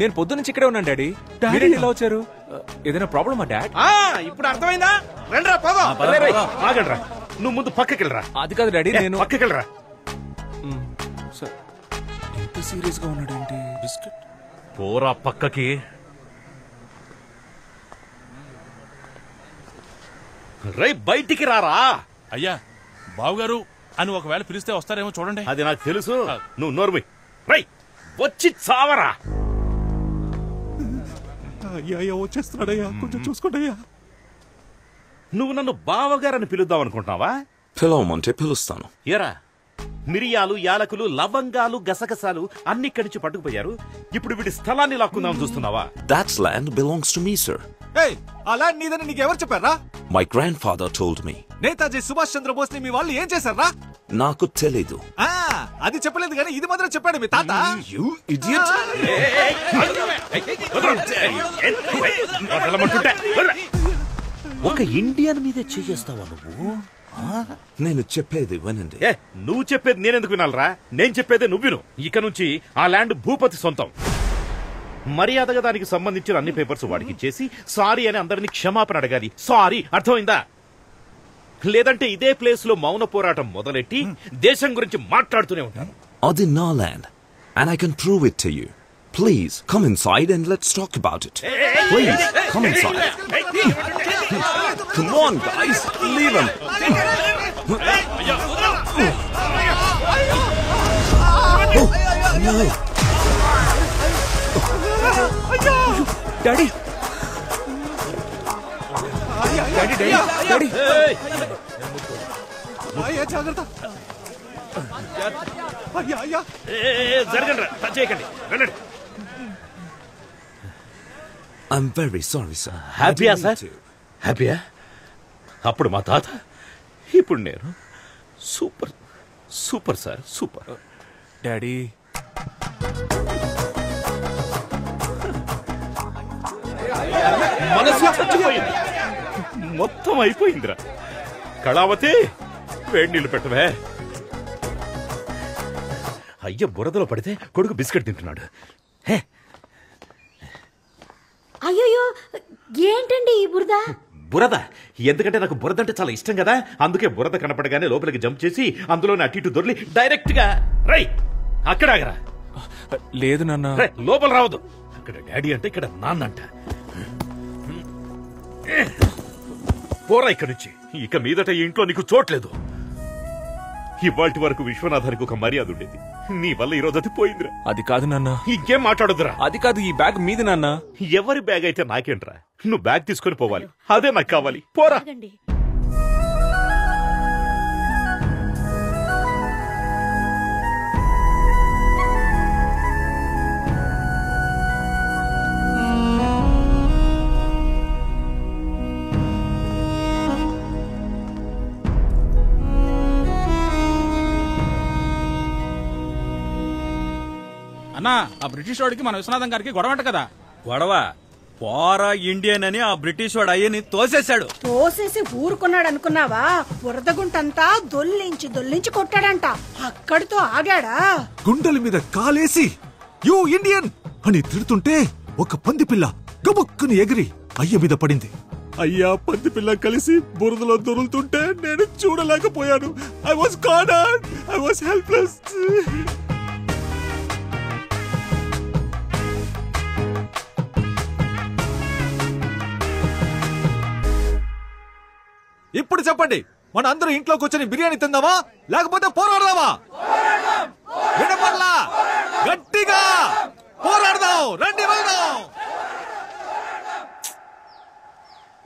నేను పొద్దు నుంచి ఇక్కడే ఉన్నాను డాడీ. మీరేంటి ఇలా వచ్చారు? ఏదైనా ప్రాబ్లమా డాడ్? ఇప్పుడు అర్థమైందా? రండిరా పోదాం. ఆగండ్రా, నువ్వు ముందు పక్కకెళ్ళరా. అది కాదు డాడీ, నేను పక్కకెళ్ళరా. ఎంత సీరియస్ గా ఉన్నాడేంటి? బిస్కెట్ పోరా పక్కకి. రై బయటికి రారా. అయ్యా బావుగారు అని ఒకవేళ పిలిస్తే వస్తారేమో చూడండి. అది నాకు తెలుసు, నువ్వు నోర్మి. రై వచ్చి చావరా. అయ్యా వచ్చేస్తున్నాడయ్యా, కొంచెం చూసుకోండియ్యా. నువ్వు నన్ను బావగారని పిలుద్దాం అనుకుంటున్నావా? పిలవమంటే పిలుస్తాను. ఎరా మిరియాలు, యాలకులు, లవంగాలు, గసగసాలు అన్ని ఇక్కడి నుంచి పట్టుకుపోయారు. ఇప్పుడు వీడి స్థలాన్ని లాక్కుందాం చూస్తున్నావా? That land belongs to me, sir. ఆ ల్యాండ్ నీదని నీకు ఎవరు చెప్పారా? My grandfather told me. Netaji Subhash Chandrabose ని మీ వాళ్ళు ఏం చేశారా? నాకు తెలీదు. అది చెప్పలేదు కానీ ఇది మాత్రం చెప్పాడు మీ తాత. You idiot! ఒక ఇండియన్ మీదే చేస్తావా నువ్వు? నేను చెప్పేది వినండి. నువ్వు చెప్పేది నేనెందుకు వినాలరా? నేను చెప్పేది నువ్వు విను. ఇక నుంచి ఆ ల్యాండ్ భూపతి సొంతం. మర్యాదగా దానికి సంబంధించిన అన్ని పేపర్స్ వాడికి ఇచ్చేసి సారీ అని అందరినీ క్షమాపణ అడగాలి. సారీ, అర్థమైందా? లేదంటే ఇదే ప్లేస్ లో మౌన పోరాటం మొదలెట్టి దేశం గురించి మాట్లాడుతూనే ఉంటాను. అది నా land and I can prove it to you. Please, come inside and let's talk about it. Please, come inside. Come on, guys. Leave him. Daddy daddy జాగ్రత్త జరగండి టచ్ చేయకండి వెళ్ళండి. I'm very sorry, sir. హ్యాపీయా sir? హ్యాపీయా? అప్పుడు మా తాత, ఇప్పుడు నేను. Super super sir, super. Daddy మనసు చచ్చిపోయింది, మొత్తం అయిపోయిందిరా. కళావతి, వేడి నీళ్ళు పెట్టవే. అయ్య బురదలో పడితే కొడుకు బిస్కెట్ తింటున్నాడు. అయ్యో ఏంటండి ఈ బురద? బురద ఎందుకంటే నాకు బురద అంటే చాలా ఇష్టం కదా, అందుకే బురద కనపడగానే లోపలికి జంప్ చేసి అందులోనే అటు ఇటు దొర్లి డైరెక్ట్ గా రై అక్కడ ఆగరా. లేదు నాన్న, లోపల రావద్దు. అక్కడ డాడీ అంటే ఇక్కడ నాన్న అంట. పోరా ఇక్కడి నుంచి, ఇక మీదట ఈ ఇంట్లో నీకు చోట్లేదు. ఇవాల్టి వరకు విశ్వనాథానికి ఒక మర్యాద ఉండేది, నీ వల్ల ఈ రోజు అది పోయిందిరా. అది కాదు నాన్న. ఇంకేం మాట్లాడొద్దురా. అది కాదు, ఈ బ్యాగ్ మీది నాన్న. ఎవరి బ్యాగ్ అయితే నాకేంట్రా, నువ్వు బ్యాగ్ తీసుకొని పోవాలి, అదే నాకు కావాలి. పోరా. అన్నా, ఆ బ్రిటిష్ వాడికి మన విశ్వనాథం గారికి గొడవంట కదా. గొడవ పోరా ఇండియన్ అని ఆ బ్రిటిష్ వాడు అయ్యని తోసేశాడు. తోసేసి ఊరుకున్నాడు అనుకున్నావా? బురదగుంటంతా దొల్లించి కొట్టాడంట. అక్కడితో ఆగాడా? గుండెల మీద కాలేసి యూ ఇండియన్ అని తిడుతుంటే ఒక పంది పిల్ల గబుక్కుని ఎగిరి అయ్య మీద పడింది. అయ్యా పంది పిల్ల కలిసి బురదలో దొరులుతుంటే నేను చూడలేకపోయాను. I was cornered, I was helpless. ఇప్పుడు చెప్పండి, మన అందరూ ఇంట్లో కూర్చొని బిర్యానీ తిందామా లేకపోతే పోరాడదామా? వినపడలా? గట్టిగా పోరాడదాం, రండి వెళ్దాం.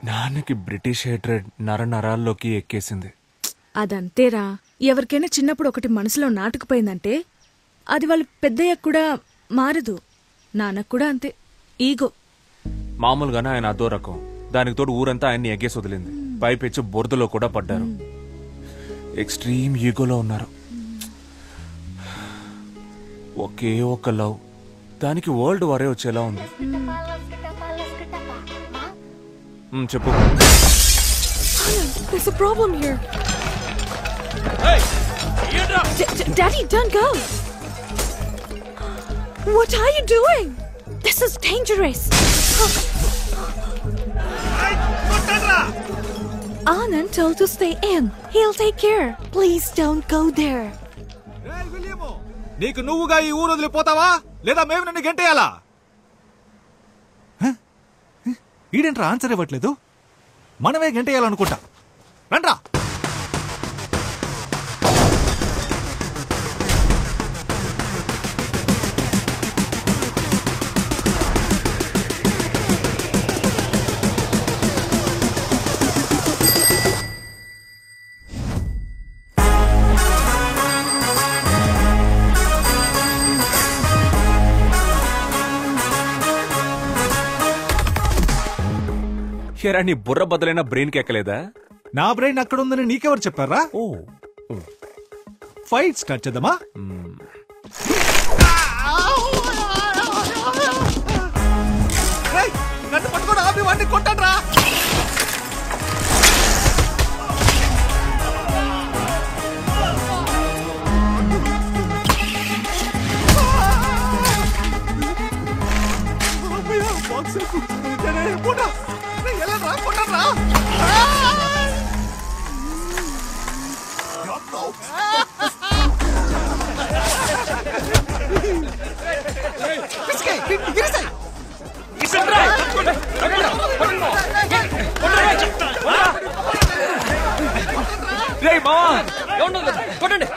నాన్నకి బ్రిటిష్ హేట్రెడ్ నరాల్లోకి ఎక్కేసింది. అదంతేరా, ఎవరికైనా చిన్నప్పుడు ఒకటి మనసులో నాటుకుపోయిందంటే అది వాళ్ళు పెద్దయ్యాక కూడా మారదు. నాన్నకు కూడా అంతే, ఈగో. మామూలుగానే ఆయన అదో రకం, దానికి తోడు ఊరంతా ఆయన్ని ఎగ్గేసి వదిలింది. పైపెచ్చు బురదలో కూడా పడ్డారు. ఎక్స్ట్రీమ్ ఈగోలో ఉన్నారు. ఒకే ఒక్క లవ్, దానికి వరల్డ్ వారే వచ్చేలా ఉంది. చెప్పు. There's a problem here. Daddy, don't go. What are you doing? This is dangerous. Anand told to stay in. He'll take care. Please don't go there. నీకు నువ్వుగా ఈ ఊరు వదిలిపోతావా లేదా మేము నిన్ను గంటేయాలా? ఈడేంట్రా ఆన్సర్ ఇవ్వట్లేదు? మనమే గంటేయాలనుకుంటా. రండ్రా. హేరా, నీ బుర్ర బద్దలైన బ్రెయిన్ కి ఎక్కలేదా? నా బ్రెయిన్ అక్కడ ఉందని నీకెవరు చెప్పారా? ఫైట్ స్టార్ట్ చేద్దామా? నన్ను పట్టుకొని ఆపి వాడిని కొట్టండ్రా. కొట్టండి.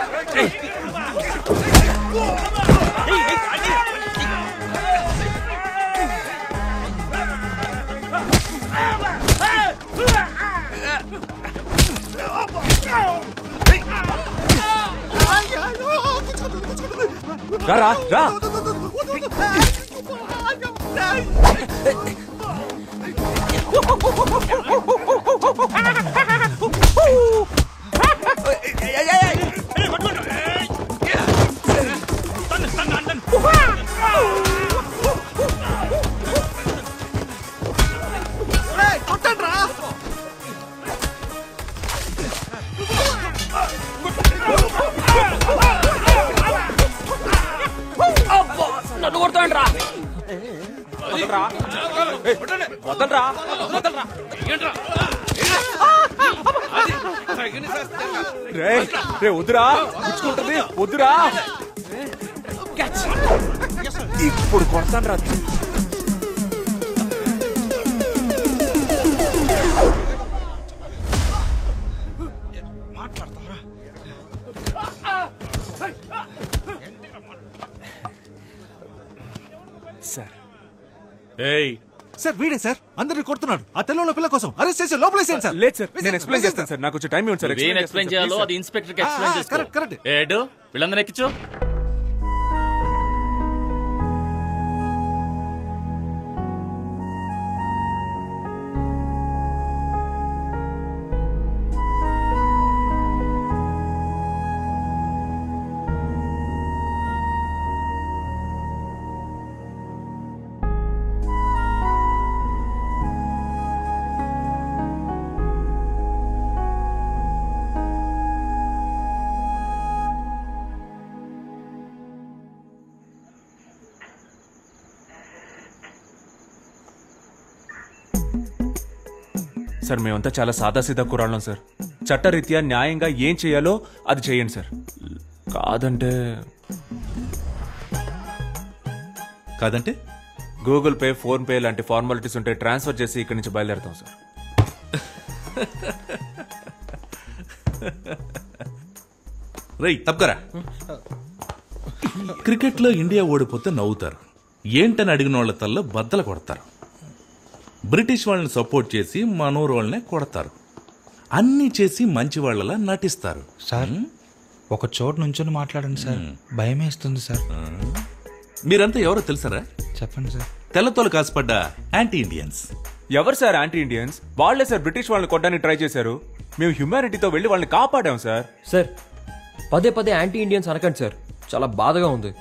రా రా. నన్ను కొడతాండి రా. వదలరా. రే వద్దురా, పుచ్చుకుంటుంది, వద్దురా. ఇప్పుడు కొడతాను రా. సార్ సార్ వీడే సార్ అందరిని కొడుతున్నాడు. ఆ తెల్లంలో పిల్ల కోసం అరెస్ట్ చేసి లోపలేసేయండి సార్. లేదు సార్, నేను ఎక్స్ప్లెయిన్ చేస్తాను సార్. నాకు కొంచెం టైం ఇవ్వండి సార్. ఏం ఎక్స్ప్లెయిన్ చేయాలో అది ఇన్స్పెక్టర్ కి ఎక్స్ప్లెయిన్ చేసుకో. కరెక్ట్. ఏడు వీళ్ళందరూ ఎక్కించు. సార్ మేమంతా చాలా సాదాసీదా కురాళ్ళం సార్. చట్టరీత్యా న్యాయంగా ఏం చేయాలో అది చేయండి సార్. కాదంటే గూగుల్ పే, ఫోన్ పే లాంటి ఫార్మాలిటీస్ ఉంటే ట్రాన్స్ఫర్ చేసి ఇక్కడి నుంచి బయలుదేరుతాం సార్. రై తప్పకరా. క్రికెట్లో ఇండియా ఓడిపోతే నవ్వుతారు, ఏంటని అడిగిన వాళ్ళ తల్ల బద్దలు కొడతారు. బ్రిటిష్ వాళ్ళని సపోర్ట్ చేసి మనూరు వాళ్ళనే కొడతారు. అన్నీ చేసి మంచి వాళ్ళలా నటిస్తారు. సార్ ఒక చోటు నుంచొని మాట్లాడండి సార్, భయం వేస్తుంది సార్. మీరంతా ఎవరో తెలుసారా? చెప్పండి సార్. తెల్లతోలు కాసుపడ్డ యాంటీ ఇండియన్స్. ఎవరు సార్ యాంటీ ఇండియన్స్? వాళ్లే సార్ బ్రిటిష్ వాళ్ళని కొట్టడానికి ట్రై చేశారు. మేము హ్యూమానిటీతో వెళ్లి వాళ్ళని కాపాడాం సార్. సార్ పదే పదే యాంటీ ఇండియన్స్ అనకండి సార్, చాలా బాధగా ఉంది.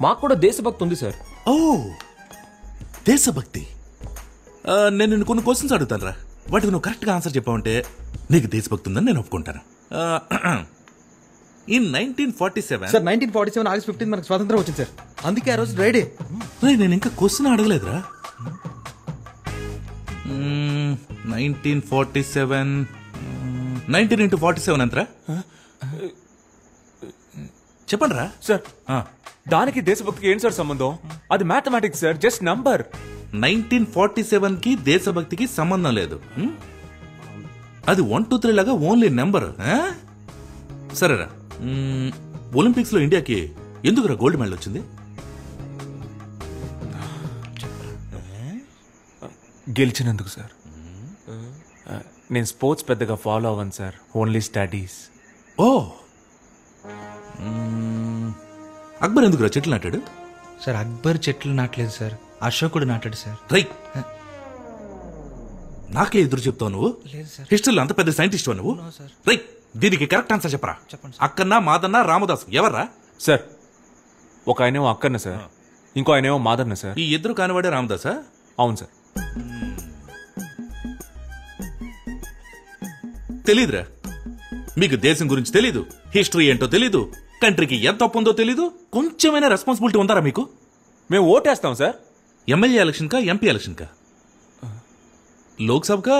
మాకు కూడా దేశభక్తి ఉంది సార్. ఓ దేశభక్తి. నేను నిన్ను కొన్ని క్వశ్చన్స్ అడుగుతాను రా, వాటికి నువ్వు కరెక్ట్గా ఆన్సర్ చెప్పావంటే నీకు దేశభక్తి ఉందని నేను ఒప్పుకుంటాను. ఇన్ 1947 సార్ 1947 ఆగస్ట్ 15 మనకు స్వాతంత్రం వచ్చింది సార్. అందుకే ఆ రోజు డ్రైడే. నేను ఇంకా క్వశ్చన్ అడగలేదురా. 1947 19 into 47 ఎంతరా? చెప్పండి రా సార్. దానికి దేశభక్తికి ఏంటి సార్ సంబంధం? అది మ్యాథమెటిక్స్ సార్, జస్ట్ నంబర్. 1947 కి దేశభక్తికి సంబంధం లేదు. అది 1 2 3 లాగా ఓన్లీ నెంబర్. సరేరా, ఒలింపిక్స్ లో ఇండియాకి ఎందుకురా గోల్డ్ మెడల్ వచ్చింది? గెలిచినందుకు సార్. నేను స్పోర్ట్స్ పెద్దగా ఫాలో అవ్వను సార్, ఓన్లీ స్టడీస్. ఓ అక్బర్ ఎందుకురా చెట్లు నాటాడు? సార్ అక్బర్ చెట్లు నాటలేదు సార్, అశోకుడు నాటాడు సార్. రైట్. నాకే ఎదురు చెప్తావు నువ్వు? హిస్టరీలో అంత పెద్ద సైంటిస్ట్ నువ్వు? రైట్. దీనికి కరెక్ట్ ఆన్సర్ చెప్పరా. అక్కన్న, మాదన్న, రామదాస్ ఎవర్రా? సార్ ఒక ఆయనేమో అక్కన్న సార్, ఇంకో ఆయనేమో మాదన్న సార్. ఈ ఇద్దరు కానివాడే రామదాసా? అవును సార్. తెలీదురా మీకు, దేశం గురించి తెలీదు, హిస్టరీ ఏంటో తెలీదు, కంట్రీకి ఎంత తప్పు ఉందో తెలీదు. కొంచెమైనా రెస్పాన్సిబిలిటీ ఉందారా మీకు? మేము ఓటేస్తాం సార్. ఎమ్మెల్యే ఎలక్షన్ కా, ఎంపీ ఎలక్షన్ కా, లోక్సభ కా,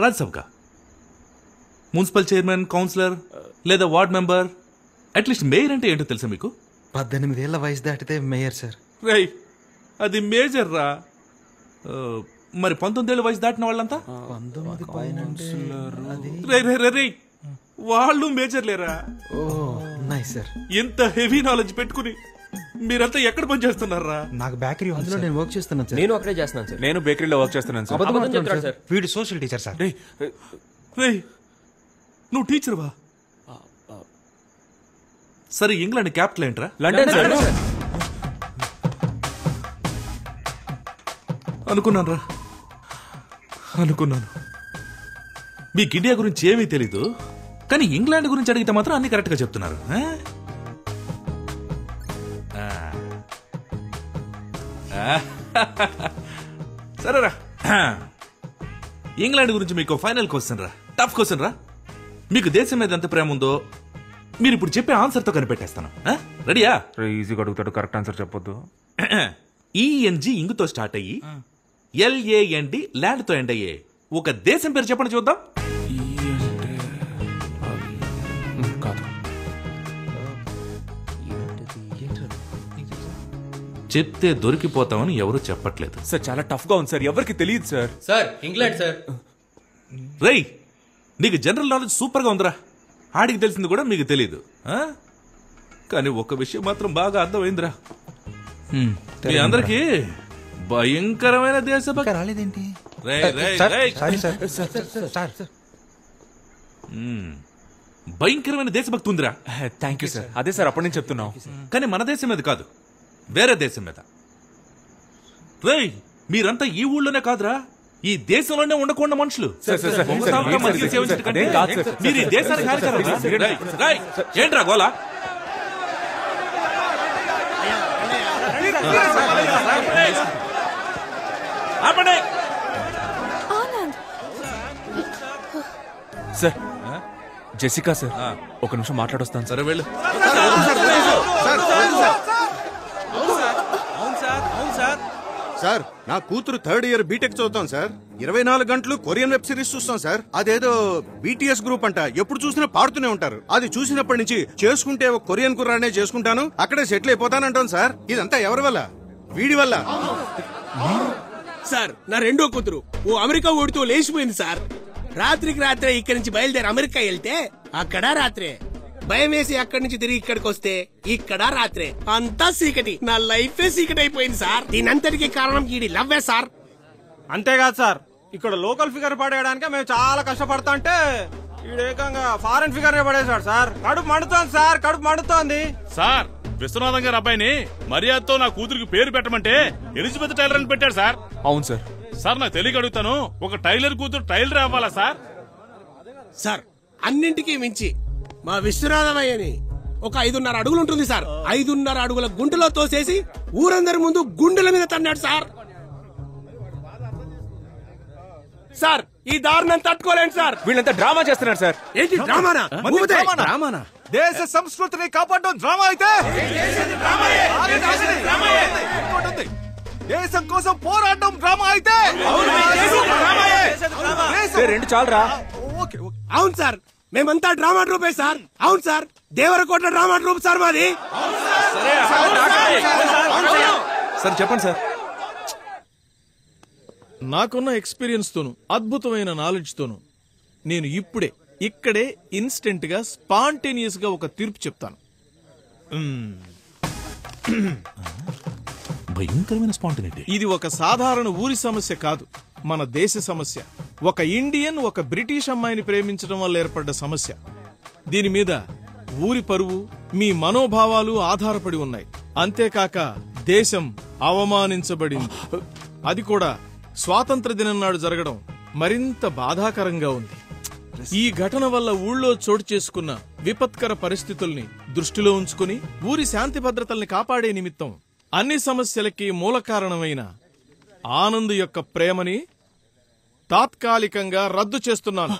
రాజ్యసభ కా, మున్సిపల్ చైర్మన్, కౌన్సిలర్ లేదా వార్డ్ మెంబర్, అట్లీస్ట్ మేయర్ అంటే ఏంటో తెలుసా మీకు? 18 ఏళ్ల వయసు దాటితే మేయర్ సార్. రై అది మేజర్ రా. మరి 19 ఏళ్ళ వయసు దాటిన వాళ్ళంతా? వాళ్ళు మేజర్ లేరా? ఓ నైస్ సార్. ఎంత హెవీ నాలెడ్జ్ పెట్టుకుని మీరంతా ఎక్కడ పని చేస్తున్నారా? నాకు బేకరీ అందులో నేను వర్క్ చేస్తున్నాను సార్. నేను అక్కడే చేస్తున్నాను సార్. నేను బేకరీలో వర్క్ చేస్తున్నాను సార్. అబద్ధం చెప్తున్నాడు సార్. వీడు సోషల్ టీచర్ సార్. రేయ్ నువ్వు టీచర్వా? సరే ఇంగ్లాండ్ క్యాపిటల్ ఏంట్రా? London sir. అనుకున్నాను రా, అనుకున్నాను. మీకు ఇండియా గురించి ఏమీ తెలీదు, కానీ ఇంగ్లాండ్ గురించి అడిగితే మాత్రం అన్ని కరెక్ట్ గా చెప్తున్నారు. సరేరా, ఇంగ్లాండ్ గురించి మీకు ఫైనల్ క్వశ్చన్ రా, టఫ్ క్వశ్చన్ రా. మీకు దేశం మీద ఎంత ప్రేమ ఉందో మీరు ఇప్పుడు చెప్పే ఆన్సర్ తో కనిపెట్టేస్తాను. రెడీయా? ఈజీగా అడుగుతాడు, కరెక్ట్ ఆన్సర్ చెప్పొద్దు. ఈఎన్జి ఇంగుతో స్టార్ట్ అయ్యి ఎల్ఏఎన్డి ల్యాండ్ తో ఎండ్ అయ్యే ఒక దేశం పేరు చెప్పండి చూద్దాం. చెప్తే దొరికిపోతామని ఎవరు చెప్పట్లేదు సార్. చాలా టఫ్ గా ఉంది సార్, ఎవరికి తెలియదు సార్. Sir England sir. రేయ్ నీకు జనరల్ నాలెడ్జ్ సూపర్ గా ఉందిరా. ఆడికి తెలిసింది కూడా మీకు తెలియదు. కానీ ఒక విషయం మాత్రం బాగా అర్థమైందిరా, మీ అందరికి భయంకరమైన దేశభక్తి రాలేదేంటి? భయంకరమైన దేశభక్తి ఉందిరా. Thank you sir. అదే సార్ అప్పటి నుంచి చెప్తున్నాం. కానీ మన దేశం మీద కాదు, వేరే దేశం మీద. రేయ్ మీరంతా ఈ ఊళ్ళోనే కాదురా, ఈ దేశంలోనే ఉండకుండా మనుషులు. మీరు ఈ దేశానికి హానికరం. ఏంట్రా గోలా? సార్ జెసికా సార్, ఒక నిమిషం మాట్లాడొస్తాను. సరే వెళ్ళు. సార్ నా కూతురు 3rd ఇయర్ బీటెక్ చదువుతాం సార్. 24 గంటలు కొరియన్ వెబ్ సిరీస్ చూస్తాం సార్. అదేదో బీటీఎస్ గ్రూప్ అంట, ఎప్పుడు చూసినా పాడుతూనే ఉంటారు. అది చూసినప్పటి నుంచి చేసుకుంటే ఒక కొరియన్ కుర్రానే చేసుకుంటాను, అక్కడే సెటిల్ అయిపోతానంటాను సార్. ఇదంతా ఎవరి వల్ల? వీడి వల్ల. సార్ నా రెండో కూతురు ఓ అమెరికా ఓడితో లేచిపోయింది సార్. రాత్రికి రాత్రే ఇక్కడి నుంచి బయలుదేరి అమెరికా వెళ్తే అక్కడ రాత్రే, భయం వేసి అక్కడి నుంచి తిరిగి ఇక్కడికి వస్తే ఇక్కడ రాత్రే, అంతా చీకటి. నా లైఫే చీకటి అయిపోయింది సార్. దీనంతటికి కారణం ఈడి లవ్వే సార్. అంతేకాదు సార్, ఇక్కడ లోకల్ ఫిగర్ పడేయడానికి మేము చాలా కష్టపడతా అంటే ఈడేకంగా ఫారెన్ ఫిగర్ పడేశాడు సార్. కడుపు మండుతోంది సార్, కడుపు మండుతోంది సార్. విశ్వనాథం గారి అబ్బాయిని మర్యాదతో నా కూతురికి పేరు పెట్టమంటే ఎలిజబెత్ టైలర్ అని పెట్టాడు సార్. అవును సార్. సార్ నాకు తెలియక అడుగుతాను, ఒక టైలర్ కూతురు టైలర్ అవ్వాలా సార్? సార్ అన్నింటికీ మించి మా విశ్వనాథమయ్యని ఒక 5.5 అడుగులు ఉంటుంది సార్. 5.5 అడుగుల గుంటలో తోసేసి ఊరందరి ముందు గుండెల మీద తన్నాడు సార్. సార్ ఈ దారుణం తట్టుకోలేండి సార్. వీళ్ళంతా డ్రామా చేస్తున్నారు సార్. ఏంటి డ్రామానా? డ్రామానా? దేశ సంస్కృతిని కాపాడడం డ్రామా అయితే, దేశం కోసం పోరాటం డ్రామా అయితే, రెండు చాలరా. అవును సార్, మేమంతా డ్రామా ట్రూపే సార్. అవును sir, Devarakota drama troupe sir మాది. సార్ చెప్పండి సార్. నాకున్న ఎక్స్పీరియన్స్ తోను, అద్భుతమైన నాలెడ్జ్ తోను నేను ఇక్కడే ఇన్స్టెంట్ గా స్పాంటేనియస్ గా ఒక తీర్పు చెప్తాను. భయంకరమైన స్పాంటేనిటీ. ఇది ఒక సాధారణ ఊరి సమస్య కాదు, మన దేశ సమస్య. ఒక ఇండియన్ ఒక బ్రిటిష్ అమ్మాయిని ప్రేమించడం వల్ల ఏర్పడ్డ సమస్య. దీని మీద ఊరి పరువు, మీ మనోభావాలు ఆధారపడి ఉన్నాయి. అంతేకాక దేశం అవమానించబడింది. అది కూడా స్వాతంత్ర దినం నాడు జరగడం మరింత బాధాకరంగా ఉంది. ఈ ఘటన వల్ల ఊళ్ళో చోటు చేసుకున్న విపత్కర పరిస్థితుల్ని దృష్టిలో ఉంచుకుని ఊరి శాంతి భద్రతల్ని కాపాడే నిమిత్తం అన్ని సమస్యలకి మూల కారణమైన ఆనంద్ యొక్క ప్రేమని తాత్కాలికంగా రద్దు చేస్తున్నాను.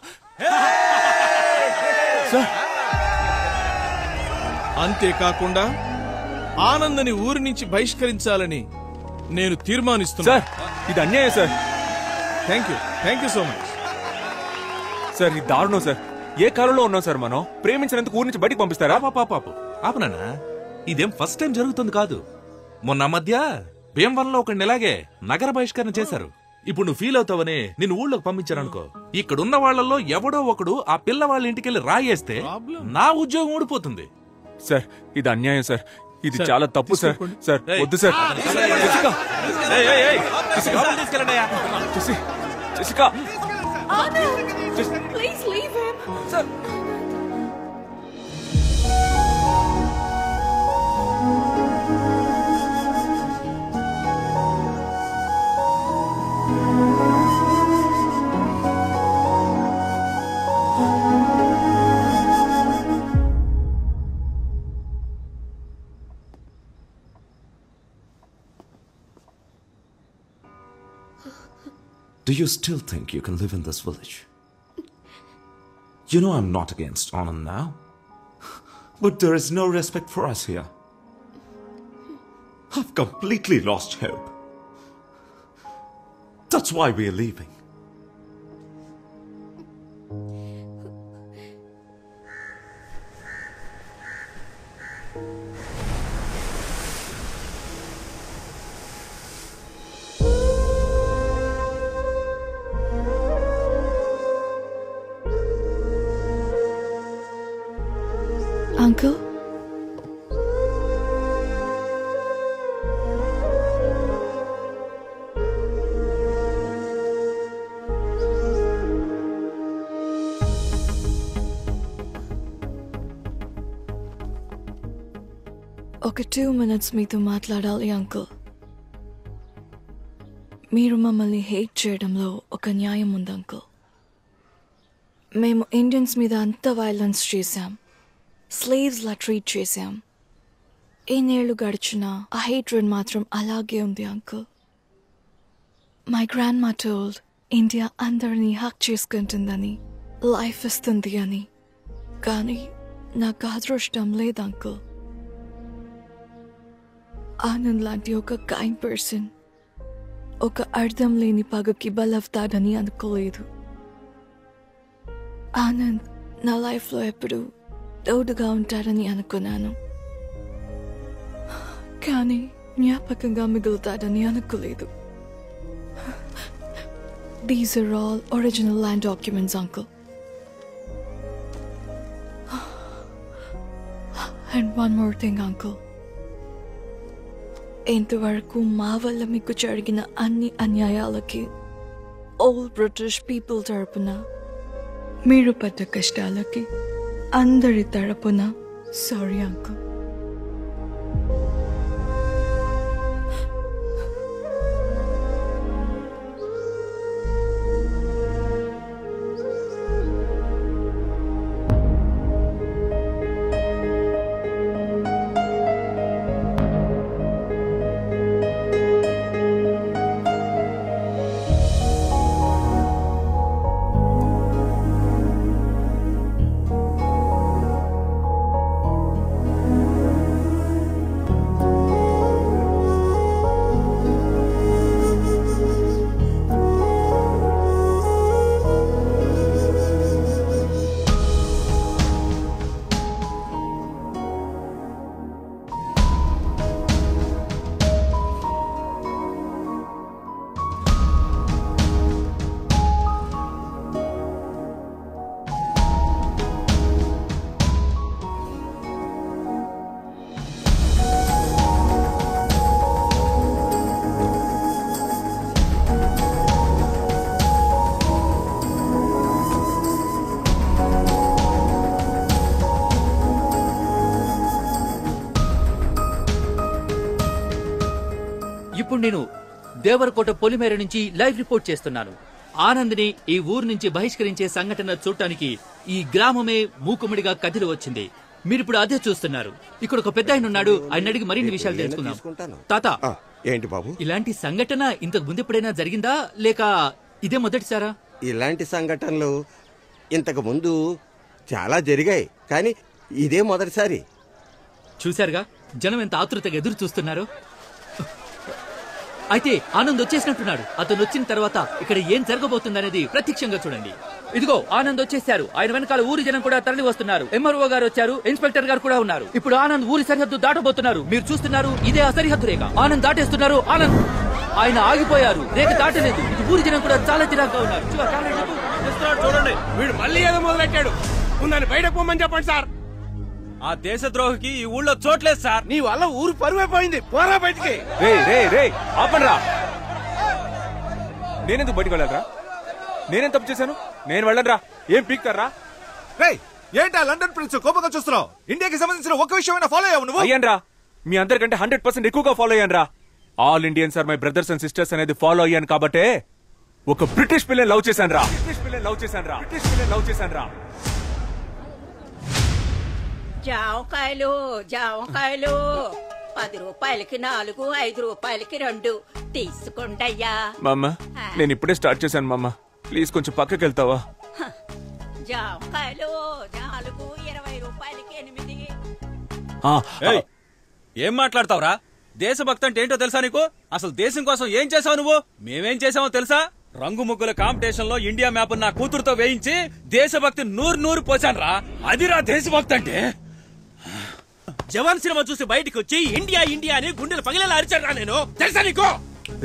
అంతేకాకుండా ఆనందని ఊరి నుంచి బహిష్కరించాలని నేను తీర్మానిస్తున్నాను. ఇది అన్యాయం sir. Thank you so much sir. ఈ దారుణం సార్. ఏ కాలంలో ఉన్నాం సార్ మనం? ప్రేమించినందుకు ఊరి నుంచి బయటికి పంపిస్తారా? పాపు ఆపనా, ఇదేం ఫస్ట్ టైం జరుగుతుంది కాదు. మొన్న మధ్య భీమవరంలో ఒకడిని ఇలాగే నగర బహిష్కరణ చేశారు. ఇప్పుడు నువ్వు ఫీల్ అవుతావని నేను ఊళ్ళోకి పంపించారనుకో, ఇక్కడున్న వాళ్ళల్లో ఎవడో ఒకడు ఆ పిల్ల వాళ్ళ ఇంటికెళ్ళి రాయేస్తే నా ఉద్యోగం ఊడిపోతుంది. సార్ ఇది అన్యాయం సార్, ఇది చాలా తప్పు సార్. సార్ వద్దు sir. Please leave him. Sir. Do you still think you can live in this village? You know I'm not against Anand now. But there is no respect for us here. I've completely lost hope. That's why we're leaving. Uncle? ఒక 2 minutes మీతో మాట్లాడాలి uncle. మీరు మమ్మల్ని hate చేయడంలో ఒక న్యాయం ఉంది uncle. మేము ఇండియన్స్ మీద అంత వైలెన్స్ చేశాం, స్లేవ్స్ లా ట్రీట్ చేశాం. ఎన్నేళ్లు గడిచినా ఆ హేట్రెడ్ మాత్రం అలాగే ఉంది అంకుల్. మై గ్రాండ్ మా టోల్డ్ ఇండియా అందరినీ హక్ చేసుకుంటుందని, లైఫ్ ఇస్తుంది అని. కానీ నాకు అదృష్టం లేదు అంకుల్. ఆనంద్ లాంటి ఒక కైండ్ పర్సన్ ఒక అర్థం లేని పగకి బలవుతాడని అనుకోలేదు. ఆనంద్ నా లైఫ్లో ఎప్పుడు తోడుగా ఉంటాడని అనుకున్నాను, కానీ జ్ఞాపకంగా మిగులుతాడని అనుకోలేదు. These are all original land documents, uncle. And one more thing, uncle. ఇంతవరకు మా వల్ల మీకు జరిగిన అన్ని అన్యాయాలకి ఆల్ బ్రిటిష్ పీపుల్ తరపున, మీరు పడ్డ కష్టాలకి అందరి తరపున సారీ అంకుల్. ఇప్పుడు నేను దేవరకోట పొలిమేర నుంచి లైవ్ రిపోర్ట్ చేస్తున్నాను. ఆనంద్ని ఈ ఊరు నుంచి బహిష్కరించే సంఘటన చూడటానికి ఈ గ్రామమే మూకుమ్మడిగా కదిలి వచ్చింది. మీరిప్పుడు అదే చూస్తున్నారు. ఇక్కడ ఒక పెద్ద ఆయన ఉన్నాడు, ఆయన అడిగి మరిన్ని విషయాలు తెలుసుకుందాం. తాత, ఏంటి బాబు? ఇలాంటి సంఘటన ఇంతకు ముందు ఎప్పుడైనా జరిగిందా, లేక ఇదే మొదటిసారా? ఇలాంటి సంఘటనలు ఇంతకు ముందు చాలా జరిగాయి, కానీ ఇదే మొదటిసారి. చూశారుగా జనం ఎంత ఆతృతగా ఎదురు చూస్తున్నారు. అయితే ఆనంద్ వచ్చేసినట్టున్నాడు. అతను వచ్చిన తర్వాత ఇక్కడ ఏం జరగబోతుందనేది ప్రత్యక్షంగా చూడండి. ఇదిగో ఆనంద్ వచ్చేసారు. ఆయన వెనకాల ఊరి జనం కూడా తరలి వస్తున్నారు. ఎంఆర్ఓ గారు వచ్చారు, ఇన్స్పెక్టర్ గారు కూడా ఉన్నారు. ఇప్పుడు ఆనంద్ ఊరి సరిహద్దు దాటబోతున్నారు. మీరు చూస్తున్నారు, ఇదే ఆ సరిహద్దు రేఖ. ఆనంద్ దాటేస్తున్నారు. ఆనంద్ ఆయన ఆగిపోయారు, రేఖ దాటలేదు. ఊరి జనం కూడా చాలా చిరాగ్గా ఉన్నారు. చూడండి, వీడు మళ్ళీ ఏదో మొదలెట్టాడు. ఉందని బయటకు పోమని చెప్పండి సార్. ఆ దేశద్రోహికి ఈ ఊళ్ళో చోట్లేదు సార్. నీ వల్ల ఊరు పరువైపోయింది. పోరా బయటికి. ఆపండ్రా. నేనెందుకు బయటికి వెళ్ళాలరా? నేనేం తప్పు చేశాను? నేను వెళ్ళనరా. ఏం పీక్తారా? ఏంటా లండన్ ప్రిన్స్ కోపంగా చూస్తున్నావు? ఇండియాకి సంబంధించిన ఒక విషయమైనా ఫాలో అయ్యావు నువ్వు? అయ్యాన్రా, మీ అందరికంటే 100% ఎక్కువగా ఫాలో అయ్యాన్రా. All Indians are my brothers and sisters అనేది ఫాలో అయ్యాను కాబట్టే ఒక బ్రిటిష్ పిల్లని లవ్ చేశాన్రా. జామకాయలు 10 రూపాయలకి 4, 5 రూపాయలకి 2 తీసుకోండి అయ్యా. మామ, నేను ఇప్పుడే స్టార్ట్ చేశాను మామ. ప్లీజ్ కొంచెం పక్కకి వెళ్తావా? జామకాయలు 4, 20 రూపాయలకి 8. ఏం మాట్లాడతావురా? దేశభక్తి అంటే ఏంటో తెలుసా నీకు? అసలు దేశం కోసం ఏం చేసావు నువ్వు? మేమేం చేసామో తెలుసా? రంగు ముగ్గుల కాంపిటీషన్ లో ఇండియా మ్యాప్ నా కూతురుతో వేయించి దేశభక్తి 100 పోసాను రా. అదిరా దేశభక్తి అంటే. జవాన్ సినిమా చూసి బయటికి వచ్చి ఇండియా ఇండియా అని గుండెలు పగిలేలా అరిచారా నేను, తెలుసా నీకు?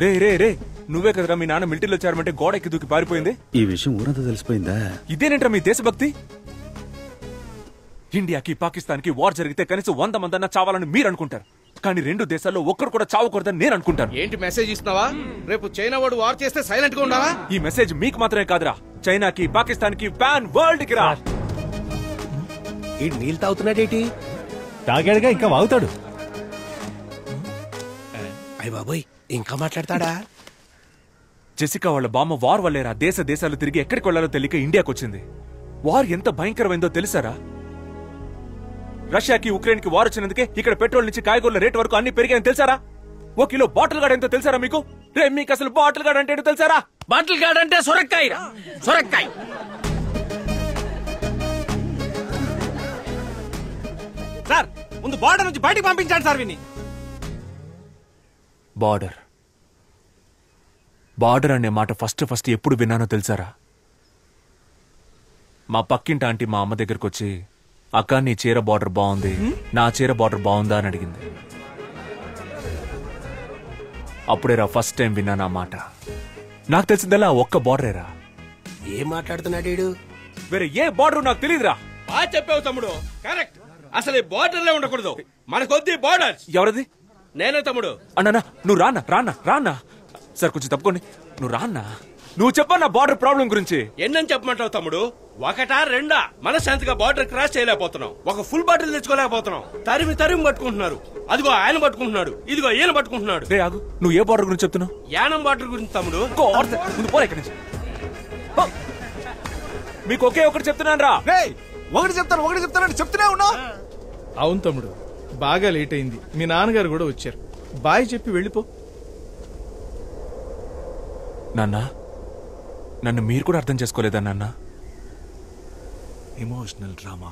రే నువ్వే కదరా మీ నాన్న మిలిటరీలో చేరమంటే గోడ ఎక్కి దూకి పారిపోయింది. ఈ విషయం ఊరంతా తెలిసిపోయిందా? ఇదేనేంట్రా మీ దేశభక్తి? ఇండియాకి పాకిస్తాన్ కి వార్ జరిగితే కనీసం 100 మందన్నా చావాలని మీరు అనుకుంటారు, కానీ 2 దేశాల్లో ఒక్కరు కూడా చావకూడదని నేను అనుకుంటాను. ఏంటి మెసేజ్ ఇస్తున్నావా? రేపు చైనా వాడు వార్ చేస్తే సైలెంట్ గా ఉండాలా? ఈ మెసేజ్ మీకు మాత్రమే కాదురా, చైనాకి, పాకిస్తాన్ కి, పాన్ వరల్డ్ కి రా. ఈ నీళ్ళు తాగుతున్నాడేటి? తాగాడుగా, ఇంకా వాగుతాడు. అయ్య బాబోయ్, ఇంకా మాట్లాడతాడా? జెసికా వాళ్ళ బామ్మ వార్ వల్లేరా దేశాలు తిరిగి ఎక్కడికి వెళ్లాలో తెలియక ఇండియాకి వచ్చింది. వార్ ఎంత భయంకరమైందో తెలుసారా? రష్యాకి ఉక్రెయిన్ కి వార్ వచ్చినందుకే ఇక్కడ పెట్రోల్ నుంచి కాయగూరల రేట్ వరకు అన్ని పెరిగాయని తెలుసారా? 1 కిలో బాటిల్ గార్డ్ ఎంతో తెలుసారా మీకు? మీకు అసలు బాటిల్ గార్డ్ అంటే ఏంటో తెలుసారా? బాటిల్ గార్డ్ అంటే సొరకాయ. సార్, ముందు బార్డర్ నుంచి బయటికి పంపించండి సార్ విని. బార్డర్ అనే మాట ఫస్ట్ ఎప్పుడు విన్నానో తెలుసారా? మా పక్కింటి ఆంటీ మా అమ్మ దగ్గరకు వచ్చి, అక్క నీ చీర బార్డర్ బాగుంది, నా చీర బార్డర్ బాగుందా అని అడిగింది. అప్పుడేరా ఫస్ట్ టైం విన్నాను ఆ మాట. నాకు తెలిసిందల్లా ఒక్క బార్డరేరా. ఏం మాట్లాడుతున్నాడు? వేరే ఏ బార్డర్ నాకు తెలియదురా. బాగా చెప్పావు తమ్ముడు, కరెక్ట్. అసలు ఈ బార్డర్లే ఉండకూడదు, మనకొద్ది బార్డర్. ఎవరది? నేనే తమ్ముడు. అన్నా నువ్వు రానా సార్, కొంచెం తప్పుకోండి. నువ్వు రాన్నా, నువ్వు చెప్పన్నా బార్డర్ ప్రాబ్లం గురించి. ఎన్నని చెప్పమంటావు తమ్ముడు? 1, 2 మనశాంతిగా బార్డర్ క్రాస్ చేయలేకపోతున్నాం. ఒక ఫుల్ బాటిల్ తెచ్చుకోలేకపోతున్నాం. తరిమి పట్టుకుంటున్నారు. అదిగో ఆయన పట్టుకుంటున్నాడు, ఇదిగో ఈయన పట్టుకుంటున్నాడు. రే ఆగు, నువ్వు ఏ బార్డర్ గురించి చెప్తున్నావు? యానం బార్డర్ గురించి తమ్ముడు. పోరా ఇక్కడి నుంచి. మీకు ఒకే ఒకటి చెప్తున్నాను రా. ఒకటి చెప్తాను చెప్తూనే ఉన్నా. అవును తమ్ముడు, బాగా లేట్ అయింది. మీ నాన్నగారు కూడా వచ్చారు. బాయ్ చెప్పి వెళ్ళిపో. నాన్న, నన్ను మీరు కూడా అర్థం చేసుకోలేదా నాన్న? Emotional drama.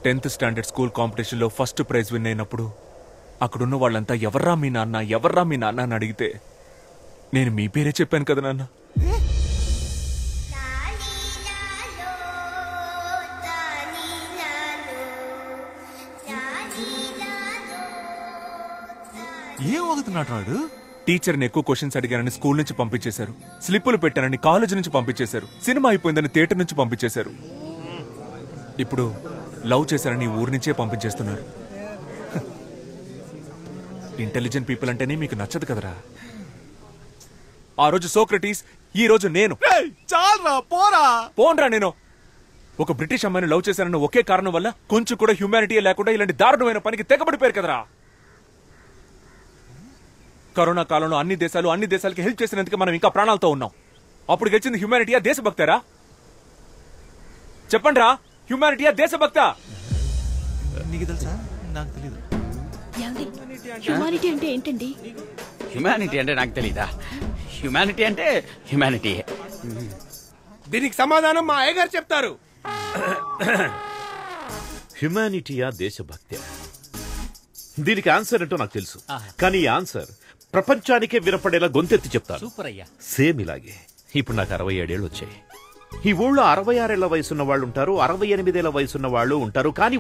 10th standard school competition లో ఫస్ట్ ప్రైజ్ విన్ అయినప్పుడు అక్కడున్న వాళ్ళంతా ఎవర్రా మీ నాన్న అని అడిగితే నేను మీ పేరే చెప్పాను కదా నాన్న. ఏం వాగుతున్నాడు? టీచర్ని ఎక్కువ క్వశ్చన్స్ అడిగానని స్కూల్ నుంచి పంపించేశారు, స్లిప్పులు పెట్టానని కాలేజ్ నుంచి పంపించేశారు, సినిమా అయిపోయిందని థియేటర్ నుంచి పంపించేశారు, ఇప్పుడు లవ్ చేశారని ఊరి నుంచే పంపించేస్తున్నారు. ఇంటెలిజెంట్ పీపుల్ అంటేనే మీకు నచ్చదు కదరా. ఆ రోజు సోక్రటీస్, ఈ రోజు నేను. పోన్రా నేను. ఒక బ్రిటిష్ అమ్మాయిని లవ్ చేశానన్న ఒకే కారణం వల్ల కొంచెం కూడా హ్యూమానిటీ లేకుండా ఇలాంటి దారుణమైన పనికి తెగబడిపోయారు కదరా. కరోనా కాలంలో అన్ని దేశాలకి హెల్ప్ చేసినందుకు మనం ఇంకా ప్రాణాలతో ఉన్నాం. అప్పుడు గెలిచింది హ్యూమానిటీయా దేశభక్తారా? చెప్పండి రా, హ్యూమానిటీయా దేశభక్తా? నీకు తెలుసా? నాకు తెలియదు. హ్యూమానిటీ అంటే ఏంటండి? హ్యూమానిటీ అంటే నాకు తెలీదా? హ్యూమానిటీ అంటే హ్యూమానిటీ. దీనికి సమాధానం మా అయ్యగారు చెప్తారు. హ్యుమానిటీయా దేశభక్తి? దీనికి ఆన్సర్ ఏంటో నాకు తెలుసు, కానీ ఈ ఆన్సర్ ప్రపంచానికే వినపడేలా గొంతెత్తి చెప్తాను. సూపర్ అయ్యా. సేమ్ ఇలాగే. ఇప్పుడు నాకు 67 ఏళ్ళు వచ్చాయి. ఈ ఊళ్ళో 66 ఏళ్ల వయసున్న వాళ్ళు ఉంటారు, 68 ఏళ్ల వయసున్న వాళ్ళు ఉంటారు. కానీ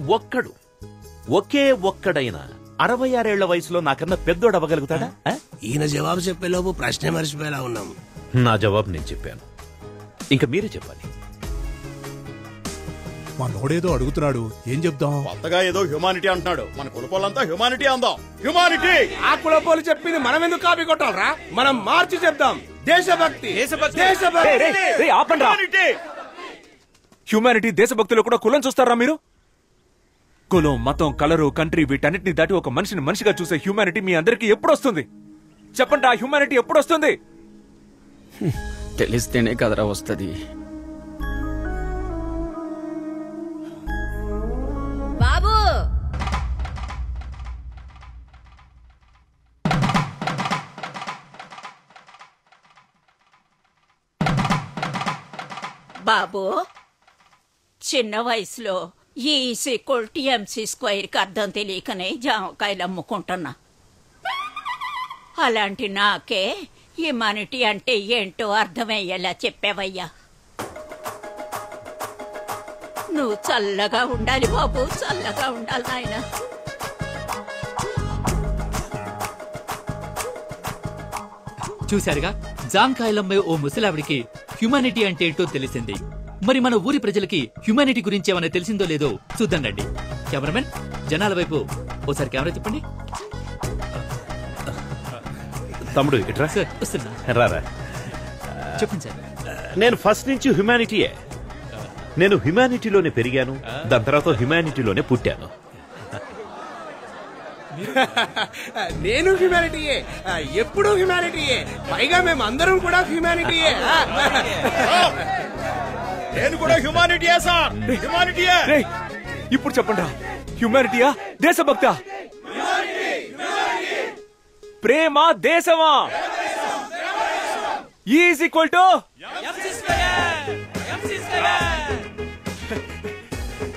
ఒకే ఒక్కడైనా 66 ఏళ్ల వయసులో నాకన్నా పెద్దోడు అవ్వగలుగుతాడా? ఈయన జవాబు చెప్పేలోపు ప్రశ్నే మర్చిపోయేలా ఉన్నాం. నా జవాబు నేను చెప్పాను, ఇంకా మీరే చెప్పాలి. మా నోడేదో అడుగుతున్నాడు, ఏం చెప్దాం? కొత్తగా ఏదో హ్యూమానిటీ అంటున్నాడు. మన కులపోలంతా హ్యూమానిటీ అందాం. హ్యూమానిటీ. ఆ కులపోలు చెప్పింది మనం ఎందుకు కాపీ కొట్టాలరా? మనం మార్చి చెప్దాం. దేశభక్తి. హ్యూమానిటీ దేశభక్తిలో కూడా కులం చూస్తారా మీరు? కులం, మతం, కలరు, కంట్రీ వీటన్నిటిని దాటి ఒక మనిషిని మనిషిగా చూసే హ్యూమానిటీ మీ అందరికీ ఎప్పుడు వస్తుంది? చెప్పండి, ఆ హ్యూమానిటీ ఎప్పుడు వస్తుంది? తెలిస్తేనే కదరా వస్తుంది. బాబు బాబు, చిన్న వయసులో E=MC² అర్థం తెలియకనే జామకాయలు అమ్ముకుంటున్నా. అలాంటి నాకే హ్యూమానిటీ అంటే ఏంటో అర్థమయ్యేలా చెప్పావయ్యా. నువ్వు చల్లగా ఉండాలి బాబు, చల్లగా ఉండాలి నాయన. చూశారుగా, జాంకాయలమ్మే ఓ ముసలావిడికి హ్యూమానిటీ అంటే ఏంటో తెలిసింది. మరి మన ఊరి ప్రజలకి హ్యూమానిటీ గురించి ఏమైనా తెలిసిందో లేదో చూద్దాం రండి. కెమెరామెన్, జనాల వైపు ఓసారి కెమెరా తిప్పండి. తమ్ముడు ఇట్రా. రారా. చెప్పండి సార్. నేను ఫస్ట్ నుంచి హ్యూమానిటీయే. నేను హ్యూమానిటీలోనే పెరిగాను, దాని తర్వాత హ్యూమానిటీలోనే పుట్టాను. నేను హ్యూమానిటీయే, ఎప్పుడు హ్యూమానిటీయే. పైగా మేము అందరం కూడా హ్యూమానిటీయే. నేను కూడా హ్యూమానిటీయే సార్. హ్యూమానిటీయే. ఇప్పుడు చెప్పండి, హ్యూమానిటీయా దేశభక్త? ప్రేమ దేశమా? =.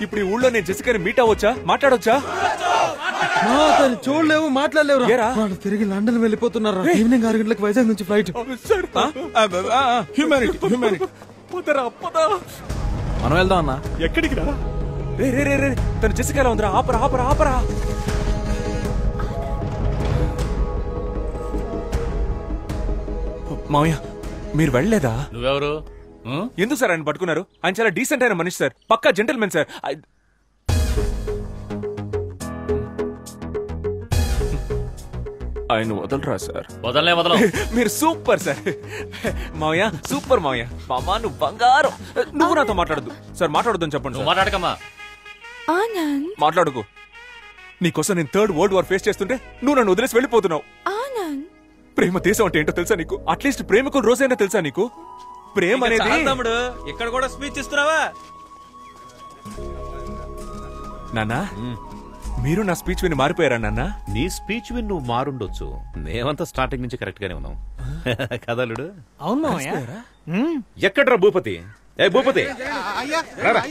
ఇప్పుడు ఈ ఊళ్ళో నేను జెసికాని మీట్ అవ్వచ్చా, మాట్లాడొచ్చా? చూడలేవు, మాట్లాడలేవు. వాళ్ళు తిరిగి లండన్ వెళ్ళిపోతున్నారు. ఈవినింగ్ 6 గంటలకు వైజాగ్ నుంచి ఫ్లైట్. Humanity humanity. మనం వెళ్దాం అన్నా. ఎక్కడికి రా? రే రే రే రే, తను జెసికాలో ఉందిరా. ఆపరా ఆపరా ఆపరా. మావయ్య, మీరు వెళ్ళలేదా? నువ్వెవరు? ఎందుకు సార్ ఆయన పట్టుకున్నారు? ఆయన చాలా డీసెంట్ అయిన మనిషి సార్, పక్కా జెంటల్మెన్ సార్. ఆయన వదలరా సార్? వదలనే వదలం. మీరు సూపర్ సార్. మావయ్య సూపర్ మావయ్య. మామా నువ్వు బంగారం. నువ్వు నాతో మాట్లాడద్దు సార్. మాట్లాడొద్దని చెప్పండి. మాట్లాడకమ్మా. ఆనంద్, మాట్లాడుకో. నీకోసం నేను 3rd World War ఫేస్ చేస్తుంటే నువ్వు నన్ను వదిలేసి వెళ్ళిపోతున్నావు. ఆనంద్, ప్రేమ దేశం అంటే ఏంటో తెలుసా నీకు? అట్లీస్ట్ ప్రేమకు రోజైనా తెలుసా నీకు? ప్రేమ అనేది తమ్ముడు ఇక్కడ కూడా స్పీచ్ ఇస్తున్నావా? నాన్నా, మీరు నా స్పీచ్ విని మారిపోయారా నాన్నా? నీ స్పీచ్ విని నువ్వు మారుండొచ్చు, మేమంతా స్టార్టింగ్ నుంచి కరెక్ట్ గానే ఉన్నాం. కదలుడు. అవును మామయ్య. ఎక్కడ్రా భూపతి? ఏ భూపతి, రారా.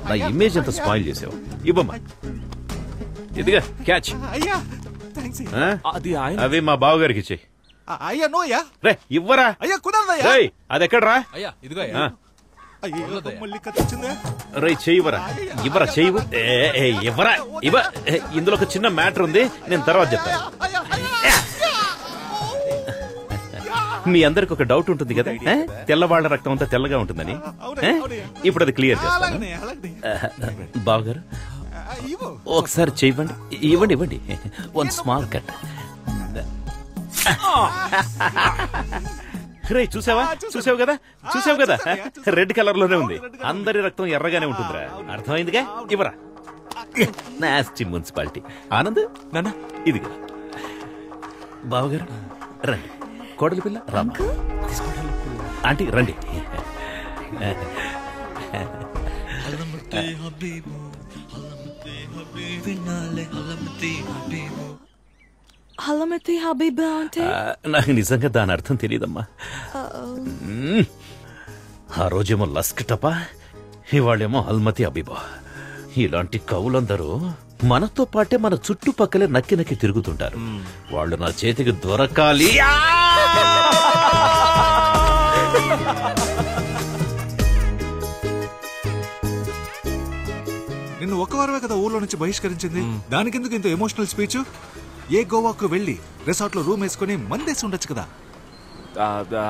నా ఇమేజ్ అంతా స్పాయిల్ చేసావు. ఇవ్వమ్మా. ఇదిగా క్యాచ్. అవి మా బావగారికి ఇచ్చేయి. అయ్యా నోయా. రే ఇవ్వరా. అయ్యా కుదరదయ్యా. అది ఎక్కడ్రా? అయ్యా ఇదిగో. రే చెయ్యవరా. ఇవ్వరా చెయ్యవు. ఇవ్వరా. ఇందులో ఒక చిన్న మ్యాటర్ ఉంది, నేను తర్వాత చెప్తాను. మీ అందరికి ఒక డౌట్ ఉంటుంది కదా, తెల్లవాళ్ల రక్తం అంతా తెల్లగా ఉంటుందని. ఇప్పుడు అది క్లియర్ చేస్తాను. బావగారు ఒకసారి చెయ్యండి. ఇవ్వండి ఇవ్వండి. 1 స్మాల్ కట్. రే చూసావా? చూసావు కదా, రెడ్ కలర్ లోనే ఉంది. అందరి రక్తం ఎర్రగానే ఉంటుందిరా. అర్థమైందిగా? ఇవ్వరా. Nasty municipality. ఆనంద్ నాన్న ఇదిగా. బావగారు రండి. కోడలి పిల్ల రామా. ఆంటీ రండి. హలమతి హబీబా అంటే నాకు నిజంగా దాని అర్థం తెలియదమ్మా. ఆ రోజేమో లస్క్ టపా, ఇవాళేమో హల్మతి హబీబా. ఇలాంటి కవులందరూ మనతో పాటే మన చుట్టుపక్కలే నక్కి నక్కి తిరుగుతుంటారు. వాళ్ళు నా చేతికి దొరకాలి. నిన్ను ఒక వారమే కదా ఊర్లో నుంచి బహిష్కరించింది. దానికెందుకు ఇంత ఎమోషనల్ స్పీచ్? ఏ గోవాకు వెళ్ళి రిసార్ట్ లో రూమ్ వేసుకుని మందేసి ఉండొచ్చు కదా.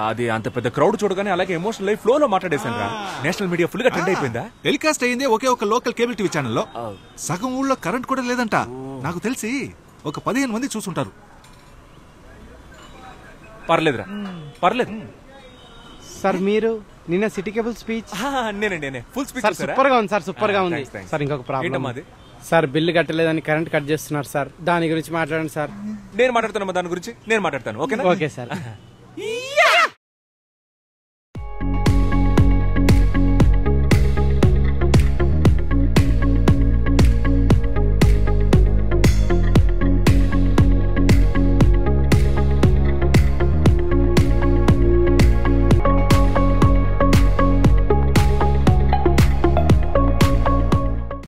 అది అంత పెద్ద క్రౌడ్ చూడగానే అలాగే ఎమోషనల్ ఫ్లో లో మాట్లాడేశాను రా. నేషనల్ మీడియా ఫుల్ గా ట్రెండ్ అయిపోయిందా? టెలికాస్ట్ అయింది ఒకే ఒక లోకల్ కేబుల్ టీవీ ఛానల్లో. సగం ఊళ్ళో కరెంట్ కూడా లేదంట. నాకు తెలిసి ఒక 15 మంది చూసుంటారు. పర్లేదురా, పర్లేదు. సార్ మీరు నిన్న సిటీ కేబుల్ స్పీచ్ నేనే ఫుల్ స్పీచ్ సార్ సూపర్ గా ఉంది సార్, సూపర్ గా ఉంది సార్. ఇంకొక ప్రాబ్లం సార్, బిల్లు కట్టలేదని కరెంట్ కట్ చేస్తున్నారు సార్. దాని గురించి మాట్లాడండి సార్. నేను మాట్లాడుతాను దాని గురించి, నేను మాట్లాడతాను. Okay okay sir.